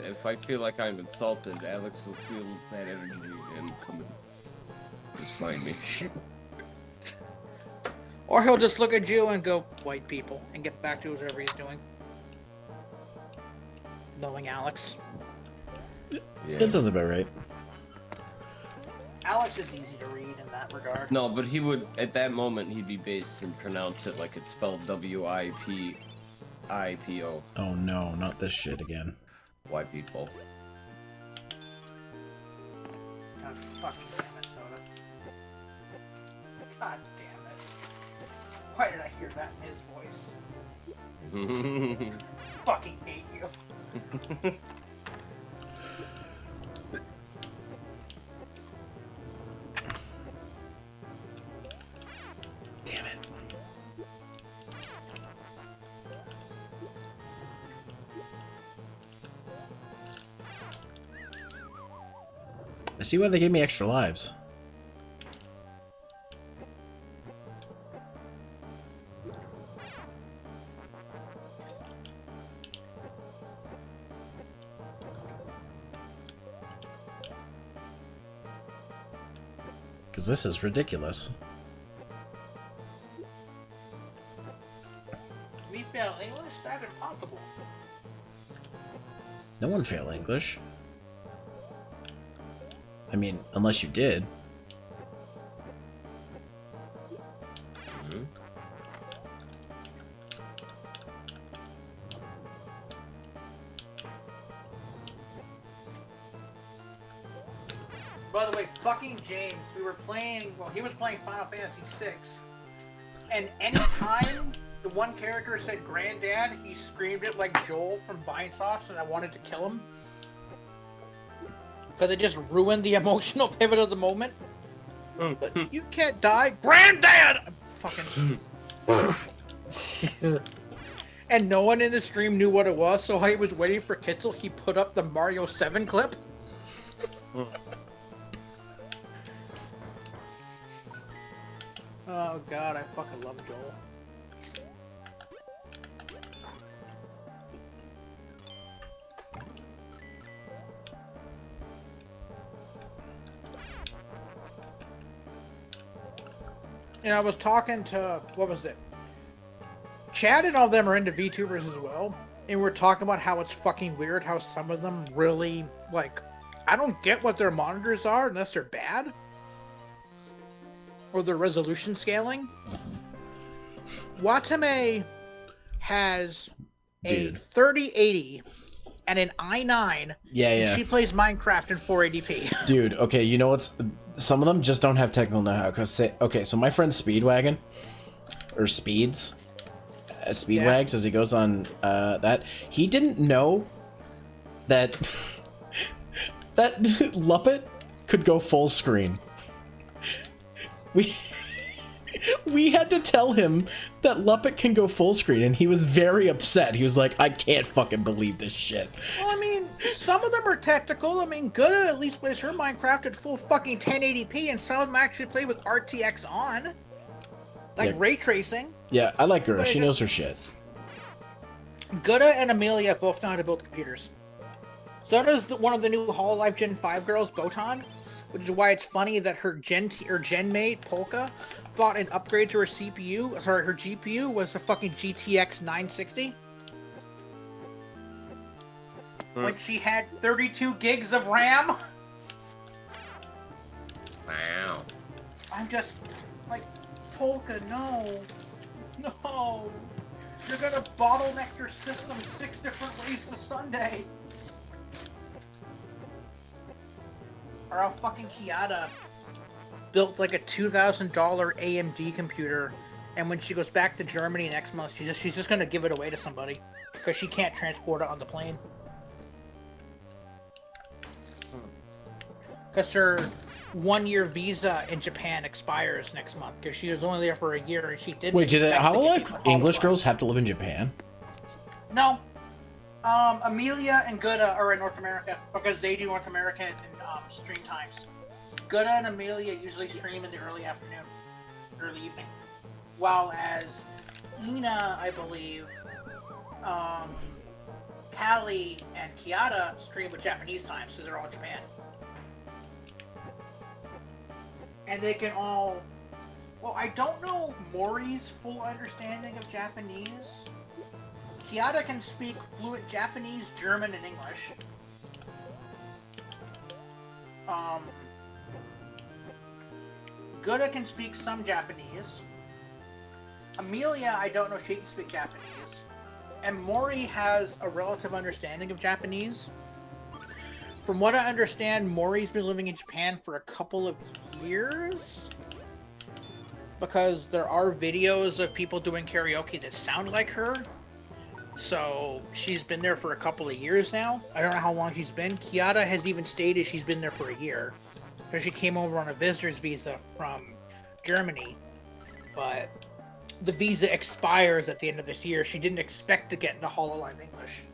if I feel like I'm insulted, Alex will feel that energy and come and find me. Or he'll just look at you and go, white people, and get back to whatever he's doing. Knowing Alex. Yeah. That sounds about right. Alex is easy to read in that regard. No, but he would, at that moment, he'd be based and pronounce it like it's spelled W-I-P-I-P-O. Oh no, not this shit again. White people. God fucking damn it, Soda. God damn it. Why did I hear that in his voice? Fucking hate you. Damn it. I see why they gave me extra lives. Because this is ridiculous. We fail English? That's impossible. No one failed English. I mean, unless you did. By the way, fucking James, we were playing, well, he was playing Final Fantasy VI, and anytime the one character said Granddad, he screamed it like Joel from Vinesauce, and I wanted to kill him. Because it just ruined the emotional pivot of the moment. But you can't die, Granddad! I'm fucking... And no one in the stream knew what it was, so I was waiting for Kitzel, he put up the Mario 7 clip. Oh god, I fucking love Joel. And I was talking to, what was it? Chad and all of them are into VTubers as well. And we're talking about how it's fucking weird how some of them really, like, I don't get what their monitors are unless they're bad. Or their resolution scaling. Watame has a 3080 and an i9. Yeah. And she plays Minecraft in 480p. Dude, okay, you know what's... Some of them just don't have technical know-how. Okay, so my friend Speedwagon, or Speedwags, as he goes on that, he didn't know that that Luppet could go full screen. We had to tell him that Luppet can go full screen, and he was very upset. He was like, I can't fucking believe this shit. Well, I mean, some of them are technical. I mean, Gudda at least plays her Minecraft at full fucking 1080p, and some of them actually play with RTX on. Like ray tracing. Yeah, I like her. She knows her shit. Gudda and Amelia both know how to build computers. So does one of the new Hololive Gen 5 girls, Botan. Which is why it's funny that her gen mate, Polka, thought an upgrade to her CPU, sorry, her GPU was a fucking GTX 960. When she had 32 gigs of RAM. Wow. I'm just, like, Polka, no. No. You're gonna bottleneck your system 6 different ways to Sunday. Or how fucking Kiata built like a $2,000 AMD computer, and when she goes back to Germany next month, she's just gonna give it away to somebody because she can't transport it on the plane. Because her 1-year visa in Japan expires next month because she was only there for a year and she didn't. Wait, do English girls have to live in Japan? No. Amelia and Gudda are in North America because they do North America in stream times. Gudda and Amelia usually stream in the early afternoon, early evening, while as Ina, I believe, Callie and Kiata stream with Japanese time, so they're all in Japan. And they can all... Well, I don't know Mori's full understanding of Japanese. Kiata can speak fluent Japanese, German, and English. Gudda can speak some Japanese. Amelia, I don't know if she can speak Japanese. And Mori has a relative understanding of Japanese. From what I understand, Mori's been living in Japan for a couple of years. Because there are videos of people doing karaoke that sound like her. So, she's been there for a couple of years now. I don't know how long she's been. Kiata has even stated she's been there for a year. Because she came over on a visitor's visa from Germany. But the visa expires at the end of this year. She didn't expect to get into Hololive English.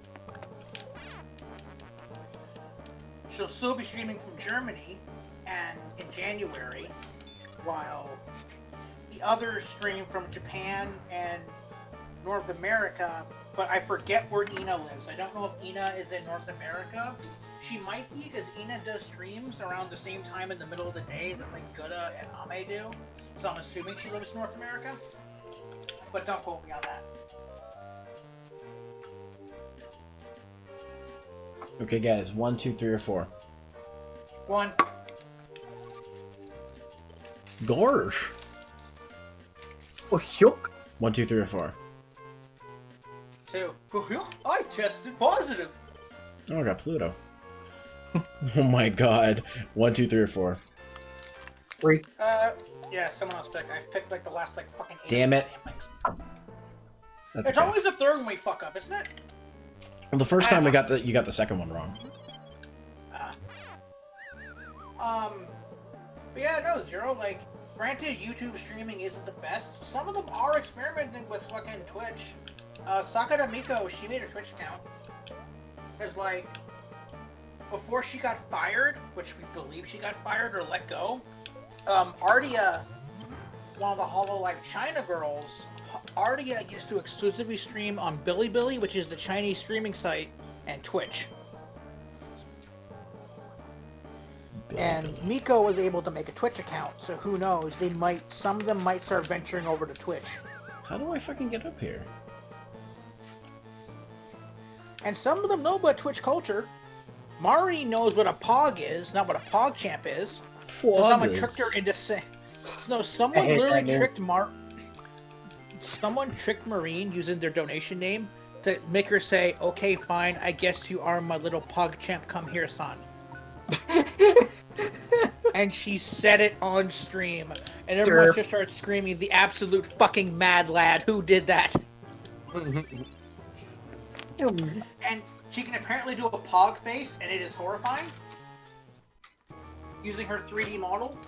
She'll still be streaming from Germany and in January, while the others stream from Japan and North America, but I forget where Ina lives. I don't know if Ina is in North America. She might be, because Ina does streams around the same time in the middle of the day that like Gudda and Ame do. So I'm assuming she lives in North America. But don't quote me on that. Okay, guys. 1, 2, 3, or 4. 1. Gorsh. Oh, yuck. 1, 2, 3, or 4. 2. I tested positive. Oh, I got Pluto. Oh my god. 1, 2, 3, or 4. 3. Yeah, someone else pick. I picked like the last like fucking 8. Damn it. It's okay. Always the third one we fuck up, isn't it? Well, the first time you got the second one wrong. But yeah, no, Zero, like, granted, YouTube streaming isn't the best. Some of them are experimenting with fucking Twitch. Sakura Miko, she made a Twitch account. Because, like, before she got fired, which we believe she got fired or let go, Ardia, one of the Hololive China girls, Ardia used to exclusively stream on Bilibili, which is the Chinese streaming site, and Twitch. And Miko was able to make a Twitch account, so who knows? Some of them might start venturing over to Twitch. How do I fucking get up here? And some of them know about Twitch culture. Mari knows what a Pog is, not what a PogChamp is. So someone tricked her into saying... No, someone literally tricked Someone tricked Marine using their donation name to make her say, "Okay, fine, I guess you are my little PogChamp, come here, son." And she said it on stream. And everyone just started screaming, "The absolute fucking mad lad, who did that?" And she can apparently do a Pog face, and it is horrifying. Using her 3D model.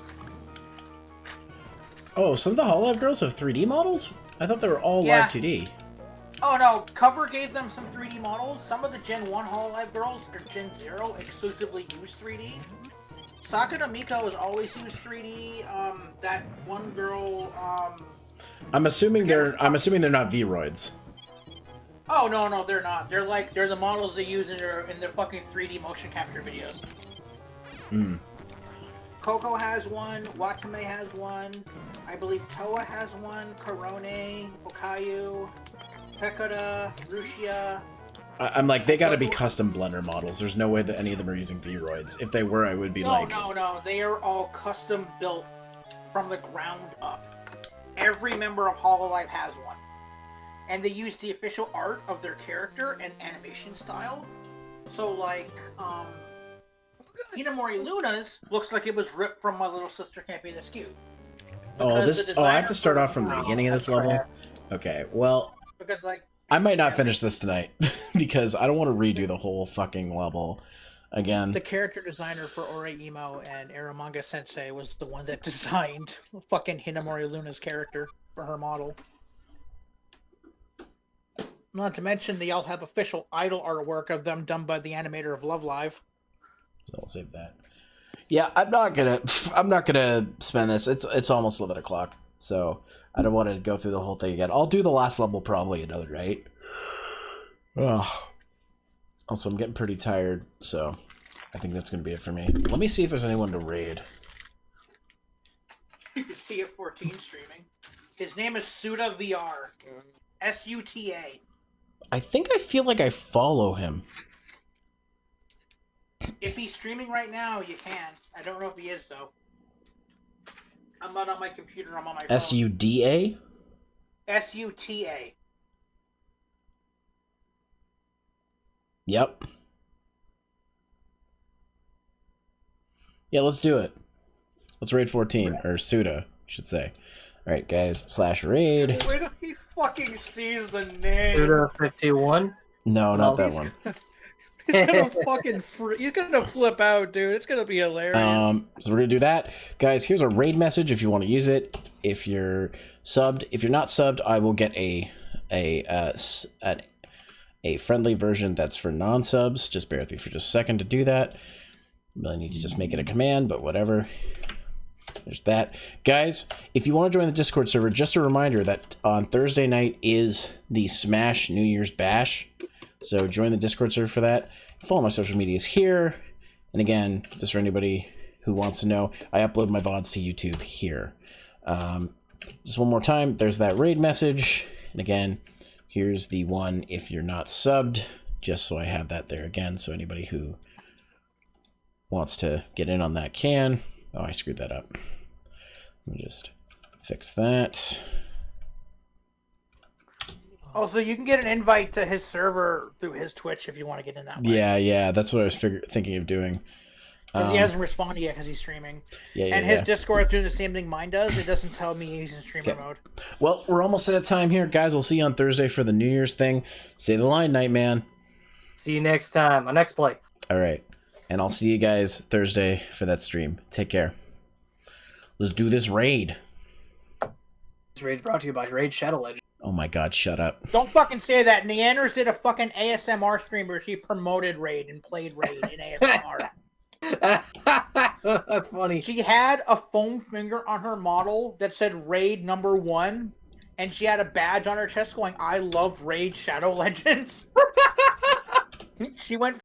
Oh, some of the Hololive girls have 3D models? I thought they were all live 2D. Oh no, Cover gave them some 3D models. Some of the Gen 1 Hololive girls, or Gen 0, exclusively use 3D. Sakura Miko has always used 3D. That one girl, I'm assuming they're not Vroids. Oh no, they're not. They're the models they use in their fucking 3D motion capture videos. Hmm. Coco has one, Watame has one, I believe Toa has one, Korone, Okayu, Pekora, Rushia. I'm like, they gotta be custom Blender models. There's no way that any of them are using Vroids. If they were, I would be like... No, they are all custom built from the ground up. Every member of Hololive has one. And they use the official art of their character and animation style. So like, Hinamori Luna's looks like it was ripped from My Little Sister Can't Be This Cute. I have to start off from the beginning of this level? Okay, well... Because, like... I might not finish this tonight, because I don't want to redo the whole fucking level again. The character designer for Oreimo and Eromanga Sensei was the one that designed fucking Hinamori Luna's character for her model. Not to mention, they all have official idol artwork of them done by the animator of Love Live. So I'll save that. Yeah, I'm not gonna spend this. It's almost 11 o'clock, so I don't want to go through the whole thing again. I'll do the last level probably another night. Also, I'm getting pretty tired, so I think that's gonna be it for me. Let me see if there's anyone to raid. You can see it 14 streaming. His name is Suda VR. SUTA. I think I feel like I follow him. If he's streaming right now, you can. I don't know if he is, though. I'm not on my computer, I'm on my phone. SUDA? SUTA. Yep. Yeah, let's do it. Let's raid 14, or Suda, I should say. Alright, guys, /raid. Wait till he fucking sees the name. Suda 51? No, not that one. He's gonna fucking he's gonna flip out, dude. It's gonna be hilarious. So we're gonna do that. Guys, here's a raid message if you want to use it. If you're subbed. If you're not subbed, I will get a friendly version that's for non-subs. Just bear with me for just a second to do that. I need to just make it a command, but whatever. There's that. Guys, if you want to join the Discord server, just a reminder that on Thursday night is the Smash New Year's Bash. So join the Discord server for that. Follow my social medias here. And again, just for anybody who wants to know, I upload my VODs to YouTube here. Just one more time, there's that raid message. And again, here's the one if you're not subbed, just so I have that there again. So anybody who wants to get in on that can. Oh, I screwed that up. Let me just fix that. Also, you can get an invite to his server through his Twitch if you want to get in that way. Yeah, that's what I was thinking of doing. Because he hasn't responded yet because he's streaming. And his Discord is doing the same thing mine does. It doesn't tell me he's in streamer mode. Well, we're almost out of time here. Guys, I'll see you on Thursday for the New Year's thing. Say the line, Nightman. See you next time on Next Play. All right. And I'll see you guys Thursday for that stream. Take care. Let's do this raid. This raid is brought to you by Raid Shadow Legend. Oh my god, shut up. Don't fucking say that. Neanders did a fucking ASMR stream where she promoted Raid and played Raid in ASMR. That's funny. She had a foam finger on her model that said Raid #1, and she had a badge on her chest going, "I love Raid Shadow Legends." She went